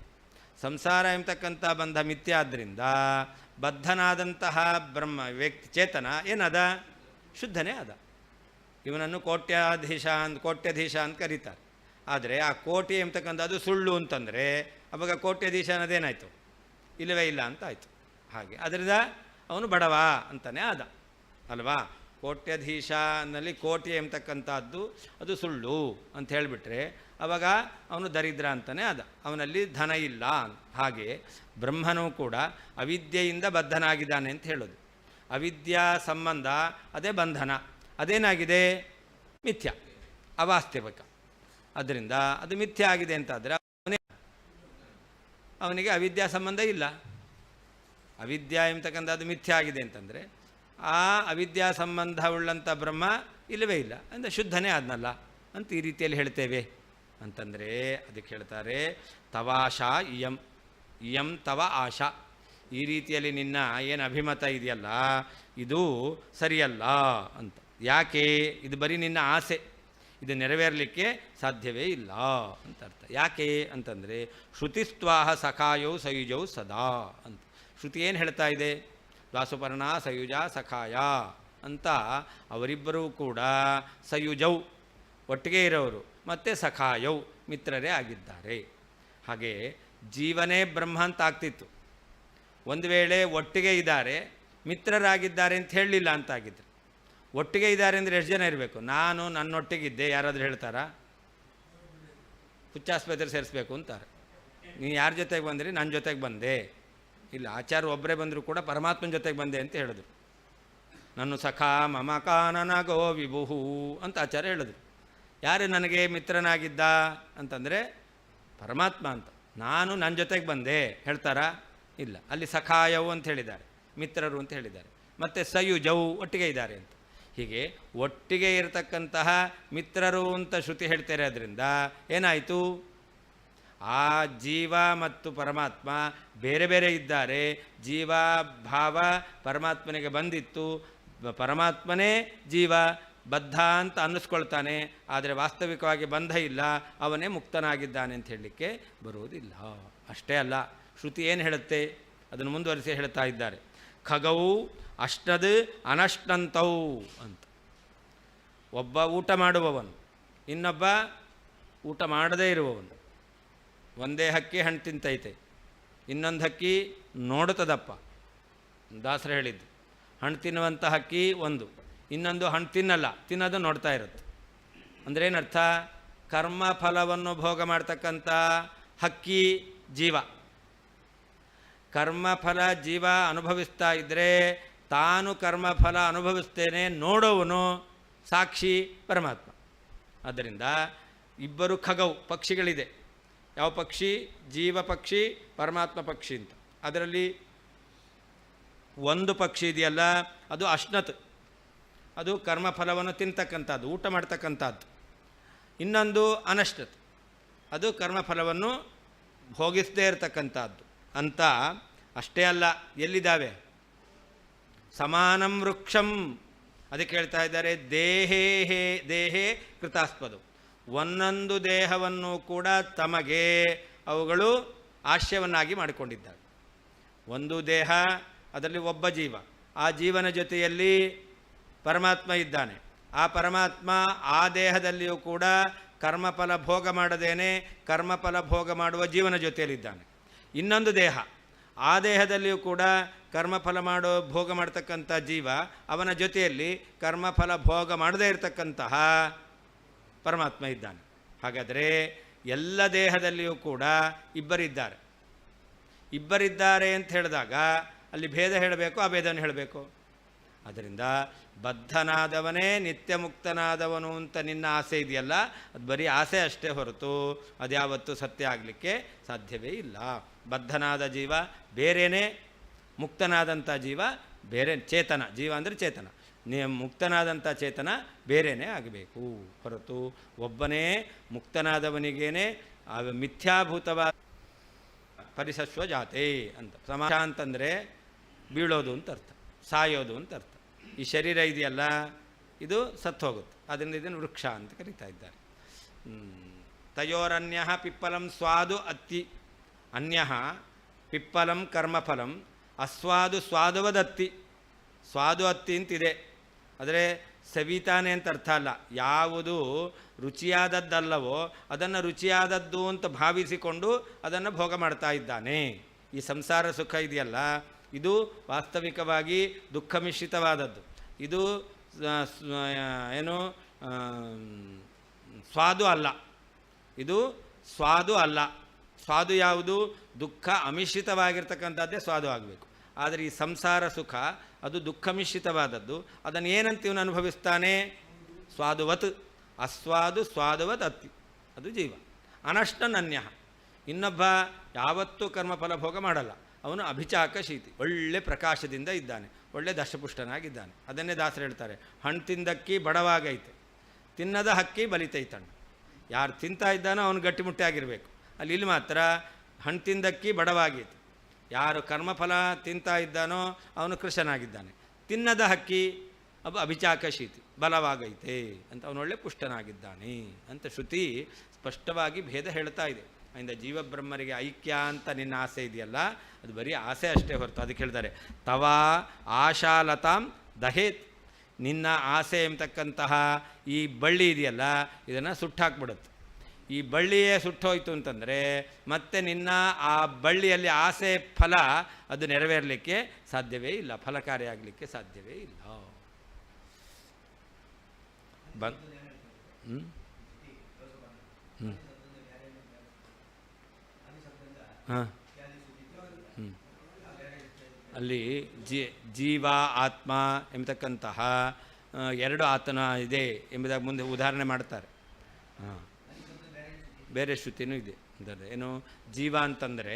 ಸಂಸಾರ ಎಂಬತಕ್ಕಂಥ ಬಂಧ ಮಿಥ್ಯ ಆದ್ದರಿಂದ ಬದ್ಧನಾದಂತಹ ಬ್ರಹ್ಮ ವ್ಯಕ್ತಿ ಚೇತನ ಏನದ? ಶುದ್ಧನೇ ಅದ. ಇವನನ್ನು ಕೋಟ್ಯಾಧೀಶ ಅಂತ ಕರೀತಾರೆ. ಆದರೆ ಆ ಕೋಟಿ ಎಂಬತಕ್ಕಂಥ ಅದು ಸುಳ್ಳು ಅಂತಂದರೆ ಅವಾಗ ಕೋಟ್ಯಾಧೀಶ ಅನ್ನೋದೇನಾಯಿತು? ಇಲ್ಲವೇ ಇಲ್ಲ ಅಂತ ಆಯಿತು. ಹಾಗೆ ಅದರಿಂದ ಅವನು ಬಡವ ಅಂತಲೇ ಆದ ಅಲ್ವಾ? ಕೋಟ್ಯಾಧೀಶನಲ್ಲಿ ಕೋಟಿ ಎಂಬತಕ್ಕಂಥದ್ದು ಅದು ಸುಳ್ಳು ಅಂತ ಹೇಳಿಬಿಟ್ರೆ ಆವಾಗ ಅವನು ದರಿದ್ರ ಅಂತಲೇ ಆದ, ಅವನಲ್ಲಿ ಧನ ಇಲ್ಲ. ಹಾಗೆ ಬ್ರಹ್ಮನೂ ಕೂಡ ಅವಿದ್ಯೆಯಿಂದ ಬದ್ಧನಾಗಿದ್ದಾನೆ ಅಂತ ಹೇಳೋದು. ಅವಿದ್ಯಾ ಸಂಬಂಧ ಅದೇ ಬಂಧನ, ಅದೇನಾಗಿದೆ? ಮಿಥ್ಯ, ಅವಾಸ್ತವಿಕ. ಅದರಿಂದ ಅದು ಮಿಥ್ಯ ಆಗಿದೆ ಅಂತಾದರೆ ಅವನಿಗೆ ಅವಿದ್ಯಾ ಸಂಬಂಧ ಇಲ್ಲ. ಅವಿದ್ಯಾ ಎಂಬತಕ್ಕಂಥದ್ದು ಮಿಥ್ಯ ಆಗಿದೆ ಅಂತಂದರೆ ಆ ಅವಿದ್ಯಾ ಸಂಬಂಧವುಳ್ಳಂಥ ಬ್ರಹ್ಮ ಇಲ್ಲವೇ ಇಲ್ಲ ಅಂದರೆ ಶುದ್ಧನೇ ಆದ್ನಲ್ಲ ಅಂತ ಈ ರೀತಿಯಲ್ಲಿ ಹೇಳ್ತೇವೆ. ಅಂತಂದರೆ ಅದಕ್ಕೆ ಹೇಳ್ತಾರೆ, ತವಾಶಾ ಇಯಂ ತವ ಆಶಾ, ಈ ರೀತಿಯಲ್ಲಿ ನಿನ್ನ ಏನು ಅಭಿಮತ ಇದೆಯಲ್ಲ ಇದು ಸರಿಯಲ್ಲ ಅಂತ. ಯಾಕೆ? ಇದು ಬರೀ ನಿನ್ನ ಆಸೆ, ಇದು ನೆರವೇರಲಿಕ್ಕೆ ಸಾಧ್ಯವೇ ಇಲ್ಲ ಅಂತ ಅರ್ಥ. ಯಾಕೆ ಅಂತಂದರೆ ಶ್ರುತಿಸ್ತ್ವಾಹ ಸಖಾಯೌ ಸಯುಜೌ ಸದಾ ಅಂತ. ಶ್ರುತಿ ಏನು ಹೇಳ್ತಾ ಇದೆ? ವಾಸುಪರ್ಣ ಸಯುಜ ಸಖಾಯ ಅಂತ ಅವರಿಬ್ಬರೂ ಕೂಡ ಸಯುಜೌ ಒಟ್ಟಿಗೆ ಇರೋರು ಮತ್ತು ಸಖಾಯೌ ಮಿತ್ರರೇ ಆಗಿದ್ದಾರೆ. ಹಾಗೆ ಜೀವನೇ ಬ್ರಹ್ಮ ಅಂತ ಆಗ್ತಿತ್ತು. ಒಂದು ವೇಳೆ ಒಟ್ಟಿಗೆ ಇದ್ದಾರೆ ಮಿತ್ರರಾಗಿದ್ದಾರೆ ಅಂತ ಹೇಳಲಿಲ್ಲ ಅಂತಾಗಿದ್ದರೆ, ಒಟ್ಟಿಗೆ ಇದ್ದಾರೆ ಅಂದರೆ ಎಷ್ಟು ಜನ ಇರಬೇಕು? ನಾನು ನನ್ನೊಟ್ಟಿಗಿದ್ದೆ ಯಾರಾದರೂ ಹೇಳ್ತಾರಾ? ಹುಚ್ಚಾಸ್ಪತ್ರೆ ಸೇರಿಸ್ಬೇಕು ಅಂತಾರೆ. ನೀನು ಯಾರ ಜೊತೆಗೆ ಬಂದ್ರಿ? ನನ್ನ ಜೊತೆಗೆ ಬಂದೆ. ಇಲ್ಲ, ಆಚಾರ್ಯ ಒಬ್ಬರೇ ಬಂದರೂ ಕೂಡ ಪರಮಾತ್ಮನ ಜೊತೆಗೆ ಬಂದೆ ಅಂತ ಹೇಳಿದ್ರು. ನನ್ನ ಸಖಾ ಮಮ ಕಾನನಗೋ ವಿಭುಹು ಅಂತ ಆಚಾರ್ಯ ಹೇಳಿದ್ರು. ಯಾರು ನನಗೆ ಮಿತ್ರನಾಗಿದ್ದ ಅಂತಂದರೆ ಪರಮಾತ್ಮ ಅಂತ. ನಾನು ನನ್ನ ಜೊತೆಗೆ ಬಂದೆ ಹೇಳ್ತಾರಾ? ಇಲ್ಲ. ಅಲ್ಲಿ ಸಖಾಯವು ಅಂತ ಹೇಳಿದ್ದಾರೆ, ಮಿತ್ರರು ಅಂತ ಹೇಳಿದ್ದಾರೆ. ಮತ್ತು ಸಯುಜವು ಒಟ್ಟಿಗೆ ಇದ್ದಾರೆ ಅಂತ. ಹೀಗೆ ಒಟ್ಟಿಗೆ ಇರತಕ್ಕಂತಹ ಮಿತ್ರರು ಅಂತ ಶ್ರುತಿ ಹೇಳ್ತಾರೆ. ಅದರಿಂದ ಏನಾಯಿತು? ಆ ಜೀವ ಮತ್ತು ಪರಮಾತ್ಮ ಬೇರೆ ಬೇರೆ ಇದ್ದಾರೆ. ಜೀವ ಭಾವ ಪರಮಾತ್ಮನಿಗೆ ಬಂದಿತ್ತು, ಪರಮಾತ್ಮನೇ ಜೀವ ಬದ್ಧ ಅಂತ ಅನ್ನಿಸ್ಕೊಳ್ತಾನೆ, ಆದರೆ ವಾಸ್ತವಿಕವಾಗಿ ಬಂಧ ಇಲ್ಲ, ಅವನೇ ಮುಕ್ತನಾಗಿದ್ದಾನೆ ಅಂತ ಹೇಳಲಿಕ್ಕೆ ಬರುವುದಿಲ್ಲ. ಅಷ್ಟೇ ಅಲ್ಲ, ಶ್ರುತಿ ಏನು ಹೇಳುತ್ತೆ ಅದನ್ನು ಮುಂದುವರಿಸಿ ಹೇಳ್ತಾ ಇದ್ದಾರೆ. ಖಗವು ಅಷ್ಟದ್ ಅನಷ್ಟಂತೌ ಅಂತ. ಒಬ್ಬ ಊಟ ಮಾಡುವವನು, ಇನ್ನೊಬ್ಬ ಊಟ ಮಾಡದೇ ಇರುವವನು. ಒಂದೇ ಹಕ್ಕಿ ಹಣ್ಣು ತಿಂತೈತೆ, ಇನ್ನೊಂದು ಹಕ್ಕಿ ನೋಡುತ್ತದಪ್ಪ. ದಾಸರು ಹೇಳಿದ್ದು, ಹಣ್ಣು ತಿನ್ನುವಂಥ ಹಕ್ಕಿ ಒಂದು, ಇನ್ನೊಂದು ಹಣ್ಣು ತಿನ್ನಲ್ಲ, ತಿನ್ನೋದು ನೋಡ್ತಾ ಇರುತ್ತೆ. ಅಂದರೆ ಏನರ್ಥ? ಕರ್ಮಫಲವನ್ನು ಭೋಗ ಮಾಡ್ತಕ್ಕಂಥ ಹಕ್ಕಿ ಜೀವ. ಕರ್ಮಫಲ ಜೀವ ಅನುಭವಿಸ್ತಾ ಇದ್ದರೆ ತಾನು ಕರ್ಮಫಲ ಅನುಭವಿಸ್ತೇನೆ, ನೋಡೋವನು ಸಾಕ್ಷಿ ಪರಮಾತ್ಮ. ಆದ್ದರಿಂದ ಇಬ್ಬರು ಖಗವು ಪಕ್ಷಿಗಳಿದೆ. ಯಾವ ಪಕ್ಷಿ? ಜೀವ ಪಕ್ಷಿ, ಪರಮಾತ್ಮ ಪಕ್ಷಿ ಅಂತ. ಅದರಲ್ಲಿ ಒಂದು ಪಕ್ಷಿ ಇದೆಯಲ್ಲ, ಅದು ಅಶ್ನತ್, ಅದು ಕರ್ಮಫಲವನ್ನು ತಿಂತಕ್ಕಂಥದ್ದು, ಊಟ ಮಾಡ್ತಕ್ಕಂಥದ್ದು. ಇನ್ನೊಂದು ಅನಶ್ನತ್, ಅದು ಕರ್ಮಫಲವನ್ನು ಭೋಗಿಸದೇ ಇರತಕ್ಕಂಥದ್ದು ಅಂತ. ಅಷ್ಟೇ ಅಲ್ಲ, ಎಲ್ಲಿದ್ದಾವೆ? ಸಮಾನಂ ವೃಕ್ಷಂ. ಅದಕ್ಕೆ ಹೇಳ್ತಾ ಇದ್ದಾರೆ, ದೇಹೇ ಕೃತಾಸ್ಪದವು. ಒಂದೊಂದು ದೇಹವನ್ನು ಕೂಡ ತಮಗೆ ಅವುಗಳು ಆಶ್ರಯವನ್ನಾಗಿ ಮಾಡಿಕೊಂಡಿದ್ದಾರೆ. ಒಂದು ದೇಹ, ಅದರಲ್ಲಿ ಒಬ್ಬ ಜೀವ, ಆ ಜೀವನ ಜೊತೆಯಲ್ಲಿ ಪರಮಾತ್ಮ ಇದ್ದಾನೆ. ಆ ಪರಮಾತ್ಮ ಆ ದೇಹದಲ್ಲಿಯೂ ಕೂಡ ಕರ್ಮಫಲ ಭೋಗ ಮಾಡದೇನೆ ಕರ್ಮಫಲ ಭೋಗ ಮಾಡುವ ಜೀವನ ಜೊತೆಯಲ್ಲಿದ್ದಾನೆ. ಇನ್ನೊಂದು ದೇಹ, ಆ ದೇಹದಲ್ಲಿಯೂ ಕೂಡ ಕರ್ಮಫಲ ಭೋಗ ಮಾಡ್ತಕ್ಕಂಥ ಜೀವ, ಅವನ ಜೊತೆಯಲ್ಲಿ ಕರ್ಮಫಲ ಭೋಗ ಮಾಡದೇ ಇರತಕ್ಕಂತಹ ಪರಮಾತ್ಮ ಇದ್ದಾನೆ. ಹಾಗಾದರೆ ಎಲ್ಲ ದೇಹದಲ್ಲಿಯೂ ಕೂಡ ಇಬ್ಬರಿದ್ದಾರೆ. ಇಬ್ಬರಿದ್ದಾರೆ ಅಂತ ಹೇಳಿದಾಗ ಅಲ್ಲಿ ಭೇದ ಹೇಳಬೇಕು, ಅಭೇದವನ್ನು ಹೇಳಬೇಕು. ಅದರಿಂದ ಬದ್ಧನಾದವನೇ ನಿತ್ಯ ಮುಕ್ತನಾದವನು ಅಂತ ನಿನ್ನ ಆಸೆ ಇದೆಯಲ್ಲ, ಅದು ಬರೀ ಆಸೆ ಅಷ್ಟೇ ಹೊರತು ಅದ್ಯಾವತ್ತೂ ಸತ್ಯ ಆಗಲಿಕ್ಕೆ ಸಾಧ್ಯವೇ ಇಲ್ಲ. ಬದ್ಧನಾದ ಜೀವ ಬೇರೆಯೇ, ಮುಕ್ತನಾದಂಥ ಜೀವ ಬೇರೆ. ಚೇತನ ಜೀವ ಅಂದರೆ ಚೇತನ, ಮುಕ್ತನಾದಂಥ ಚೇತನ ಬೇರೆಯೇ ಆಗಬೇಕು ಹೊರತು ಒಬ್ಬನೇ ಮುಕ್ತನಾದವನಿಗೇನೆ ಮಿಥ್ಯಾಭೂತವಾದ ಪರಿಸಸ್ವ ಜಾತೆ ಅಂತ. ಸಮಾಸ ಅಂತಂದರೆ ಬೀಳೋದು ಅಂತ ಅರ್ಥ, ಸಾಯೋದು ಅಂತ ಅರ್ಥ. ಈ ಶರೀರ ಇದೆಯಲ್ಲ, ಇದು ಸತ್ತು ಹೋಗುತ್ತೆ, ಅದರಿಂದ ಇದನ್ನು ವೃಕ್ಷ ಅಂತ ಕರೀತಾ ಇದ್ದಾರೆ. ತಯೋರನ್ಯ ಪಿಪ್ಪಲಂ ಸ್ವಾದು ಅತ್ತಿ. ಅನ್ಯ ಪಿಪ್ಪಲಂ ಕರ್ಮಫಲಂ ಅಸ್ವಾದು ಸ್ವಾದುವದತ್ತಿ. ಸ್ವಾದು ಅತ್ತಿ ಅಂತಿದೆ, ಆದರೆ ಸವಿತಾನೆ ಅಂತ ಅರ್ಥ ಅಲ್ಲ. ಯಾವುದು ರುಚಿಯಾದದ್ದಲ್ಲವೋ ಅದನ್ನು ರುಚಿಯಾದದ್ದು ಅಂತ ಭಾವಿಸಿಕೊಂಡು ಅದನ್ನು ಭೋಗ ಮಾಡ್ತಾ ಇದ್ದಾನೆ. ಈ ಸಂಸಾರ ಸುಖ ಇದೆಯಲ್ಲ, ಇದು ವಾಸ್ತವಿಕವಾಗಿ ದುಃಖ ಮಿಶ್ರಿತವಾದದ್ದು. ಇದು ಏನು ಸ್ವಾದು ಅಲ್ಲ, ಇದು ಸ್ವಾದು ಅಲ್ಲ. ಸ್ವಾದು ಯಾವುದು? ದುಃಖ ಅಮಿಶ್ರಿತವಾಗಿರ್ತಕ್ಕಂಥದ್ದೇ ಸ್ವಾದು ಆಗಬೇಕು. ಆದರೆ ಈ ಸಂಸಾರ ಸುಖ ಅದು ದುಃಖ ಮಿಶ್ರಿತವಾದದ್ದು. ಅದನ್ನು ಏನಂತ ಇವನು ಅನುಭವಿಸ್ತಾನೆ? ಸ್ವಾದುವತ್. ಅಸ್ವಾದು ಸ್ವಾದುವತ್ ಅತ್ತಿ, ಅದು ಜೀವ. ಅನಷ್ಟನನ್ಯ, ಇನ್ನೊಬ್ಬ ಯಾವತ್ತೂ ಕರ್ಮಫಲ ಭೋಗ ಮಾಡಲ್ಲ, ಅವನು ಅಭಿಚಾಕ ಶೀತಿ, ಒಳ್ಳೆ ಪ್ರಕಾಶದಿಂದ ಇದ್ದಾನೆ, ಒಳ್ಳೆ ದಶಪುಷ್ಟನಾಗಿದ್ದಾನೆ. ಅದನ್ನೇ ದಾಸರು ಹೇಳ್ತಾರೆ, ಹಣ್ಣು ತಿಂದಕ್ಕಿ ಬಡವಾಗೈತೆ, ತಿನ್ನದ ಹಕ್ಕಿ ಬಲಿತೈತಣ್ಣ. ಯಾರು ತಿಂತಾ ಇದ್ದಾನೋ ಅವನು ಗಟ್ಟಿಮುಟ್ಟಾಗಿರಬೇಕು. ಇಲ್ಲಿ ಮಾತ್ರ ಹಣ್ಣು ತಿಂದಕ್ಕಿ ಬಡವಾಗೈತೆ, ಯಾರು ಕರ್ಮಫಲ ತಿಂತಾ ಇದ್ದಾನೋ ಅವನು ಕೃಶನಾಗಿದ್ದಾನೆ. ತಿನ್ನದ ಹಕ್ಕಿ ಅಭಿಚಾಕ ಶೀತಿ, ಬಲವಾಗೈತೆ ಅಂತ, ಅವನೊಳ್ಳೆ ಪುಷ್ಟನಾಗಿದ್ದಾನೆ ಅಂತ ಶ್ರುತಿ ಸ್ಪಷ್ಟವಾಗಿ ಭೇದ ಹೇಳ್ತಾ ಇದೆ. ಅದರಿಂದ ಜೀವಬ್ರಹ್ಮರಿಗೆ ಐಕ್ಯ ಅಂತ ನಿನ್ನ ಆಸೆ ಇದೆಯಲ್ಲ, ಅದು ಬರೀ ಆಸೆ ಅಷ್ಟೇ ಹೊರತು. ಅದಕ್ಕೆ ಹೇಳ್ತಾರೆ, ತವಾ ಆಶಾಲತಾಂ ದಹೇತ್. ನಿನ್ನ ಆಸೆ ಎಂಬತಕ್ಕಂತಹ ಈ ಬಳ್ಳಿ ಇದೆಯಲ್ಲ, ಇದನ್ನು ಸುಟ್ಟಾಕ್ಬಿಡುತ್ತೆ. ಈ ಬಳ್ಳಿಯೇ ಸುಟ್ಟೋಯ್ತು ಅಂತಂದರೆ ಮತ್ತೆ ನಿನ್ನ ಆ ಬಳ್ಳಿಯಲ್ಲಿ ಆಸೆ ಫಲ ಅದು ನೆರವೇರಲಿಕ್ಕೆ ಸಾಧ್ಯವೇ ಇಲ್ಲ, ಫಲಕಾರಿಯಾಗಲಿಕ್ಕೆ ಸಾಧ್ಯವೇ ಇಲ್ಲ. ಅಲ್ಲಿ ಜೀವ ಆತ್ಮ ಎಂಬತಕ್ಕಂತಹ ಎರಡು ಆತನ ಇದೆ ಎಂಬುದಾಗಿ ಮುಂದೆ ಉದಾಹರಣೆ ಮಾಡ್ತಾರೆ. ಬೇರೆ ಶ್ರುತಿನೂ ಇದೆ. ಅಂದರೆ ಏನು, ಜೀವ ಅಂತಂದರೆ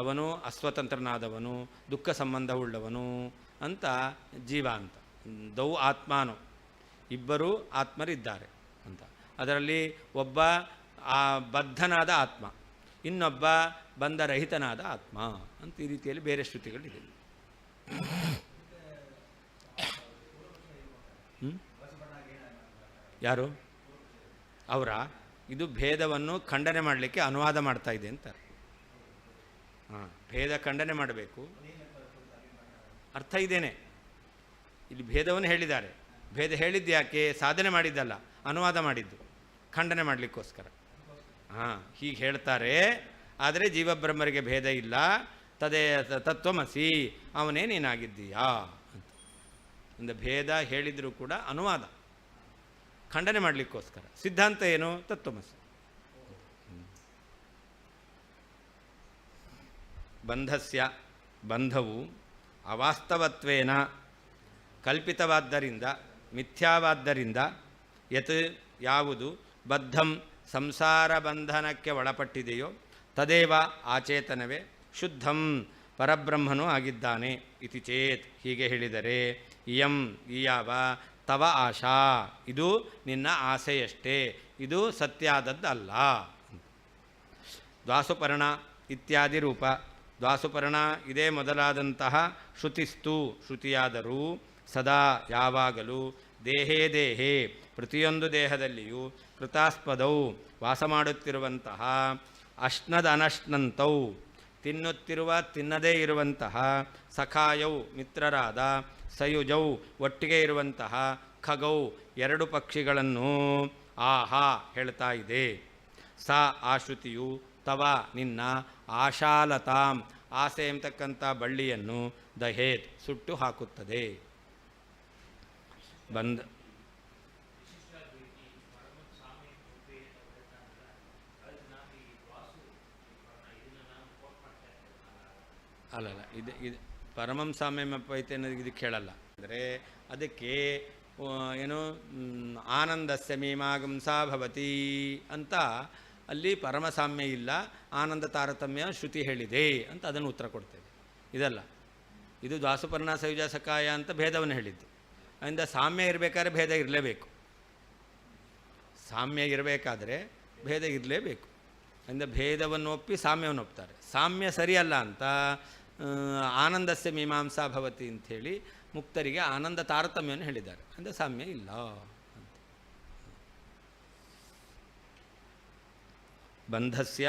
ಅವನು ಅಸ್ವತಂತ್ರನಾದವನು, ದುಃಖ ಸಂಬಂಧವುಳ್ಳವನು ಅಂತ ಜೀವ ಅಂತ. ದೌ ಆತ್ಮಾನು, ಇಬ್ಬರೂ ಆತ್ಮರಿದ್ದಾರೆ ಅಂತ. ಅದರಲ್ಲಿ ಒಬ್ಬ ಆ ಬದ್ಧನಾದ ಆತ್ಮ, ಇನ್ನೊಬ್ಬ ಬಂಧರಹಿತನಾದ ಆತ್ಮ ಅಂತ. ಈ ರೀತಿಯಲ್ಲಿ ಬೇರೆ ಶ್ರುತಿಗಳಿದೆ. ಯಾರು ಅವರ ಇದು ಭೇದವನ್ನು ಖಂಡನೆ ಮಾಡಲಿಕ್ಕೆ ಅನುವಾದ ಮಾಡ್ತಾ ಇದೆ ಅಂತಾರೆ. ಭೇದ ಖಂಡನೆ ಮಾಡಬೇಕು, ಅರ್ಥ ಇದೇನೆ. ಇಲ್ಲಿ ಭೇದವನ್ನು ಹೇಳಿದ್ದಾರೆ. ಭೇದ ಹೇಳಿದ್ದು ಯಾಕೆ? ಸಾಧನೆ ಮಾಡಿದ್ದಲ್ಲ, ಅನುವಾದ ಮಾಡಿದ್ದು, ಖಂಡನೆ ಮಾಡಲಿಕ್ಕೋಸ್ಕರ. ಹೀಗೆ ಹೇಳ್ತಾರೆ. ಆದರೆ ಜೀವಬ್ರಹ್ಮರಿಗೆ ಭೇದ ಇಲ್ಲ, ತದೇ ತತ್ವಮಸಿ, ಅವನೇ ನೀನಾಗಿದ್ದೀಯಾ ಅಂತ. ಒಂದು ಭೇದ ಹೇಳಿದರೂ ಕೂಡ ಅನುವಾದ, ಖಂಡನೆ ಮಾಡಲಿಕ್ಕೋಸ್ಕರ. ಸಿದ್ಧಾಂತ ಏನು? ತತ್ವಮಸಿ. ಬಂಧಸ್ಯ, ಬಂಧವು ಅವಾಸ್ತವತ್ವೇನ ಕಲ್ಪಿತವಾದ್ದರಿಂದ, ಮಿಥ್ಯಾವಾದ್ದರಿಂದ, ಯತ್ ಯಾವುದು ಬದ್ಧಂ ಸಂಸಾರ ಬಂಧನಕ್ಕೆ ಒಳಪಟ್ಟಿದೆಯೋ ತದೇವ ಆಚೇತನವೇ ಶುದ್ಧಂ ಪರಬ್ರಹ್ಮನೂ ಆಗಿದ್ದಾನೆ. ಇತಿ ಚೇತ್, ಹೀಗೆ ಹೇಳಿದರೆ, ಇಯಂ ಈ ಯಾವ ತವ ಆಶಾ, ಇದು ನಿನ್ನ ಆಸೆಯಷ್ಟೇ, ಇದು ಸತ್ಯಾದದ್ದಲ್ಲ. ದ್ವಾಸುಪರ್ಣ ಇತ್ಯಾದಿ ರೂಪ. ದ್ವಾಸುಪರ್ಣ ಇದೇ ಮೊದಲಾದಂತಹ ಶ್ರುತಿಸ್ತು, ಶ್ರುತಿಯಾದರೂ ಸದಾ ಯಾವಾಗಲೂ ದೇಹೇ ದೇಹೇ ಪ್ರತಿಯೊಂದು ದೇಹದಲ್ಲಿಯೂ ಕೃತಾಸ್ಪದೌ ವಾಸ ಮಾಡುತ್ತಿರುವಂತಹ ಅಶ್ನದನಶ್ನಂತೌ ತಿನ್ನುತ್ತಿರುವ ತಿನ್ನದೇ ಇರುವಂತಹ ಸಖಾಯೌ ಮಿತ್ರರಾದ ಸಯುಜೌ ಒಟ್ಟಿಗೆ ಇರುವಂತಹ ಖಗೌ ಎರಡು ಪಕ್ಷಿಗಳನ್ನು ಆಹಾ ಹೇಳ್ತಾ ಇದೆ. ಸಾ ಆ ಶ್ರುತಿಯು ತವ ನಿನ್ನ ಆಶಾಲತಾಂ ಆಸೆ ಎಂಬತಕ್ಕಂಥ ಬಳ್ಳಿಯನ್ನು ದಹೇತ್ ಸುಟ್ಟು ಹಾಕುತ್ತದೆ. ಬಂದ ಅಲ್ಲಲ್ಲ, ಇದು ಪರಮಂ ಸಾಮ್ಯಮಪೈತೆ ಅನ್ನೋದು ಇದಕ್ಕೆ ಹೇಳಲ್ಲ. ಅಂದರೆ ಅದಕ್ಕೆ ಏನು ಆನಂದಸ್ಯ ಮೀಮಾಗಂಸಾ ಭವತಿ ಅಂತ ಅಲ್ಲಿ ಪರಮಸಾಮ್ಯ ಇಲ್ಲ, ಆನಂದ ತಾರತಮ್ಯ ಶ್ರುತಿ ಹೇಳಿದೆ ಅಂತ ಅದನ್ನು ಉತ್ತರ ಕೊಡ್ತೇವೆ. ಇದಲ್ಲ, ಇದು ದ್ವಾಸುಪರ್ಣ ಸಯುಜ ಸಕಾಯ ಅಂತ ಭೇದವನ್ನು ಹೇಳಿದ್ದು. ಅದರಿಂದ ಸಾಮ್ಯ ಇರಬೇಕಾದ್ರೆ ಭೇದ ಇರಲೇಬೇಕು. ಸಾಮ್ಯ ಇರಬೇಕಾದ್ರೆ ಭೇದ ಇರಲೇಬೇಕು. ಅದರಿಂದ ಭೇದವನ್ನು ಒಪ್ಪಿ ಸಾಮ್ಯವನ್ನು ಒಪ್ತಾರೆ. ಸಾಮ್ಯ ಸರಿಯಲ್ಲ ಅಂತ ಆನಂದಸ್ಯ ಮೀಮಾಂಸಾ ಭವತಿ ಅಂಥೇಳಿ ಮುಕ್ತರಿಗೆ ಆನಂದ ತಾರತಮ್ಯವನ್ನು ಹೇಳಿದ್ದಾರೆ. ಅಂದರೆ ಸಾಮ್ಯ ಇಲ್ಲ ಅಂತ. ಬಂಧಸ್ಯ,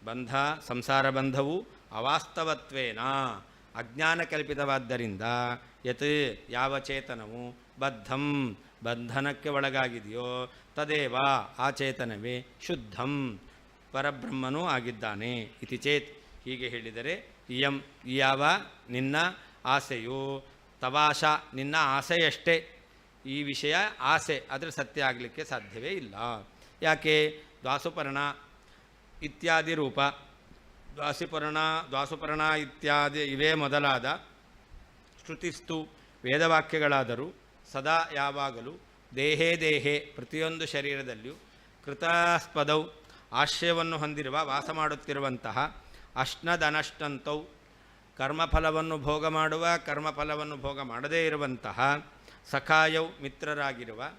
ಬಂಧ ಸಂಸಾರ ಬಂಧವು ಅವಾಸ್ತವತ್ವೇನ ಅಜ್ಞಾನ ಕಲ್ಪಿತವಾದ್ದರಿಂದ ಯತ್ ಯಾವ ಚೇತನವು ಬದ್ಧಂ ಬಂಧನಕ್ಕೆ ಒಳಗಾಗಿದೆಯೋ ತದೇವ ಆ ಚೇತನವೇ ಶುದ್ಧಂ ಪರಬ್ರಹ್ಮನೂ ಆಗಿದ್ದಾನೆ. ಇತಿ ಚೇತ್, ಹೀಗೆ ಹೇಳಿದರೆ, ಇಯಂ ಯಾವ ನಿನ್ನ ಆಸೆಯು ತವಾಶ ನಿನ್ನ ಆಸೆಯಷ್ಟೇ. ಈ ವಿಷಯ ಆಸೆ, ಅದರ ಸತ್ಯ ಆಗಲಿಕ್ಕೆ ಸಾಧ್ಯವೇ ಇಲ್ಲ. ಯಾಕೆ? ದ್ವಾಸುಪರ್ಣ ಇತ್ಯಾದಿ ರೂಪ. ದ್ವಾಸುಪರ್ಣ ಇತ್ಯಾದಿ ಇವೇ ಮೊದಲಾದ ಶ್ರುತಿಸ್ತು ವೇದವಾಕ್ಯಗಳಾದರೂ ಸದಾ ಯಾವಾಗಲೂ ದೇಹೇ ದೇಹೇ ಪ್ರತಿಯೊಂದು ಶರೀರದಲ್ಲಿಯೂ ಕೃತಾಸ್ಪದೌ ಆಶ್ರಯವನ್ನು ಹೊಂದಿರುವ ವಾಸ ಮಾಡುತ್ತಿರುವಂತಹ ಅಶ್ನದನಷ್ಟಂತೌ ಕರ್ಮಫಲವನ್ನು ಭೋಗ ಮಾಡುವ ಕರ್ಮಫಲವನ್ನು ಭೋಗ ಮಾಡದೇ ಇರುವಂತಹ ಸಖಾಯೌ ಮಿತ್ರರಾಗಿರುವ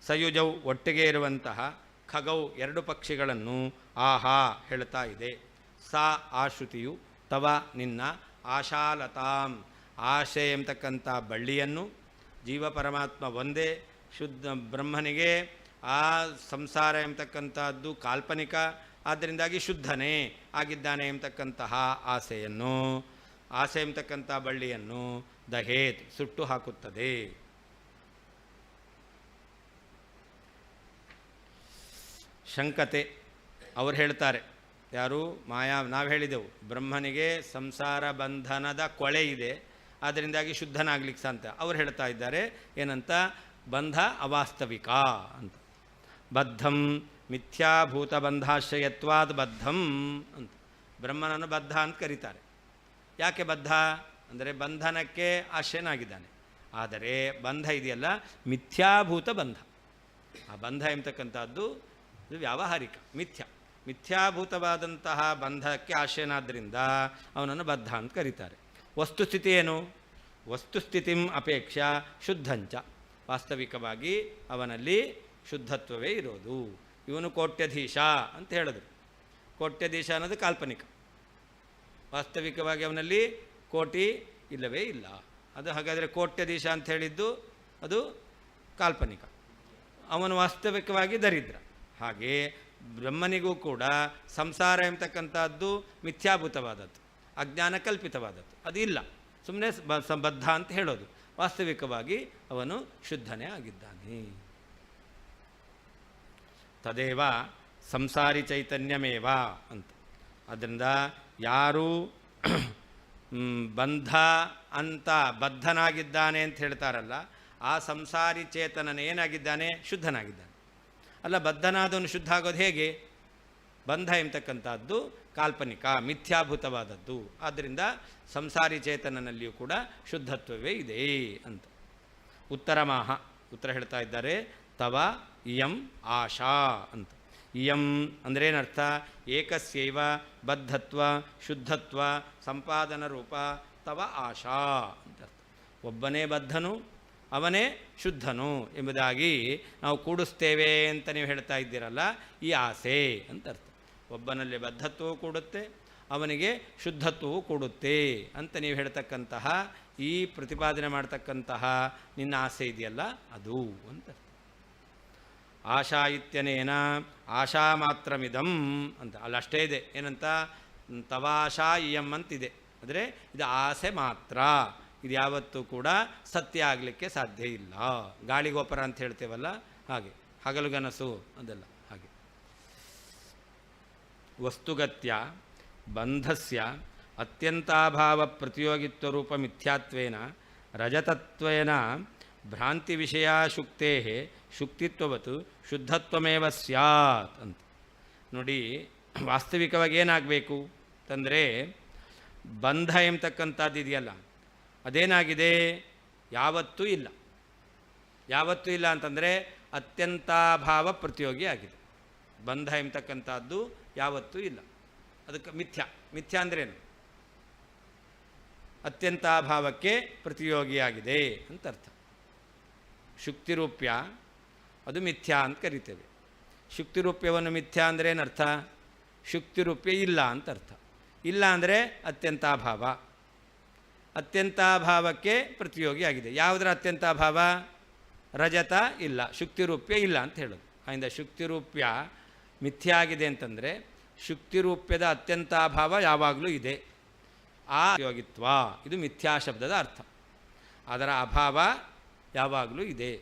ಸಯುಜೌ ಒಟ್ಟಿಗೆ ಇರುವಂತಹ ಖಗೌ ಎರಡು ಪಕ್ಷಿಗಳನ್ನು ಆಹಾ ಹೇಳ್ತಾ ಇದೆ. ಸಾ ಆ ಶ್ರುತಿಯು ತವ ನಿನ್ನ ಆಶಾಲತಾಂ ಆಶೆ ಎಂಬತಕ್ಕಂಥ ಬಳ್ಳಿಯನ್ನು, ಜೀವ ಪರಮಾತ್ಮ ಒಂದೇ, ಶುದ್ಧ ಬ್ರಹ್ಮನಿಗೆ ಆ ಸಂಸಾರ ಎಂಬತಕ್ಕಂಥದ್ದು ಕಾಲ್ಪನಿಕ, ಆದ್ದರಿಂದಾಗಿ ಶುದ್ಧನೇ ಆಗಿದ್ದಾನೆ ಎಂಬತಕ್ಕಂತಹ ಆಸೆಯನ್ನು, ಆಸೆ ಎಂಬತಕ್ಕಂಥ ಬಳ್ಳಿಯನ್ನು ದಹೇತ್ ಸುಟ್ಟು ಹಾಕುತ್ತದೆ. ಶಂಕತೆ ಅವರು ಹೇಳ್ತಾರೆ. ಯಾರು? ಮಾಯಾ. ನಾವು ಹೇಳಿದೆವು ಬ್ರಹ್ಮನಿಗೆ ಸಂಸಾರ ಬಂಧನದ ಕೊಳೆ ಇದೆ, ಅದರಿಂದಾಗಿ ಶುದ್ಧನಾಗ್ಲಿಕ್ಕೆ ಸಾಧ್ಯ. ಅವ್ರು ಹೇಳ್ತಾ ಇದ್ದಾರೆ ಏನಂತ? ಬಂಧ ಅವಾಸ್ತವಿಕ ಅಂತ. ಬದ್ಧಂ ಮಿಥ್ಯಾಭೂತ ಬಂಧಾಶ್ರಯತ್ವಾದ್ ಬದ್ಧಂ ಅಂತ. ಬ್ರಹ್ಮನನ್ನು ಬದ್ಧ ಅಂತ ಕರೀತಾರೆ. ಯಾಕೆ ಬದ್ಧ ಅಂದರೆ ಬಂಧನಕ್ಕೆ ಆಶ್ರಯನಾಗಿದ್ದಾನೆ. ಆದರೆ ಬಂಧ ಇದೆಯಲ್ಲ ಮಿಥ್ಯಾಭೂತ ಬಂಧ. ಆ ಬಂಧ ಎಂಬತಕ್ಕಂಥದ್ದು ಇದು ವ್ಯಾವಹಾರಿಕ ಮಿಥ್ಯ. ಮಿಥ್ಯಾಭೂತವಾದಂತಹ ಬಂಧಕ್ಕೆ ಆಶ್ರಯನಾದ್ದರಿಂದ ಅವನನ್ನು ಬದ್ಧ ಅಂತ ಕರೀತಾರೆ. ವಸ್ತುಸ್ಥಿತಿ ಏನು? ವಸ್ತುಸ್ಥಿತಿಂ ಅಪೇಕ್ಷಾ ಶುದ್ಧಂಚ, ವಾಸ್ತವಿಕವಾಗಿ ಅವನಲ್ಲಿ ಶುದ್ಧತ್ವವೇ ಇರೋದು. ಇವನು ಕೋಟ್ಯಧೀಶ ಅಂತ ಹೇಳಿದ್ರು. ಕೋಟ್ಯಧೀಶ ಅನ್ನೋದು ಕಾಲ್ಪನಿಕ, ವಾಸ್ತವಿಕವಾಗಿ ಅವನಲ್ಲಿ ಕೋಟಿ ಇಲ್ಲವೇ ಇಲ್ಲ. ಅದು ಹಾಗಾದರೆ ಕೋಟ್ಯಧೀಶ ಅಂತ ಹೇಳಿದ್ದು ಅದು ಕಾಲ್ಪನಿಕ, ಅವನು ವಾಸ್ತವಿಕವಾಗಿ ದರಿದ್ರ. ಹಾಗೆ ಬ್ರಹ್ಮನಿಗೂ ಕೂಡ ಸಂಸಾರ ಎಂಬತಕ್ಕಂಥದ್ದು ಮಿಥ್ಯಾಭೂತವಾದದ್ದು, ಅಜ್ಞಾನ ಕಲ್ಪಿತವಾದದ್ದು, ಅದು ಇಲ್ಲ. ಸುಮ್ಮನೆ ಬದ್ಧ ಅಂತ ಹೇಳೋದು. ವಾಸ್ತವಿಕವಾಗಿ ಅವನು ಶುದ್ಧನೇ ಆಗಿದ್ದಾನೆ. ತದೇವ ಸಂಸಾರಿ ಚೈತನ್ಯಮೇವ ಅಂತ. ಆದ್ದರಿಂದ ಯಾರು ಬಂಧ ಅಂತ ಬದ್ಧನಾಗಿದ್ದಾನೆ ಅಂತ ಹೇಳ್ತಾರಲ್ಲ, ಆ ಸಂಸಾರಿ ಚೇತನನೇನಾಗಿದ್ದಾನೆ? ಶುದ್ಧನಾಗಿದ್ದಾನೆ. ಅಲ್ಲ, ಬದ್ಧನಾದವನು ಶುದ್ಧ ಆಗೋದು ಹೇಗೆ? ಬಂಧ ಎಂಬತಕ್ಕಂಥದ್ದು ಕಾಲ್ಪನಿಕ, ಮಿಥ್ಯಾಭೂತವಾದದ್ದು. ಆದ್ದರಿಂದ ಸಂಸಾರಿ ಚೇತನನಲ್ಲಿಯೂ ಕೂಡ ಶುದ್ಧತ್ವವೇ ಇದೆ ಅಂತ. ಉತ್ತರ ಹೇಳ್ತಾ ಇದ್ದಾರೆ, ತವ ಇಯಂ ಆಶಾ ಅಂತ. ಇಯಂ ಅಂದರೆ ಏನರ್ಥ? ಏಕಸ್ಯೈವ ಬದ್ಧತ್ವ ಶುದ್ಧತ್ವ ಸಂಪಾದನ ರೂಪ ತವ ಆಶಾ ಅಂತ ಅರ್ಥ. ಒಬ್ಬನೇ ಬದ್ಧನು, ಅವನೇ ಶುದ್ಧನು ಎಂಬುದಾಗಿ ನಾವು ಕೂಡಿಸ್ತೇವೆ ಅಂತ ನೀವು ಹೇಳ್ತಾ ಇದ್ದೀರಲ್ಲ, ಈ ಆಸೆ ಅಂತ ಅರ್ಥ. ಒಬ್ಬನಲ್ಲಿ ಬದ್ಧತ್ವವು ಕೂಡುತ್ತೆ, ಅವನಿಗೆ ಶುದ್ಧತ್ವವು ಕೂಡುತ್ತೆ ಅಂತ ನೀವು ಹೇಳ್ತಕ್ಕಂತಹ ಈ ಪ್ರತಿಪಾದನೆ ಮಾಡ್ತಕ್ಕಂತಹ ನಿನ್ನ ಆಸೆ ಇದೆಯಲ್ಲ, ಅದು ಅಂತ. ಆಶಾ ಇತ್ಯನೇನ ಆಶಾ ಮಾತ್ರಮಿದಂ ಅಂತ ಅಲ್ಲಷ್ಟೇ ಇದೆ. ಏನಂತ? ತವಾಶಾ ಇಯಂ ಅಂತಿದೆ. ಅಂದರೆ ಇದು ಆಸೆ ಮಾತ್ರ, ಇದು ಯಾವತ್ತೂ ಕೂಡ ಸತ್ಯ ಆಗಲಿಕ್ಕೆ ಸಾಧ್ಯ ಇಲ್ಲ. ಗಾಳಿಗೋಪರ ಅಂತ ಹೇಳ್ತೇವಲ್ಲ ಹಾಗೆ, ಹಗಲುಗನಸು ಅದೆಲ್ಲ ಹಾಗೆ. ವಸ್ತುಗತ್ಯ ಬಂಧಸ್ಯ ಅತ್ಯಂತಾಭಾವ ಪ್ರತಿಯೋಗಿತ್ವ ರೂಪ ಮಿಥ್ಯಾತ್ವೇನ ರಜತತ್ವೇನ ಭ್ರಾಂತಿ ವಿಷಯ ಶುಕ್ತೇ ಶುಕ್ತಿತ್ವವತ್ತು ಶುದ್ಧತ್ವಮೇವ ಸ್ಯಾತ್ ಅಂತ. ನೋಡಿ, ವಾಸ್ತವಿಕವಾಗಿ ಏನಾಗಬೇಕು ಅಂತಂದರೆ, ಬಂಧ ಎಂಬತಕ್ಕಂಥದ್ದು ಇದೆಯಲ್ಲ, ಅದೇನಾಗಿದೆ? ಯಾವತ್ತೂ ಇಲ್ಲ. ಯಾವತ್ತೂ ಇಲ್ಲ ಅಂತಂದರೆ ಅತ್ಯಂತಾಭಾವ ಪ್ರತಿಯೋಗಿ ಆಗಿದೆ. ಬಂಧ ಎಂಬತಕ್ಕಂಥದ್ದು ಯಾವತ್ತೂ ಇಲ್ಲ. ಅದಕ್ಕೆ ಮಿಥ್ಯಾ ಅಂದ್ರೇನು? ಅತ್ಯಂತಾಭಾವಕ್ಕೆ ಪ್ರತಿಯೋಗಿಯಾಗಿದೆ ಅಂತ ಅರ್ಥ. ಶುಕ್ತಿರೂಪ್ಯ ಅದು ಮಿಥ್ಯಾ ಅಂತ ಕರಿತೇವೆ. ಶುಕ್ತಿರೂಪ್ಯವನ್ನು ಮಿಥ್ಯಾ ಅಂದರೆ ಏನರ್ಥ? ಶುಕ್ತಿರೂಪ್ಯ ಇಲ್ಲ ಅಂತ ಅರ್ಥ. ಇಲ್ಲ ಅಂದರೆ ಅತ್ಯಂತಾಭಾವ, ಅತ್ಯಂತಾಭಾವಕ್ಕೆ ಪ್ರತಿಯೋಗಿಯಾಗಿದೆ. ಯಾವುದರ ಅತ್ಯಂತಾಭಾವ? ರಜತ ಇಲ್ಲ, ಶುಕ್ತಿರೂಪ್ಯ ಇಲ್ಲ ಅಂತ ಹೇಳೋದು. ಆದ್ದರಿಂದ ಶುಕ್ತಿರೂಪ್ಯ ಮಿಥ್ಯಾ ಆಗಿದೆ ಅಂತಂದರೆ ಶುಕ್ತಿರೂಪ್ಯದ ಅತ್ಯಂತಾಭಾವ ಯಾವಾಗಲೂ ಇದೆ. ಆ ಯೋಗಿತ್ವ ಇದು ಮಿಥ್ಯಾ ಶಬ್ದದ ಅರ್ಥ. ಅದರ ಅಭಾವ ಯಾವಾಗಲೂ ಇದೆ.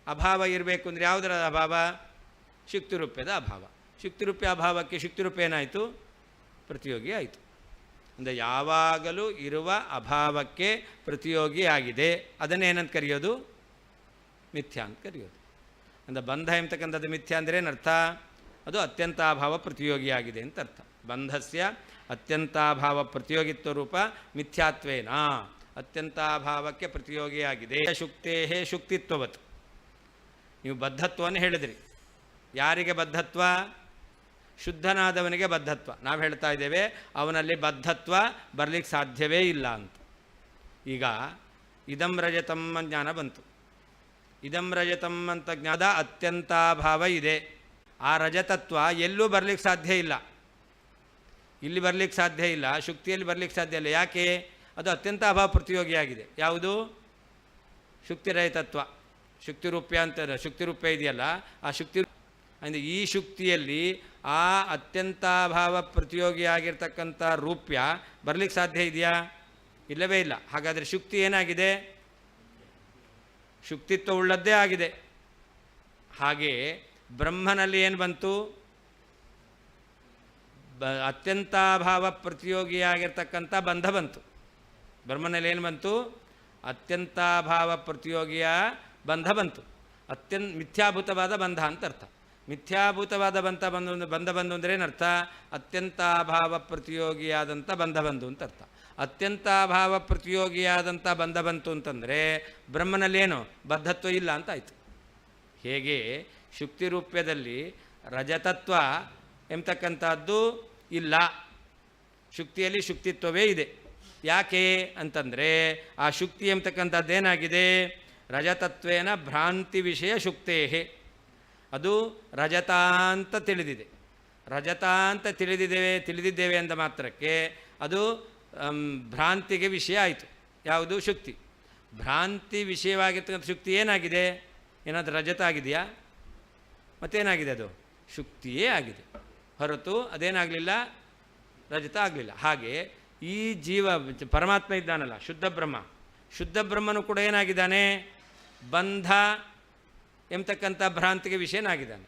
ಅಭಾವ ಇರಬೇಕು ಅಂದರೆ ಯಾವುದರ ಅಭಾವ? ಶುಕ್ತಿರೂಪ್ಯದ ಅಭಾವ. ಶುಕ್ತಿರೂಪ್ಯ ಅಭಾವಕ್ಕೆ ಶುಕ್ತಿರೂಪ್ಯ ಏನಾಯಿತು? ಪ್ರತಿಯೋಗಿ ಆಯಿತು. ಅಂದರೆ ಯಾವಾಗಲೂ ಇರುವ ಅಭಾವಕ್ಕೆ ಪ್ರತಿಯೋಗಿ ಆಗಿದೆ. ಅದನ್ನೇನಂತ ಕರೆಯೋದು? ಮಿಥ್ಯಾ ಅಂತ ಕರೆಯೋದು. ಅಂದರೆ ಬಂಧ ಎಂಬತಕ್ಕಂಥದ್ದು ಮಿಥ್ಯಾ ಅಂದರೆ ಏನರ್ಥ? ಅದು ಅತ್ಯಂತಾಭಾವ ಪ್ರತಿಯೋಗಿಯಾಗಿದೆ ಅಂತ ಅರ್ಥ. ಬಂಧಸ್ಯ ಅತ್ಯಂತಾಭಾವ ಪ್ರತಿಯೋಗಿತ್ವ ರೂಪ ಮಿಥ್ಯಾತ್ವೇನ, ಅತ್ಯಂತಾಭಾವಕ್ಕೆ ಪ್ರತಿಯೋಗಿಯಾಗಿದೆ. ಶುಕ್ತೇ ಶುಕ್ತಿತ್ವವತ್. ನೀವು ಬದ್ಧತ್ವವನ್ನು ಹೇಳಿದ್ರಿ. ಯಾರಿಗೆ ಬದ್ಧತ್ವ? ಶುದ್ಧನಾದವನಿಗೆ ಬದ್ಧತ್ವ. ನಾವು ಹೇಳ್ತಾ ಇದ್ದೇವೆ ಅವನಲ್ಲಿ ಬದ್ಧತ್ವ ಬರಲಿಕ್ಕೆ ಸಾಧ್ಯವೇ ಇಲ್ಲ ಅಂತ. ಈಗ ಇದಂ ರಜತಮ್ಮ ಜ್ಞಾನ ಬಂತು. ಇದಂ ರಜತಂ ಅಂತ ಜ್ಞಾನದ ಅತ್ಯಂತಾಭಾವ ಇದೆ. ಆ ರಜತತ್ವ ಎಲ್ಲೂ ಬರಲಿಕ್ಕೆ ಸಾಧ್ಯ ಇಲ್ಲ. ಇಲ್ಲಿ ಬರಲಿಕ್ಕೆ ಸಾಧ್ಯ ಇಲ್ಲ, ಶುಕ್ತಿಯಲ್ಲಿ ಬರಲಿಕ್ಕೆ ಸಾಧ್ಯ ಇಲ್ಲ. ಯಾಕೆ? ಅದು ಅತ್ಯಂತ ಅಭಾವ ಪ್ರತಿಯೋಗಿಯಾಗಿದೆ. ಯಾವುದು? ಶುಕ್ತಿರಹಿತತ್ವ. ಶುಕ್ತಿರೂಪ್ಯ ಅಂತ ಶುಕ್ತಿರೂಪ್ಯ ಇದೆಯಲ್ಲ, ಆ ಶುಕ್ತಿ ಅಂದರೆ ಈ ಶುಕ್ತಿಯಲ್ಲಿ ಆ ಅತ್ಯಂತಾಭಾವ ಪ್ರತಿಯೋಗಿಯಾಗಿರ್ತಕ್ಕಂಥ ರೂಪ್ಯ ಬರಲಿಕ್ಕೆ ಸಾಧ್ಯ ಇದೆಯಾ? ಇಲ್ಲವೇ ಇಲ್ಲ. ಹಾಗಾದರೆ ಶುಕ್ತಿ ಏನಾಗಿದೆ? ಶುಕ್ತಿತ್ವ ಉಳ್ಳದ್ದೇ ಆಗಿದೆ. ಹಾಗೆ ಬ್ರಹ್ಮನಲ್ಲಿ ಏನು ಬಂತು? ಅತ್ಯಂತಾಭಾವ ಪ್ರತಿಯೋಗಿಯಾಗಿರ್ತಕ್ಕಂಥ ಬಂಧ ಬಂತು. ಬ್ರಹ್ಮನಲ್ಲಿ ಏನು ಬಂತು? ಅತ್ಯಂತಾಭಾವ ಪ್ರತಿಯೋಗಿಯ ಬಂಧ ಬಂತು. ಮಿಥ್ಯಾಭೂತವಾದ ಬಂಧ ಅಂತ ಅರ್ಥ. ಮಿಥ್ಯಾಭೂತವಾದ ಬಂಧ ಬಂದು ಅಂದರೆ ಏನರ್ಥ? ಅತ್ಯಂತಾಭಾವ ಪ್ರತಿಯೋಗಿಯಾದಂಥ ಬಂಧ ಬಂದು ಅಂತ ಅರ್ಥ. ಅತ್ಯಂತಾಭಾವ ಪ್ರತಿಯೋಗಿಯಾದಂಥ ಬಂಧ ಬಂತು ಅಂತಂದರೆ ಬ್ರಹ್ಮನಲ್ಲೇನು ಬದ್ಧತ್ವ ಇಲ್ಲ ಅಂತ ಆಯಿತು. ಹೇಗೆ ಶುಕ್ತಿರೂಪ್ಯದಲ್ಲಿ ರಜತತ್ವ ಎಂಬತಕ್ಕಂಥದ್ದು ಇಲ್ಲ. ಶುಕ್ತಿಯಲ್ಲಿ ಶುಕ್ತಿತ್ವವೇ ಇದೆ. ಯಾಕೆ ಅಂತಂದರೆ ಆ ಶುಕ್ತಿ ಎಂಬತಕ್ಕಂಥದ್ದೇನಾಗಿದೆ, ರಜತತ್ವೇನ ಭ್ರಾಂತಿ ವಿಷಯ ಶುಕ್ತೇಹೆ. ಅದು ರಜತ ಅಂತ ತಿಳಿದಿದೆ. ರಜತ ಅಂತ ತಿಳಿದಿದ್ದೇವೆ ಅಂದ ಮಾತ್ರಕ್ಕೆ ಅದು ಭ್ರಾಂತಿಗೆ ವಿಷಯ ಆಯಿತು. ಯಾವುದು? ಶುಕ್ತಿ. ಭ್ರಾಂತಿ ವಿಷಯವಾಗಿರ್ತಕ್ಕಂಥ ಶುಕ್ತಿ ಏನಾಗಿದೆ? ಏನಾದರೂ ರಜತ ಆಗಿದೆಯಾ? ಮತ್ತೇನಾಗಿದೆ? ಅದು ಶುಕ್ತಿಯೇ ಆಗಿದೆ, ಹೊರತು ಅದೇನಾಗಲಿಲ್ಲ, ರಜತ ಆಗಲಿಲ್ಲ. ಹಾಗೆ ಈ ಜೀವ ಪರಮಾತ್ಮ ಇದ್ದಾನಲ್ಲ, ಶುದ್ಧ ಬ್ರಹ್ಮ, ಶುದ್ಧ ಬ್ರಹ್ಮನು ಕೂಡ ಏನಾಗಿದ್ದಾನೆ? ಬಂಧ ಎಂಬತಕ್ಕಂಥ ಭ್ರಾಂತಿಗೆ ವಿಷಯನಾಗಿದ್ದಾನೆ.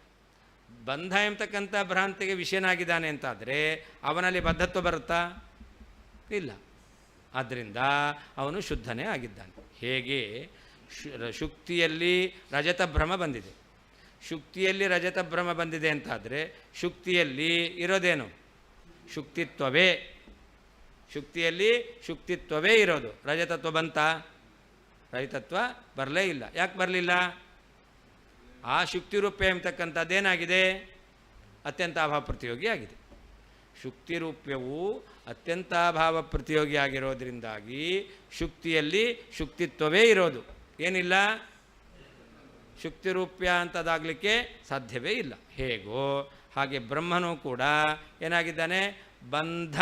ಬಂಧ ಎಂಬತಕ್ಕಂಥ ಭ್ರಾಂತಿಗೆ ವಿಷಯನಾಗಿದ್ದಾನೆ ಅಂತಾದರೆ ಅವನಲ್ಲಿ ಬದ್ಧತ್ವ ಬರುತ್ತಾ? ಇಲ್ಲ. ಆದ್ದರಿಂದ ಅವನು ಶುದ್ಧನೇ ಆಗಿದ್ದಾನೆ. ಹೇಗೆ ಶುಕ್ತಿಯಲ್ಲಿ ರಜತ ಭ್ರಮ ಬಂದಿದೆ, ಶುಕ್ತಿಯಲ್ಲಿ ರಜತ ಭ್ರಮ ಬಂದಿದೆ ಅಂತಾದರೆ ಶುಕ್ತಿಯಲ್ಲಿ ಇರೋದೇನು? ಶುಕ್ತಿತ್ವವೇ. ಶುಕ್ತಿಯಲ್ಲಿ ಶುಕ್ತಿತ್ವವೇ ಇರೋದು. ರಜತತ್ವ ಬಂತ? ರಜತತ್ವ ಬರಲೇ ಇಲ್ಲ. ಯಾಕೆ ಬರಲಿಲ್ಲ? ಆ ಶುಕ್ತಿರೂಪ್ಯ ಎಂಬತಕ್ಕಂಥದ್ದೇನಾಗಿದೆ? ಅತ್ಯಂತ ಅಭಾವ ಪ್ರತಿಯೋಗಿ ಆಗಿದೆ. ಶುಕ್ತಿರೂಪ್ಯವು ಅತ್ಯಂತಾಭಾವ ಪ್ರತಿಯೋಗಿ ಆಗಿರೋದ್ರಿಂದಾಗಿ ಶುಕ್ತಿಯಲ್ಲಿ ಶುಕ್ತಿತ್ವವೇ ಇರೋದು. ಏನಿಲ್ಲ? ಶುಕ್ತಿರೂಪ್ಯ ಅಂತದಾಗಲಿಕ್ಕೆ ಸಾಧ್ಯವೇ ಇಲ್ಲ. ಹೇಗೋ ಹಾಗೆ ಬ್ರಹ್ಮನೂ ಕೂಡ ಏನಾಗಿದ್ದಾನೆ? ಬಂಧ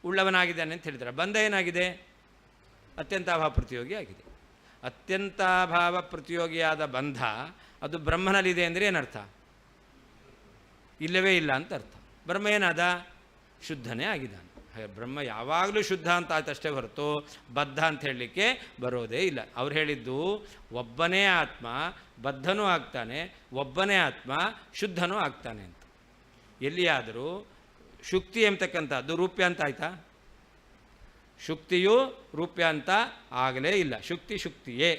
ಉಳ್ಳವನಾಗಿದ್ದಾನೆ ಅಂತ ಹೇಳಿದ್ದಾರೆ. ಬಂಧ ಏನಾಗಿದೆ? ಅತ್ಯಂತಾಭಾವ ಪ್ರತಿಯೋಗಿ ಆಗಿದೆ. ಅತ್ಯಂತಾಭಾವ ಪ್ರತಿಯೋಗಿಯಾದ ಬಂಧ ಅದು ಬ್ರಹ್ಮನಲ್ಲಿದೆ ಅಂದರೆ ಏನರ್ಥ? ಇಲ್ಲವೇ ಇಲ್ಲ ಅಂತ ಅರ್ಥ. ಬ್ರಹ್ಮ ಏನಾದ? ಶುದ್ಧನೇ ಆಗಿದ್ದಾನೆ. ಹಾಗೆ ಬ್ರಹ್ಮ ಯಾವಾಗಲೂ ಶುದ್ಧ ಅಂತ ಆಯ್ತಷ್ಟೇ ಹೊರತು ಬದ್ಧ ಅಂತ ಹೇಳಲಿಕ್ಕೆ ಬರೋದೇ ಇಲ್ಲ. ಅವ್ರು ಹೇಳಿದ್ದು ಒಬ್ಬನೇ ಆತ್ಮ ಬದ್ಧನೂ ಆಗ್ತಾನೆ, ಒಬ್ಬನೇ ಆತ್ಮ ಶುದ್ಧನೂ ಆಗ್ತಾನೆ ಅಂತ. ಎಲ್ಲಿಯಾದರೂ ಶುಕ್ತಿ ಎಂಬತಕ್ಕಂಥದ್ದು ರೂಪ್ಯ ಅಂತ ಆಯ್ತಾ? ಶುಕ್ತಿಯು ರೂಪ್ಯ ಅಂತ ಆಗಲೇ ಇಲ್ಲ. ಶುಕ್ತಿ ಶುಕ್ತಿಯೇ.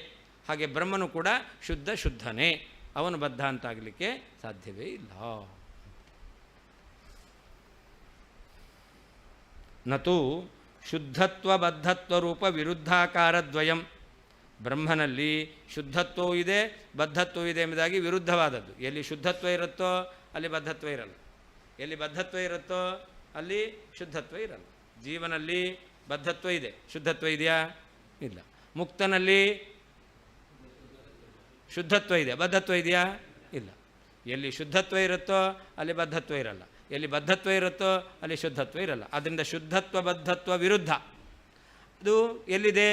ಹಾಗೆ ಬ್ರಹ್ಮನು ಕೂಡ ಶುದ್ಧನೇ, ಅವನು ಬದ್ಧ ಅಂತಾಗಲಿಕ್ಕೆ ಸಾಧ್ಯವೇ ಇಲ್ಲ. ನತು ಶುದ್ಧತ್ವ ಬದ್ಧತ್ವ ರೂಪ ವಿರುದ್ಧಾಕಾರದ್ವಯಂ. ಬ್ರಹ್ಮನಲ್ಲಿ ಶುದ್ಧತ್ವವೂ ಇದೆ ಬದ್ಧತ್ವವೂ ಇದೆ ಎಂಬುದಾಗಿ ವಿರುದ್ಧವಾದದ್ದು. ಎಲ್ಲಿ ಶುದ್ಧತ್ವ ಇರುತ್ತೋ ಅಲ್ಲಿ ಬದ್ಧತ್ವ ಇರಲ್ಲ, ಎಲ್ಲಿ ಬದ್ಧತ್ವ ಇರುತ್ತೋ ಅಲ್ಲಿ ಶುದ್ಧತ್ವ ಇರಲ್ಲ. ಜೀವನಲ್ಲಿ ಬದ್ಧತ್ವ ಇದೆ, ಶುದ್ಧತ್ವ ಇದೆಯಾ? ಇಲ್ಲ. ಮುಕ್ತನಲ್ಲಿ ಶುದ್ಧತ್ವ ಇದೆ, ಬದ್ಧತ್ವ ಇದೆಯಾ? ಇಲ್ಲ. ಎಲ್ಲಿ ಶುದ್ಧತ್ವ ಇರುತ್ತೋ ಅಲ್ಲಿ ಬದ್ಧತ್ವ ಇರಲ್ಲ, ಎಲ್ಲಿ ಬದ್ಧತ್ವ ಇರುತ್ತೋ ಅಲ್ಲಿ ಶುದ್ಧತ್ವ ಇರಲ್ಲ. ಆದ್ದರಿಂದ ಶುದ್ಧತ್ವ ಬದ್ಧತ್ವ ವಿರುದ್ಧ ಅದು ಎಲ್ಲಿದೆ?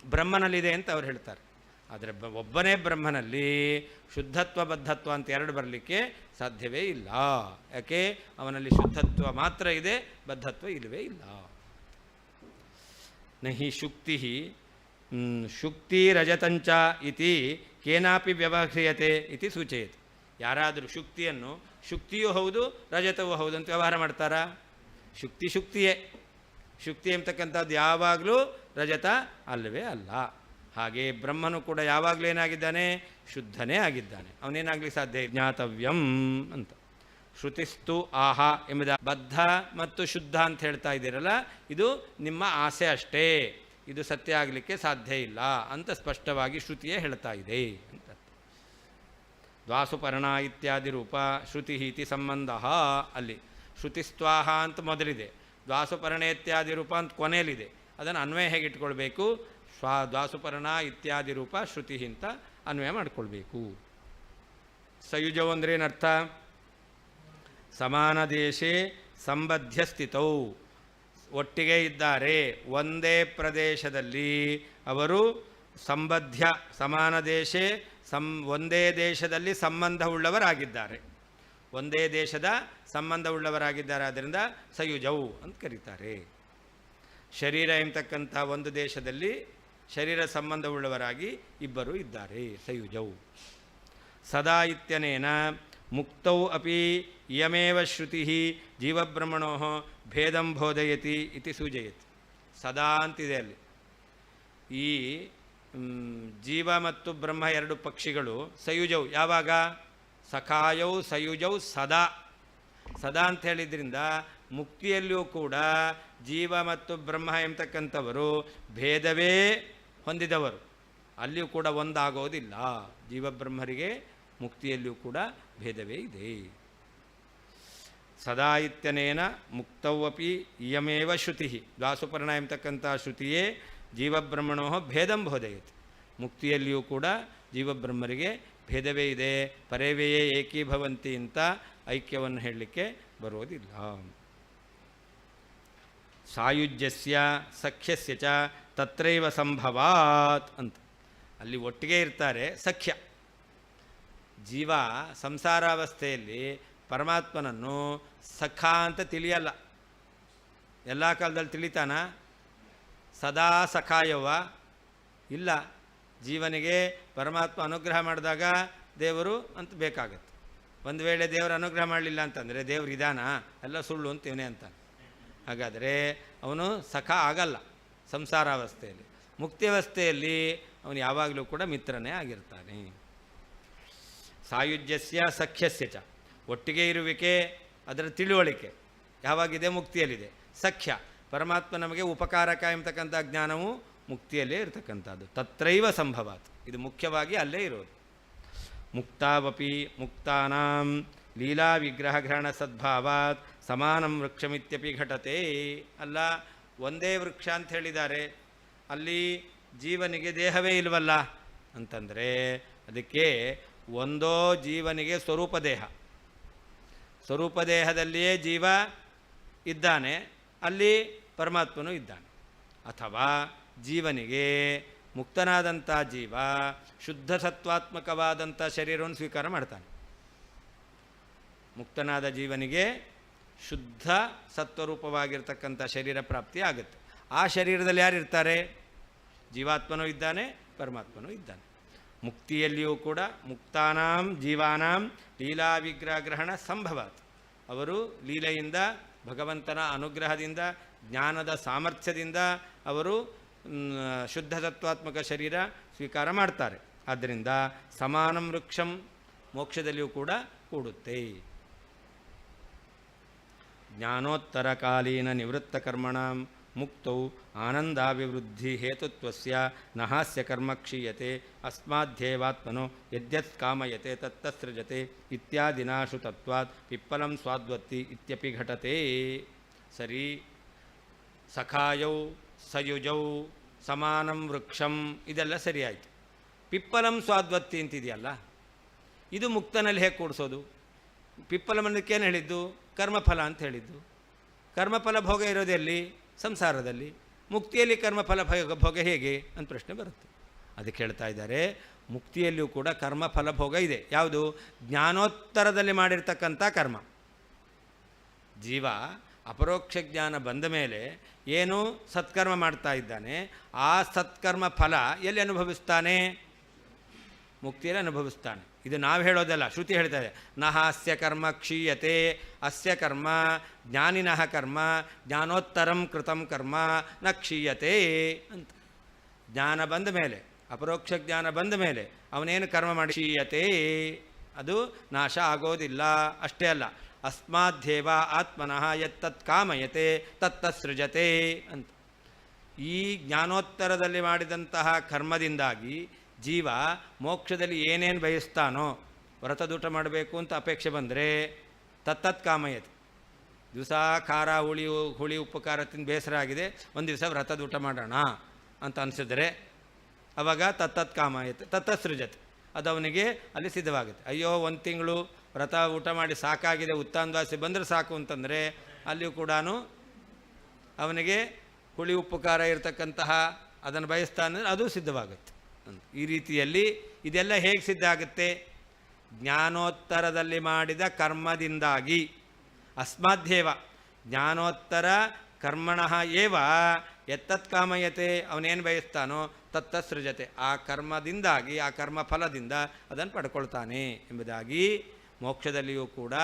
ಬ್ರಹ್ಮನಲ್ಲಿದೆ ಅಂತ ಅವ್ರು ಹೇಳ್ತಾರೆ. ಆದರೆ ಒಬ್ಬನೇ ಬ್ರಹ್ಮನಲ್ಲಿ ಶುದ್ಧತ್ವ ಬದ್ಧತ್ವ ಅಂತ ಎರಡು ಬರಲಿಕ್ಕೆ ಸಾಧ್ಯವೇ ಇಲ್ಲ. ಯಾಕೆ? ಅವನಲ್ಲಿ ಶುದ್ಧತ್ವ ಮಾತ್ರ ಇದೆ, ಬದ್ಧತ್ವ ಇಲ್ಲವೇ ಇಲ್ಲ. ನಹಿ ಶುಕ್ತಿ ಶುಕ್ತಿರಜತಂಚ ಇತಿ ಕೇನಾಪಿ ವ್ಯವಹ್ರಿಯತೆ ಇತಿ ಸೂಚಯತಿ. ಯಾರಾದರೂ ಶುಕ್ತಿಯನ್ನು ಶುಕ್ತಿಯೂ ಹೌದು ರಜತವೂ ಹೌದು ಅಂತ ವ್ಯವಹಾರ ಮಾಡ್ತಾರಾ? ಶುಕ್ತಿಯೇ. ಶುಕ್ತಿ ಎಂಬತಕ್ಕಂಥದ್ದು ಯಾವಾಗಲೂ ರಜತ ಅಲ್ಲವೇ ಅಲ್ಲ. ಹಾಗೆ ಬ್ರಹ್ಮನು ಕೂಡ ಯಾವಾಗಲೂ ಏನಾಗಿದ್ದಾನೆ? ಶುದ್ಧನೇ ಆಗಿದ್ದಾನೆ. ಅವನೇನಾಗಲಿ ಸಾಧ್ಯ? ಜ್ಞಾತವ್ಯಂ ಅಂತ. ಶ್ರುತಿಸ್ತು ಆಹಾ ಎಂಬುದ ಬದ್ಧ ಮತ್ತು ಶುದ್ಧ ಅಂತ ಹೇಳ್ತಾ ಇದ್ದೀರಲ್ಲ, ಇದು ನಿಮ್ಮ ಆಸೆ ಅಷ್ಟೇ, ಇದು ಸತ್ಯ ಆಗಲಿಕ್ಕೆ ಸಾಧ್ಯ ಇಲ್ಲ ಅಂತ ಸ್ಪಷ್ಟವಾಗಿ ಶ್ರುತಿಯೇ ಹೇಳ್ತಾ ಇದೆ ಅಂತ. ದ್ವಾಸುಪರ್ಣ ಇತ್ಯಾದಿ ರೂಪ ಶ್ರುತಿ ಇತಿ ಸಂಬಂಧ. ಅಲ್ಲಿ ಶ್ರುತಿಸ್ತ್ವಾಹ ಅಂತ ಮೊದಲಿದೆ, ದ್ವಾಸುಪರ್ಣ ಇತ್ಯಾದಿ ರೂಪ ಅಂತ ಕೊನೆಯಲ್ಲಿದೆ. ಅದನ್ನು ಅನ್ವಯ ಹೇಗೆ ಇಟ್ಕೊಳ್ಬೇಕು? ದ್ವಾಸುಪರ್ಣ ಇತ್ಯಾದಿ ರೂಪ ಶ್ರುತಿ ಅಂತ ಅನ್ವಯ ಮಾಡಿಕೊಳ್ಬೇಕು. ಸಯುಜವು ಅಂದರೆ ಏನರ್ಥ? ಸಮಾನ ದೇಶೇ ಸಂಬದ್ಧ ಸ್ಥಿತೌ. ಒಟ್ಟಿಗೆ ಇದ್ದಾರೆ, ಒಂದೇ ಪ್ರದೇಶದಲ್ಲಿ ಅವರು ಸಂಬದ್ಧ, ಸಮಾನ ದೇಶೇ ಒಂದೇ ದೇಶದಲ್ಲಿ ಸಂಬಂಧವುಳ್ಳವರಾಗಿದ್ದಾರೆ, ಒಂದೇ ದೇಶದ ಸಂಬಂಧವುಳ್ಳವರಾಗಿದ್ದಾರೆ. ಆದ್ದರಿಂದ ಸಯುಜವು ಅಂತ ಕರೀತಾರೆ. ಶರೀರ ಎಂಬತಕ್ಕಂಥ ಒಂದು ದೇಶದಲ್ಲಿ ಶರೀರ ಸಂಬಂಧವುಳ್ಳವರಾಗಿ ಇಬ್ಬರು ಇದ್ದಾರೆ, ಸಯುಜವು. ಸದಾ ಇತ್ಯನೇನ ಮುಕ್ತೌ ಅಪಿ ಇಯಮೇವ ಶ್ರುತಿ ಜೀವಬ್ರಹ್ಮಣೋ ಭೇದಂ ಬೋಧಯತಿ ಇತಿ ಸೂಚಯತಿ. ಸದಾ ಅಂತಿದೆ ಅಲ್ಲಿ. ಈ ಜೀವ ಮತ್ತು ಬ್ರಹ್ಮ ಎರಡು ಪಕ್ಷಿಗಳು ಸಯುಜವು. ಯಾವಾಗ? ಸಖಾಯೌ ಸಯುಜೌ ಸದಾ. ಸದಾ ಅಂತ ಹೇಳಿದ್ರಿಂದ ಮುಕ್ತಿಯಲ್ಲಿಯೂ ಕೂಡ ಜೀವ ಮತ್ತು ಬ್ರಹ್ಮ ಎಂಬತಕ್ಕಂಥವರು ಭೇದವೇ ಹೊಂದಿದವರು, ಅಲ್ಲಿಯೂ ಕೂಡ ಒಂದಾಗೋದಿಲ್ಲ. ಜೀವಬ್ರಹ್ಮರಿಗೆ ಮುಕ್ತಿಯಲ್ಲಿಯೂ ಕೂಡ ಭೇದವೇ ಇದೆ. ಸದಾ ಇತ್ಯನೇನ ಮುಕ್ತವಪಿ ಇಯಮೇವ ಶ್ರುತಿ ದ್ವಾಸುಪರ್ಣ ಎಂಬತಕ್ಕಂಥ ಶ್ರುತಿಯೇ ಜೀವಬ್ರಹ್ಮಣೋ ಭೇದಂ ಬೋಧಯತಿ. ಮುಕ್ತಿಯಲ್ಲಿಯೂ ಕೂಡ ಜೀವಬ್ರಹ್ಮರಿಗೆ ಭೇದವೇ ಇದೆ, ಪರೇವೆಯೇ ಏಕೀಭವಂತಿ ಅಂತ ಐಕ್ಯವನ್ನು ಹೇಳಲಿಕ್ಕೆ ಬರುವುದಿಲ್ಲ. ಸಾಯುಜ್ಯಸ್ಯ ಸಖ್ಯಸ್ಯ ಚ ತತ್ರೈವ ಸಂಭವಾತ್ ಅಂತ. ಅಲ್ಲಿ ಒಟ್ಟಿಗೆ ಇರ್ತಾರೆ ಸಖ್ಯ. ಜೀವ ಸಂಸಾರಾವಸ್ಥೆಯಲ್ಲಿ ಪರಮಾತ್ಮನನ್ನು ಸಖ ಅಂತ ತಿಳಿಯಲ್ಲ. ಎಲ್ಲ ಕಾಲದಲ್ಲಿ ತಿಳಿತಾನ? ಸದಾ ಸಖಾಯವ ಇಲ್ಲ. ಜೀವನಿಗೆ ಪರಮಾತ್ಮ ಅನುಗ್ರಹ ಮಾಡಿದಾಗ ದೇವರು ಅಂತ ಬೇಕಾಗತ್ತೆ. ಒಂದು ವೇಳೆ ದೇವರು ಅನುಗ್ರಹ ಮಾಡಲಿಲ್ಲ ಅಂತಂದರೆ ದೇವರು ಇದಾನ, ಎಲ್ಲ ಸುಳ್ಳು ಅಂತೀವನೇ ಅಂತಾನೆ. ಹಾಗಾದರೆ ಅವನು ಸಖ ಆಗಲ್ಲ ಸಂಸಾರಾವಸ್ಥೆಯಲ್ಲಿ. ಮುಕ್ತಿಯವಸ್ಥೆಯಲ್ಲಿ ಅವನು ಯಾವಾಗಲೂ ಕೂಡ ಮಿತ್ರನೇ ಆಗಿರ್ತಾನೆ. ಸಾಯುಜ್ಯಸ್ಯ ಸಖ್ಯಸ್ಯ ಚ, ಒಟ್ಟಿಗೆ ಇರುವಿಕೆ, ಅದರ ತಿಳುವಳಿಕೆ ಯಾವಾಗಿದೆ? ಮುಕ್ತಿಯಲ್ಲಿದೆ. ಸಖ್ಯ, ಪರಮಾತ್ಮ ನಮಗೆ ಉಪಕಾರಕ ಎಂಬತಕ್ಕಂಥ ಜ್ಞಾನವು ಮುಕ್ತಿಯಲ್ಲೇ ಇರತಕ್ಕಂಥದ್ದು. ತತ್ರೈವ ಸಂಭವಾತ್, ಇದು ಮುಖ್ಯವಾಗಿ ಅಲ್ಲೇ ಇರೋದು. ಮುಕ್ತಾವಪಿ ಮುಕ್ತಾನಾಂ ಲೀಲಾ ವಿಗ್ರಹಗ್ರಹಣ ಸದ್ಭಾವಾತ್ ಸಮಾನಂ ವೃಕ್ಷಮಿತ್ಯಪಿ ಘಟತೆ. ಅಲ್ಲ, ಒಂದೇ ವೃಕ್ಷ ಅಂತ ಹೇಳಿದ್ದಾರೆ, ಅಲ್ಲಿ ಜೀವನಿಗೆ ದೇಹವೇ ಇಲ್ವಲ್ಲ ಅಂತಂದರೆ ಅದಕ್ಕೆ ಒಂದೋ ಜೀವನಿಗೆ ಸ್ವರೂಪ ದೇಹ, ಸ್ವರೂಪ ದೇಹದಲ್ಲಿಯೇ ಜೀವ ಇದ್ದಾನೆ, ಅಲ್ಲಿ ಪರಮಾತ್ಮನೂ ಇದ್ದಾನೆ. ಅಥವಾ ಜೀವನಿಗೆ ಮುಕ್ತನಾದಂಥ ಜೀವ ಶುದ್ಧ ಸತ್ವಾತ್ಮಕವಾದಂಥ ಶರೀರವನ್ನು ಸ್ವೀಕಾರ ಮಾಡ್ತಾನೆ. ಮುಕ್ತನಾದ ಜೀವನಿಗೆ ಶುದ್ಧ ಸತ್ವರೂಪವಾಗಿರ್ತಕ್ಕಂಥ ಶರೀರ ಪ್ರಾಪ್ತಿ ಆಗುತ್ತೆ. ಆ ಶರೀರದಲ್ಲಿ ಯಾರಿರ್ತಾರೆ? ಜೀವಾತ್ಮನೂ ಇದ್ದಾನೆ, ಪರಮಾತ್ಮನೂ ಇದ್ದಾನೆ. ಮುಕ್ತಿಯಲ್ಲಿಯೂ ಕೂಡ ಮುಕ್ತಾನಾಂ ಜೀವಾನಾಂ ಲೀಲಾ ವಿಗ್ರಹಗ್ರಹಣ ಸಂಭವಾತ್, ಅವರು ಲೀಲೆಯಿಂದ, ಭಗವಂತನ ಅನುಗ್ರಹದಿಂದ, ಜ್ಞಾನದ ಸಾಮರ್ಥ್ಯದಿಂದ ಅವರು ಶುದ್ಧ ತತ್ವಾತ್ಮಕ ಶರೀರ ಸ್ವೀಕಾರ ಮಾಡ್ತಾರೆ. ಆದ್ದರಿಂದ ಸಮಾನಂ ವೃಕ್ಷಂ, ಮೋಕ್ಷದಲ್ಲಿಯೂ ಕೂಡ ಕೂಡುತ್ತೆ. ಜ್ಞಾನೋತ್ತರಕಾಲೀನ ನಿವೃತ್ತಕರ್ಮಣಾಂ ಮುಕ್ತೌ ಆನಂದಾಭಿವೃದ್ಧಿ ಹೇತುತ್ವಸ್ಯ ನಹಾಸ್ಯ ಕರ್ಮ ಕ್ಷೀಯತೆ ಅಸ್ಮಾಧ್ಯೇವಾತ್ಮನೋ ಯದ್ಯತ್ ಕಾಮಯತೆ ತತ್ತಸೃಜತೆ ಇತ್ಯಾದಿನಾಶು ತತ್ವಾತ್ ಪಿಪ್ಪಲಂ ಸ್ವಾದ್ವತ್ತಿ ಇತ್ಯಪಿ ಘಟತೆ. ಸರಿ, ಸಖಾಯೌ ಸಯುಜೌ ಸಮಾನಂ ವೃಕ್ಷಂ ಇದೆಲ್ಲ ಸರಿಯಾಯಿತು. ಪಿಪ್ಪಲಂ ಸ್ವಾದ್ವತ್ತಿ ಅಂತಿದೆಯಲ್ಲ, ಇದು ಮುಕ್ತನಲ್ಲಿ ಹೇಗೆ ಕೂಡಿಸೋದು? ಪಿಪ್ಪಲಮನ್ನಕ್ಕೇನು ಹೇಳಿದ್ದು? ಕರ್ಮಫಲ ಅಂತ ಹೇಳಿದ್ದು. ಕರ್ಮಫಲ ಭೋಗ ಇರೋದೆಲ್ಲಿ? ಸಂಸಾರದಲ್ಲಿ. ಮುಕ್ತಿಯಲ್ಲಿ ಕರ್ಮಫಲ ಭೋಗ ಹೇಗೆ ಅಂತ ಪ್ರಶ್ನೆ ಬರುತ್ತೆ. ಅದಕ್ಕೆ ಹೇಳ್ತಾ ಇದ್ದಾರೆ, ಮುಕ್ತಿಯಲ್ಲಿಯೂ ಕೂಡ ಕರ್ಮಫಲ ಭೋಗ ಇದೆ. ಯಾವುದು? ಜ್ಞಾನೋತ್ತರದಲ್ಲಿ ಮಾಡಿರ್ತಕ್ಕಂಥ ಕರ್ಮ. ಜೀವ ಅಪರೋಕ್ಷ ಜ್ಞಾನ ಬಂದ ಮೇಲೆ ಏನು ಸತ್ಕರ್ಮ ಮಾಡ್ತಾ ಇದ್ದಾನೆ, ಆ ಸತ್ಕರ್ಮ ಫಲ ಎಲ್ಲಿ ಅನುಭವಿಸ್ತಾನೆ? ಮುಕ್ತಿಯಲ್ಲಿ ಅನುಭವಿಸ್ತಾನೆ. ಇದು ನಾವು ಹೇಳೋದಲ್ಲ, ಶ್ರುತಿ ಹೇಳ್ತಾ ಇದೆ. ನಹಾಸ್ಯ ಕರ್ಮ ಕ್ಷೀಯತೆ ಅಸ್ಯ ಕರ್ಮ ಜ್ಞಾನಿನಃ ಕರ್ಮ ಜ್ಞಾನೋತ್ತರಂ ಕೃತಂ ಕರ್ಮ ನ ಕ್ಷೀಯತೆ ಅಂತ. ಜ್ಞಾನ ಬಂದ ಮೇಲೆ, ಅಪರೋಕ್ಷ ಜ್ಞಾನ ಬಂದ ಮೇಲೆ ಅವನೇನು ಕರ್ಮ ಮಾಡಿ ಕ್ಷೀಯತೆ, ಅದು ನಾಶ ಆಗೋದಿಲ್ಲ. ಅಷ್ಟೇ ಅಲ್ಲ, ಅಸ್ಮಾಧ್ಯೇವ ಆತ್ಮನಃ ಯತ್ತತ್ ಕಾಮಯತೆ ತತ್ತಸೃಜತೆ ಅಂತ. ಈ ಜ್ಞಾನೋತ್ತರದಲ್ಲಿ ಮಾಡಿದಂತಹ ಕರ್ಮದಿಂದಾಗಿ ಜೀವ ಮೋಕ್ಷದಲ್ಲಿ ಏನೇನು ಬಯಸ್ತಾನೋ, ವ್ರತದೂಟ ಮಾಡಬೇಕು ಅಂತ ಅಪೇಕ್ಷೆ ಬಂದರೆ ತತ್ತತ್ ಕಾಮಯತೆ. ದಿವಸ ಖಾರ ಹುಳಿ ಉಪ್ಪು ಖಾರ ತಿಂದು ಬೇಸರ ಆಗಿದೆ, ಒಂದು ದಿವಸ ವ್ರತದೂಟ ಮಾಡೋಣ ಅಂತ ಅನಿಸಿದ್ರೆ ಅವಾಗ ತತ್ತತ್ ಕಾಮಯತೆ ತತ್ತಸೃಜತೆ, ಅದು ಅವನಿಗೆ ಅಲ್ಲಿ ಸಿದ್ಧವಾಗುತ್ತೆ. ಅಯ್ಯೋ, ಒಂದು ತಿಂಗಳು ವ್ರತ ಊಟ ಮಾಡಿ ಸಾಕಾಗಿದೆ, ಉತ್ತಾನದಾಸಿ ಬಂದರೆ ಸಾಕು ಅಂತಂದರೆ ಅಲ್ಲಿಯೂ ಕೂಡ ಅವನಿಗೆ ಹುಳಿ ಉಪ್ಪು ಖಾರ ಇರತಕ್ಕಂತಹ ಅದನ್ನು ಬಯಸ್ತಾನೆ, ಅದು ಸಿದ್ಧವಾಗುತ್ತೆ. ಈ ರೀತಿಯಲ್ಲಿ ಇದೆಲ್ಲ ಹೇಗೆ ಸಿದ್ಧ ಆಗುತ್ತೆ? ಜ್ಞಾನೋತ್ತರದಲ್ಲಿ ಮಾಡಿದ ಕರ್ಮದಿಂದಾಗಿ. ಅಸ್ಮಾಧ್ಯೇವ ಜ್ಞಾನೋತ್ತರ ಕರ್ಮಣಃ ಏವ ಎತ್ತತ್ ಕಾಮಯತೆ, ಅವನೇನು ಬಯಸ್ತಾನೋ ತತ್ತಸೃಜತೆ, ಆ ಕರ್ಮದಿಂದಾಗಿ, ಆ ಕರ್ಮ ಫಲದಿಂದ ಅದನ್ನು ಪಡ್ಕೊಳ್ತಾನೆ ಎಂಬುದಾಗಿ ಮೋಕ್ಷದಲ್ಲಿಯೂ ಕೂಡ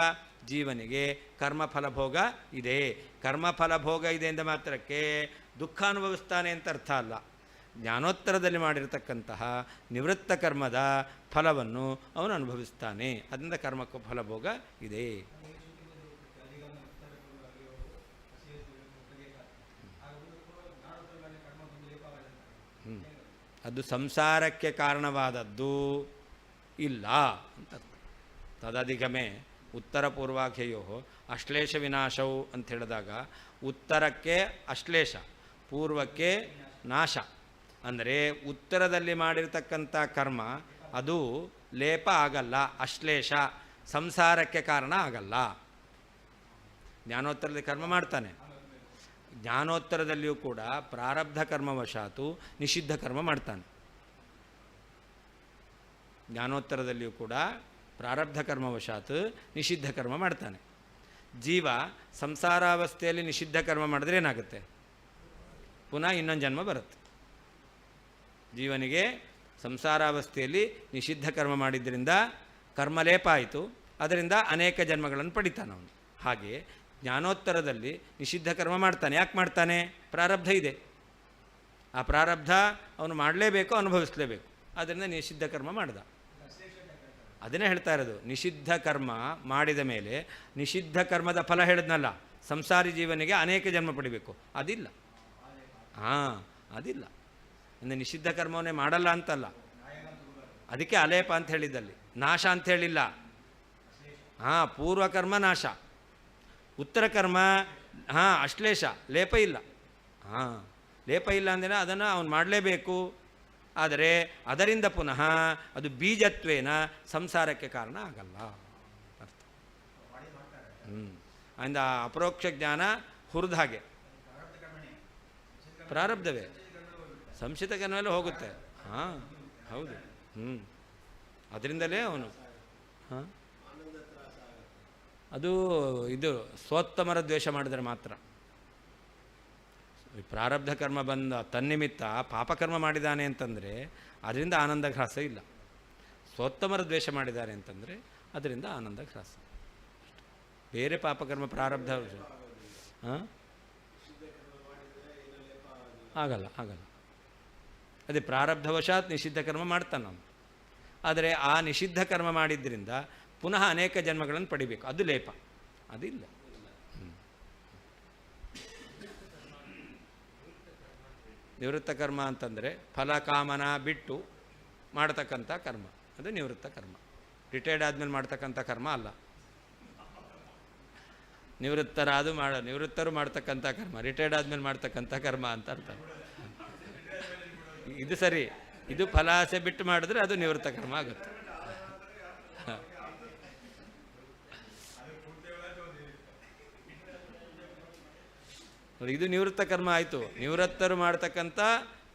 ಜೀವನಿಗೆ ಕರ್ಮಫಲ ಭೋಗ ಇದೆ. ಕರ್ಮಫಲ ಭೋಗ ಇದೆ ಎಂದ ಮಾತ್ರಕ್ಕೆ ದುಃಖ ಅನುಭವಿಸ್ತಾನೆ ಅಂತ ಅರ್ಥ ಅಲ್ಲ. ಜ್ಞಾನೋತ್ತರದಲ್ಲಿ ಮಾಡಿರತಕ್ಕಂತಹ ನಿವೃತ್ತ ಕರ್ಮದ ಫಲವನ್ನು ಅವನು ಅನುಭವಿಸ್ತಾನೆ. ಅದರಿಂದ ಕರ್ಮಕ್ಕೆ ಫಲಭೋಗ ಇದೆ. ಅದು ಸಂಸಾರಕ್ಕೆ ಕಾರಣವಾದದ್ದು ಇಲ್ಲ ಅಂತ. ತದಧಿಗಮೆ ಉತ್ತರ ಪೂರ್ವಾಖ್ಯಯೋ ಅಶ್ಲೇಷ ವಿನಾಶವು ಅಂತ ಹೇಳಿದಾಗ ಉತ್ತರಕ್ಕೆ ಅಶ್ಲೇಷ, ಪೂರ್ವಕ್ಕೆ ನಾಶ. ಅಂದರೆ ಉತ್ತರದಲ್ಲಿ ಮಾಡಿರ್ತಕ್ಕಂಥ ಕರ್ಮ ಅದು ಲೇಪ ಆಗಲ್ಲ, ಅಶ್ಲೇಷ, ಸಂಸಾರಕ್ಕೆ ಕಾರಣ ಆಗಲ್ಲ. ಜ್ಞಾನೋತ್ತರದಲ್ಲಿ ಕರ್ಮ ಮಾಡ್ತಾನೆ, ಜ್ಞಾನೋತ್ತರದಲ್ಲಿಯೂ ಕೂಡ ಪ್ರಾರಬ್ಧ ಕರ್ಮವಶಾತು ನಿಷಿದ್ಧ ಕರ್ಮ ಮಾಡ್ತಾನೆ. ಜ್ಞಾನೋತ್ತರದಲ್ಲಿಯೂ ಕೂಡ ಪ್ರಾರಬ್ಧ ಕರ್ಮವಶಾತ್ ನಿಷಿದ್ಧ ಕರ್ಮ ಮಾಡ್ತಾನೆ. ಜೀವ ಸಂಸಾರಾವಸ್ಥೆಯಲ್ಲಿ ನಿಷಿದ್ಧ ಕರ್ಮ ಮಾಡಿದ್ರೆ ಏನಾಗುತ್ತೆ? ಪುನಃ ಇನ್ನೊಂದು ಜನ್ಮ ಬರುತ್ತೆ. ಜೀವನಿಗೆ ಸಂಸಾರಾವಸ್ಥೆಯಲ್ಲಿ ನಿಷಿದ್ಧ ಕರ್ಮ ಮಾಡಿದ್ದರಿಂದ ಕರ್ಮಲೇಪ ಆಯಿತು, ಅದರಿಂದ ಅನೇಕ ಜನ್ಮಗಳನ್ನು ಪಡಿತಾನೆ ಅವನು. ಹಾಗೆ ಜ್ಞಾನೋತ್ತರದಲ್ಲಿ ನಿಷಿದ್ಧ ಕರ್ಮ ಮಾಡ್ತಾನೆ. ಯಾಕೆ ಮಾಡ್ತಾನೆ? ಪ್ರಾರಬ್ಧ ಇದೆ. ಆ ಪ್ರಾರಬ್ಧ ಅವನು ಮಾಡಲೇಬೇಕು, ಅನುಭವಿಸಲೇಬೇಕು. ಆದ್ದರಿಂದ ನಿಷಿದ್ಧ ಕರ್ಮ ಮಾಡ್ದ. ಅದನ್ನೇ ಹೇಳ್ತಾ ಇರೋದು, ನಿಷಿದ್ಧ ಕರ್ಮ ಮಾಡಿದ ಮೇಲೆ ನಿಷಿದ್ಧ ಕರ್ಮದ ಫಲ ಹೇಳಿದ್ನಲ್ಲ, ಸಂಸಾರಿ ಜೀವನಿಗೆ ಅನೇಕ ಜನ್ಮ ಪಡಿಬೇಕು, ಅದಿಲ್ಲ. ಅದಿಲ್ಲ. ಅಂದರೆ ನಿಷಿದ್ಧ ಕರ್ಮವನ್ನೇ ಮಾಡಲ್ಲ ಅಂತಲ್ಲ, ಅದಕ್ಕೆ ಅಲೇಪ ಅಂತ ಹೇಳಿದ್ದಲ್ಲಿ, ನಾಶ ಅಂತ ಹೇಳಿಲ್ಲ. ಪೂರ್ವಕರ್ಮ ನಾಶ, ಉತ್ತರ ಕರ್ಮ ಅಶ್ಲೇಷ, ಲೇಪ ಇಲ್ಲ. ಲೇಪ ಇಲ್ಲ ಅಂದರೆ ಅದನ್ನು ಅವನು ಮಾಡಲೇಬೇಕು. ಆದರೆ ಅದರಿಂದ ಪುನಃ ಅದು ಬೀಜತ್ವೇನ ಸಂಸಾರಕ್ಕೆ ಕಾರಣ ಆಗಲ್ಲ ಅರ್ಥ. ಅಂದ ಅಪರೋಕ್ಷ ಜ್ಞಾನ ಹುರಿದ ಹಾಗೆ ಪ್ರಾರಬ್ಧವೇ, ಸಂಶಿತ ಕರ್ಮವೇ ಹೋಗುತ್ತೆ. ಹೌದು. ಅದರಿಂದಲೇ ಅವನು ಅದು ಇದು ಸ್ವೋತ್ತಮರ ದ್ವೇಷ ಮಾಡಿದರೆ ಮಾತ್ರ. ಪ್ರಾರಬ್ಧ ಕರ್ಮ ಬಂದ ತನ್ನಿಮಿತ್ತ ಪಾಪಕರ್ಮ ಮಾಡಿದ್ದಾನೆ ಅಂತಂದರೆ ಅದರಿಂದ ಆನಂದಘ್ರಾಸ ಇಲ್ಲ. ಸ್ವೋತ್ತಮರ ದ್ವೇಷ ಮಾಡಿದ್ದಾರೆ ಅಂತಂದರೆ ಅದರಿಂದ ಆನಂದಘ್ರಾಸ. ಬೇರೆ ಪಾಪಕರ್ಮ ಪ್ರಾರಬ್ಧ ಆಗಲ್ಲ. ಅದೇ ಪ್ರಾರಬ್ಧವಶಾತ್ ನಿಷಿದ್ಧ ಕರ್ಮ ಮಾಡ್ತಾನೆ ಅವನು. ಆದರೆ ಆ ನಿಷಿದ್ಧ ಕರ್ಮ ಮಾಡಿದ್ದರಿಂದ ಪುನಃ ಅನೇಕ ಜನ್ಮಗಳನ್ನು ಪಡಿಬೇಕು, ಅದು ಲೇಪ, ಅದಿಲ್ಲ. ನಿವೃತ್ತ ಕರ್ಮ ಅಂತಂದರೆ ಫಲಕಾಮನ ಬಿಟ್ಟು ಮಾಡತಕ್ಕಂಥ ಕರ್ಮ, ಅದು ನಿವೃತ್ತ ಕರ್ಮ. ರಿಟೈರ್ಡ್ ಆದಮೇಲೆ ಮಾಡ್ತಕ್ಕಂಥ ಕರ್ಮ ಅಲ್ಲ. ನಿವೃತ್ತರು ಮಾಡ್ತಕ್ಕಂಥ ಕರ್ಮ, ರಿಟೈರ್ಡ್ ಆದಮೇಲೆ ಮಾಡ್ತಕ್ಕಂಥ ಕರ್ಮ ಅಂತ ಅರ್ಥ. ಇದು ಸರಿ, ಇದು ಫಲಾಸೆ ಬಿಟ್ಟು ಮಾಡಿದ್ರೆ ಅದು ನಿವೃತ್ತ ಕರ್ಮ ಆಗುತ್ತೆ. ಇದು ನಿವೃತ್ತ ಕರ್ಮ ಆಯಿತು. ನಿವೃತ್ತರು ಮಾಡ್ತಕ್ಕಂಥ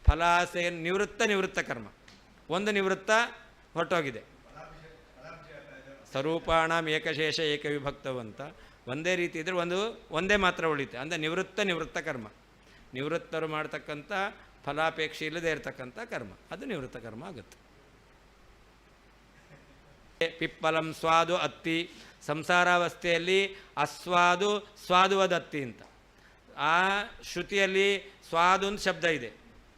ಫಲಾಸೆ ನಿವೃತ್ತ ಕರ್ಮ. ಒಂದು ನಿವೃತ್ತ ಹೊರಟೋಗಿದೆ. ಸ್ವರೂಪಾಣಂ ಏಕಶೇಷ ಏಕವಿಭಕ್ತವಂತ ಒಂದೇ ರೀತಿ ಇದ್ದರೆ ಒಂದೇ ಮಾತ್ರ ಉಳಿತೆ. ಅಂದರೆ ನಿವೃತ್ತ ಕರ್ಮ. ನಿವೃತ್ತರು ಮಾಡ್ತಕ್ಕಂಥ ಫಲಾಪೇಕ್ಷೆ ಇಲ್ಲದೆ ಇರತಕ್ಕಂಥ ಕರ್ಮ, ಅದು ನಿವೃತ್ತ ಕರ್ಮ ಆಗುತ್ತೆ. ಪಿಪ್ಪಲಂ ಸ್ವಾದು ಅತ್ತಿ, ಸಂಸಾರಾವಸ್ಥೆಯಲ್ಲಿ ಅಸ್ವಾದು ಸ್ವಾದುವದತ್ತಿ ಅಂತ ಆ ಶ್ರುತಿಯಲ್ಲಿ ಸ್ವಾದು ಅಂತ ಶಬ್ದ ಇದೆ.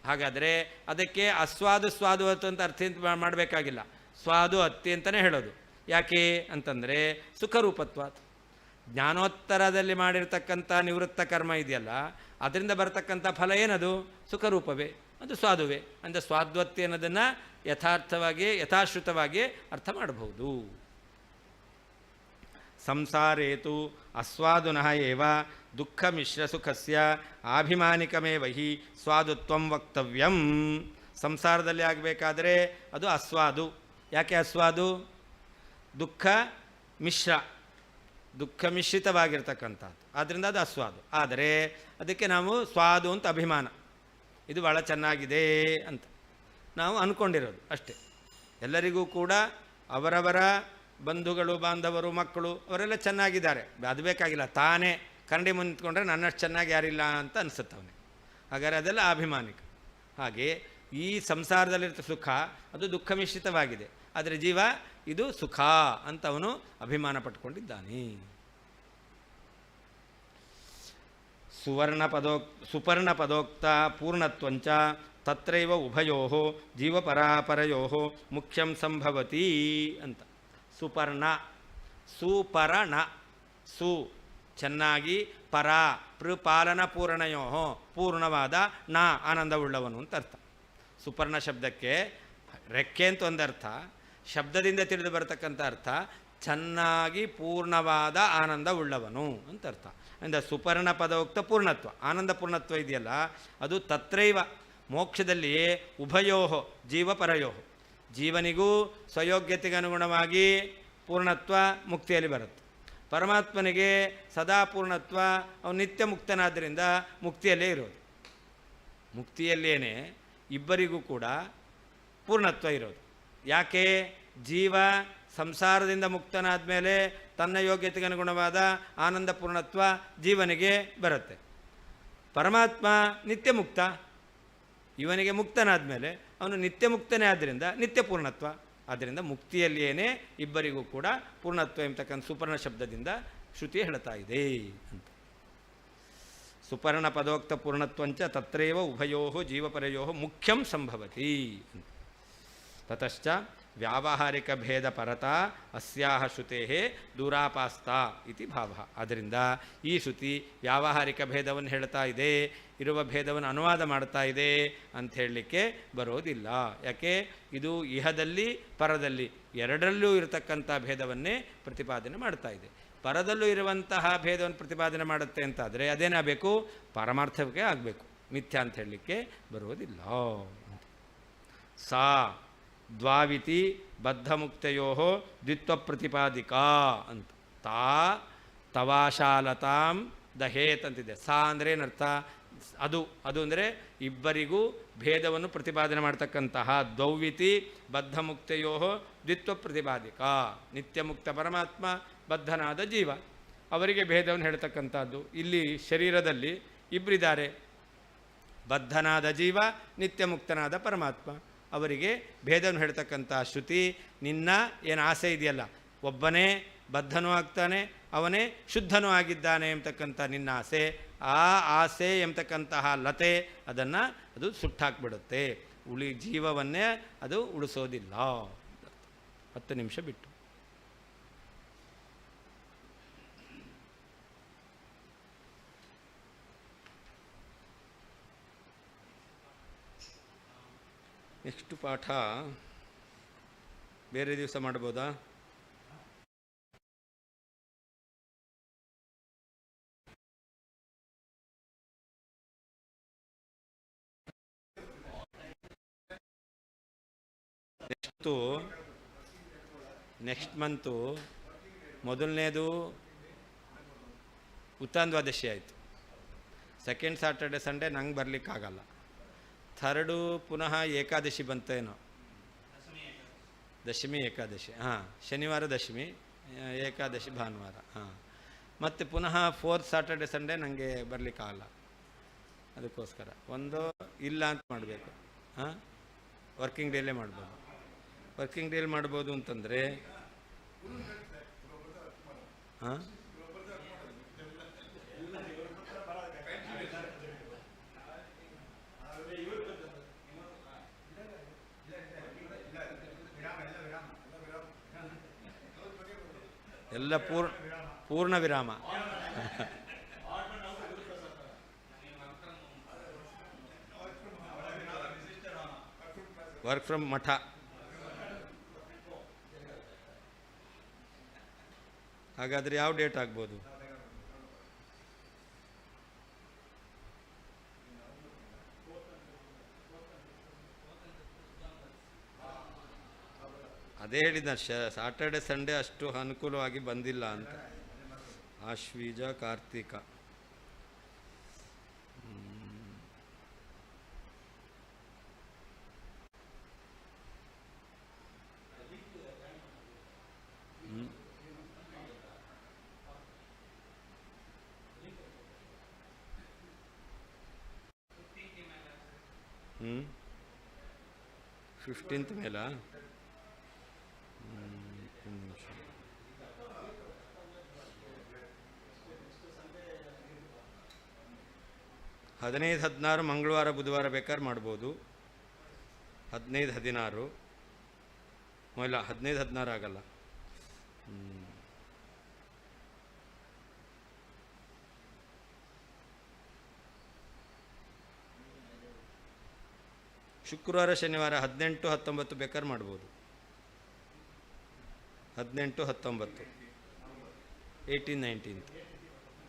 ಹಾಗಾದರೆ ಅದಕ್ಕೆ ಅಸ್ವಾದು ಸ್ವಾದುವತ್ತು ಅಂತ ಅರ್ಥ ಮಾಡಬೇಕಾಗಿಲ್ಲ, ಸ್ವಾದು ಅತ್ತಿ ಅಂತಲೇ ಹೇಳೋದು. ಯಾಕೆ ಅಂತಂದರೆ ಸುಖರೂಪತ್ವಾತ್. ಜ್ಞಾನೋತ್ತರದಲ್ಲಿ ಮಾಡಿರ್ತಕ್ಕಂಥ ನಿವೃತ್ತ ಕರ್ಮ ಇದೆಯಲ್ಲ, ಅದರಿಂದ ಬರತಕ್ಕಂಥ ಫಲ ಏನದು? ಸುಖರೂಪವೇ, ಅದು ಸ್ವಾದುವೇ. ಅಂದರೆ ಸ್ವಾದ್ವತ್ತಿ ಅನ್ನೋದನ್ನು ಯಥಾಶ್ರುತವಾಗಿ ಅರ್ಥ ಮಾಡಬಹುದು. ಸಂಸಾರೇತು ಅಸ್ವಾದುನಃ ಏವ ದುಃಖ ಮಿಶ್ರ ಸುಖಸ್ಯ ಆಭಿಮಾನಿಕಮೇವ ಹಿ ಸ್ವಾದುತ್ವಂ ವಕ್ತವ್ಯಂ. ಸಂಸಾರದಲ್ಲಿ ಆಗಬೇಕಾದರೆ ಅದು ಅಸ್ವಾದು. ಯಾಕೆ ಅಸ್ವಾದು? ದುಃಖ ಮಿಶ್ರಿತವಾಗಿರ್ತಕ್ಕಂಥದ್ದು, ಆದ್ದರಿಂದ ಅದು ಅಸ್ವಾದು. ಆದರೆ ಅದಕ್ಕೆ ನಾವು ಸ್ವಾದು ಅಂತ ಅಭಿಮಾನ, ಇದು ಭಾಳ ಚೆನ್ನಾಗಿದೆ ಅಂತ ನಾವು ಅಂದ್ಕೊಂಡಿರೋದು ಅಷ್ಟೇ. ಎಲ್ಲರಿಗೂ ಕೂಡ ಅವರವರ ಬಂಧುಗಳು ಬಾಂಧವರು ಮಕ್ಕಳು ಅವರೆಲ್ಲ ಚೆನ್ನಾಗಿದ್ದಾರೆ, ಅದು ಬೇಕಾಗಿಲ್ಲ. ತಾನೇ ಕನ್ನಡಿ ಮುಂದೆ ನಿಂತ್ಕೊಂಡ್ರೆ ನನ್ನಷ್ಟು ಚೆನ್ನಾಗಿ ಯಾರಿಲ್ಲ ಅಂತ ಅನಿಸುತ್ತೆ ಅವನಿಗೆ. ಹಾಗಾದರೆ ಅದೆಲ್ಲ ಅಭಿಮಾನಿಕ. ಹಾಗೆ ಈ ಸಂಸಾರದಲ್ಲಿರ್ತ ಸುಖ ಅದು ದುಃಖ ಮಿಶ್ರಿತವಾಗಿದೆ, ಆದರೆ ಜೀವ ಇದು ಸುಖ ಅಂತ ಅವನು ಅಭಿಮಾನ ಪಟ್ಕೊಂಡಿದ್ದಾನೆ. ಸುಪರ್ಣ ಪದೋಕ್ತ ಪೂರ್ಣತ್ವಂಚ ತತ್ರೈವ ಉಭಯೋ ಜೀವಪರಾಪರಯೋ ಮುಖ್ಯಂ ಸಂಭವತಿ ಅಂತ. ಸುಪರ್ಣ ಸು ಚೆನ್ನಾಗಿ, ಪರ ಪಾಲನ ಪೂರ್ಣಯೋ ಪೂರ್ಣವಾದ, ನ ಆನಂದವುಳ್ಳವನು ಅಂತ ಅರ್ಥ. ಸುಪರ್ಣ ಶಬ್ದಕ್ಕೆ ರೆಕ್ಕೆ ಅಂತ ಒಂದರ್ಥ, ಶಬ್ದದಿಂದ ತಿಳಿದು ಬರತಕ್ಕಂಥ ಅರ್ಥ ಚೆನ್ನಾಗಿ ಪೂರ್ಣವಾದ ಆನಂದ ಉಳ್ಳವನು ಅಂತ ಅರ್ಥ. ಅಂದರೆ ಸುಪರ್ಣ ಪದೋಕ್ತ ಪೂರ್ಣತ್ವ, ಆನಂದ ಪೂರ್ಣತ್ವ ಇದೆಯಲ್ಲ ಅದು ತತ್ರೈವ ಮೋಕ್ಷದಲ್ಲಿಯೇ ಉಭಯೋ ಜೀವಪರಯೋ, ಜೀವನಿಗೂ ಸ್ವಯೋಗ್ಯತೆಗೆ ಅನುಗುಣವಾಗಿ ಪೂರ್ಣತ್ವ ಮುಕ್ತಿಯಲ್ಲಿ ಬರುತ್ತೆ, ಪರಮಾತ್ಮನಿಗೆ ಸದಾ ಪೂರ್ಣತ್ವ, ಅವನು ನಿತ್ಯ ಮುಕ್ತನಾದ್ದರಿಂದ ಮುಕ್ತಿಯಲ್ಲೇ ಇರೋದು. ಮುಕ್ತಿಯಲ್ಲೇನೆ ಇಬ್ಬರಿಗೂ ಕೂಡ ಪೂರ್ಣತ್ವ ಇರೋದು. ಯಾಕೆ? ಜೀವ ಸಂಸಾರದಿಂದ ಮುಕ್ತನಾದ ಮೇಲೆ ತನ್ನ ಯೋಗ್ಯತೆಗೆ ಅನುಗುಣವಾದ ಆನಂದ ಪೂರ್ಣತ್ವ ಜೀವನಿಗೆ ಬರುತ್ತೆ. ಪರಮಾತ್ಮ ನಿತ್ಯ ಮುಕ್ತ, ಇವನಿಗೆ ಮುಕ್ತನಾದ ಮೇಲೆ ಅವನು ನಿತ್ಯ ಮುಕ್ತನೇ ಆದ್ದರಿಂದ ನಿತ್ಯ ಪೂರ್ಣತ್ವ. ಆದ್ದರಿಂದ ಮುಕ್ತಿಯಲ್ಲಿಯೇ ಇಬ್ಬರಿಗೂ ಕೂಡ ಪೂರ್ಣತ್ವ ಎಂಬತಕ್ಕಂಥ ಸುಪರ್ಣ ಶಬ್ದದಿಂದ ಶ್ರುತಿ ಹೇಳ್ತಾ ಇದೆ ಅಂತ. ಸುಪರ್ಣ ಪದೋಕ್ತ ಪೂರ್ಣತ್ವಂಚ ತತ್ರೈವ ಉಭಯೋ ಜೀವಪರಯೋ ಮುಖ್ಯಂ ಸಂಭವತಿ. ತತಶ್ಚ ವ್ಯಾವಹಾರಿಕ ಭೇದ ಪರತಾ ಅಸ್ಯಾಹ ಶ್ರುತೇ ದೂರಾಪಾಸ್ತ ಇತಿ ಭಾವ. ಆದ್ದರಿಂದ ಈ ಶ್ರುತಿ ವ್ಯಾವಹಾರಿಕ ಭೇದವನ್ನು ಹೇಳ್ತಾ ಇದೆ, ಇರುವ ಭೇದವನ್ನು ಅನುವಾದ ಮಾಡ್ತಾ ಇದೆ ಅಂತ ಹೇಳಲಿಕ್ಕೆ ಬರೋದಿಲ್ಲ. ಯಾಕೆ? ಇದು ಇಹದಲ್ಲಿ ಪರದಲ್ಲಿ ಎರಡರಲ್ಲೂ ಇರತಕ್ಕಂಥ ಭೇದವನ್ನೇ ಪ್ರತಿಪಾದನೆ ಮಾಡ್ತಾ ಇದೆ. ಪರದಲ್ಲೂ ಇರುವಂತಹ ಭೇದವನ್ನು ಪ್ರತಿಪಾದನೆ ಮಾಡುತ್ತೆ ಅಂತಾದರೆ ಅದೇನಾಗಬೇಕು? ಪಾರಮಾರ್ಥಕ್ಕೆ ಆಗಬೇಕು, ಮಿಥ್ಯಾ ಅಂತ ಹೇಳಲಿಕ್ಕೆ ಬರುವುದಿಲ್ಲ. ಸಾ ದ್ವಾವಿತಿ ಬದ್ಧಮುಕ್ತಯೋ ದ್ವಿತ್ವ ಪ್ರತಿಪಾದಿಕಾ ಅಂತ. ತಾ ತವಾಶಾಲತಾಂ ದಹೇತ್ ಅಂತಿದೆ. ಸಾ ಅಂದರೆ ಏನರ್ಥ? ಅದು ಅಂದರೆ ಇಬ್ಬರಿಗೂ ಭೇದವನ್ನು ಪ್ರತಿಪಾದನೆ ಮಾಡ್ತಕ್ಕಂತಹ ದ್ವೌವಿತಿ ಬದ್ಧಮುಕ್ತಯೋ ದ್ವಿತ್ವ ಪ್ರತಿಪಾದಿಕಾ. ನಿತ್ಯ ಮುಕ್ತ ಪರಮಾತ್ಮ, ಬದ್ಧನಾದ ಜೀವ, ಅವರಿಗೆ ಭೇದವನ್ನು ಹೇಳ್ತಕ್ಕಂಥದ್ದು. ಇಲ್ಲಿ ಶರೀರದಲ್ಲಿ ಇಬ್ಬರಿದ್ದಾರೆ, ಬದ್ಧನಾದ ಜೀವ, ನಿತ್ಯ ಮುಕ್ತನಾದ ಪರಮಾತ್ಮ. ಅವರಿಗೆ ಭೇದವನ್ನು ಹೇಳ್ತಕ್ಕಂಥ ಶ್ರುತಿ ನಿನ್ನ ಏನು ಆಸೆ ಇದೆಯಲ್ಲ, ಒಬ್ಬನೇ ಬದ್ಧನೂ ಆಗ್ತಾನೆ, ಅವನೇ ಶುದ್ಧನೂ ಆಗಿದ್ದಾನೆ ಎಂಬತಕ್ಕಂಥ ನಿನ್ನ ಆಸೆ, ಆ ಆಸೆ ಎಂಬತಕ್ಕಂತಹ ಲತೆ ಅದನ್ನು ಅದು ಸುಟ್ಟಾಕ್ಬಿಡುತ್ತೆ. ಜೀವವನ್ನೇ ಅದು ಉಳಿಸೋದಿಲ್ಲ. 10 ನಿಮಿಷ ಬಿಟ್ಟು ನೆಕ್ಸ್ಟ್ ಪಾಠ ಬೇರೆ ದಿವಸ ಮಾಡ್ಬೋದಾ? ನೆಕ್ಸ್ಟ್ ಮಂತು ಮೊದಲನೇದು ಉತ್ತಾನ್ವಾದಶಿ ಆಯಿತು. ಸೆಕೆಂಡ್ ಸ್ಯಾಟರ್ಡೆ ಸಂಡೇ ನಂಗೆ ಬರಲಿಕ್ಕಾಗಲ್ಲ. ಥರ್ಡು ಪುನಃ ಏಕಾದಶಿ ಬಂತೇನೋ, ದಶಮಿ ಏಕಾದಶಿ, ಹಾಂ, ಶನಿವಾರ ದಶಮಿ, ಏಕಾದಶಿ ಭಾನುವಾರ, ಹಾಂ. ಮತ್ತು ಪುನಃ ಫೋರ್ತ್ ಸ್ಯಾಟರ್ಡೆ ಸಂಡೇ ನನಗೆ ಬರಲಿಕ್ಕಾಗಲ್ಲ. ಅದಕ್ಕೋಸ್ಕರ ಒಂದು ಇಲ್ಲ ಅಂತ ಮಾಡಬೇಕು. ಹಾಂ, ವರ್ಕಿಂಗ್ ಡೇಲೇ ಮಾಡ್ಬೋದು. ವರ್ಕಿಂಗ್ ಡೇಲಿ ಮಾಡ್ಬೋದು ಅಂತಂದರೆ ಹಾಂ, ಎಲ್ಲ ಪೂರ್ಣ ವಿರಾಮ. ವರ್ಕ್ ಫ್ರಮ್ ಮಠ. ಹಾಗಾದರೆ ಯಾವ ಡೇಟ್ ಆಗ್ಬೋದು? ಅದೇ ಹೇಳಿದ ಸಾಟರ್ಡೆ ಸಂಡೇ ಅಷ್ಟು ಅನುಕೂಲವಾಗಿ ಬಂದಿಲ್ಲ ಅಂತ. ಆಶ್ವೀಜ ಕಾರ್ತಿಕ, ಹ್ಞೂ 15th ಮೇಲ 15-16 ಮಂಗಳವಾರ ಬುಧವಾರ ಬೇಕಾದ್ರೆ ಮಾಡ್ಬೋದು. 15-16 ಇಲ್ಲ, 15-16 ಆಗಲ್ಲ. ಶುಕ್ರವಾರ ಶನಿವಾರ 18-19 ಬೇಕಾದ್ರೆ ಮಾಡ್ಬೋದು. 18, 19, 18, 19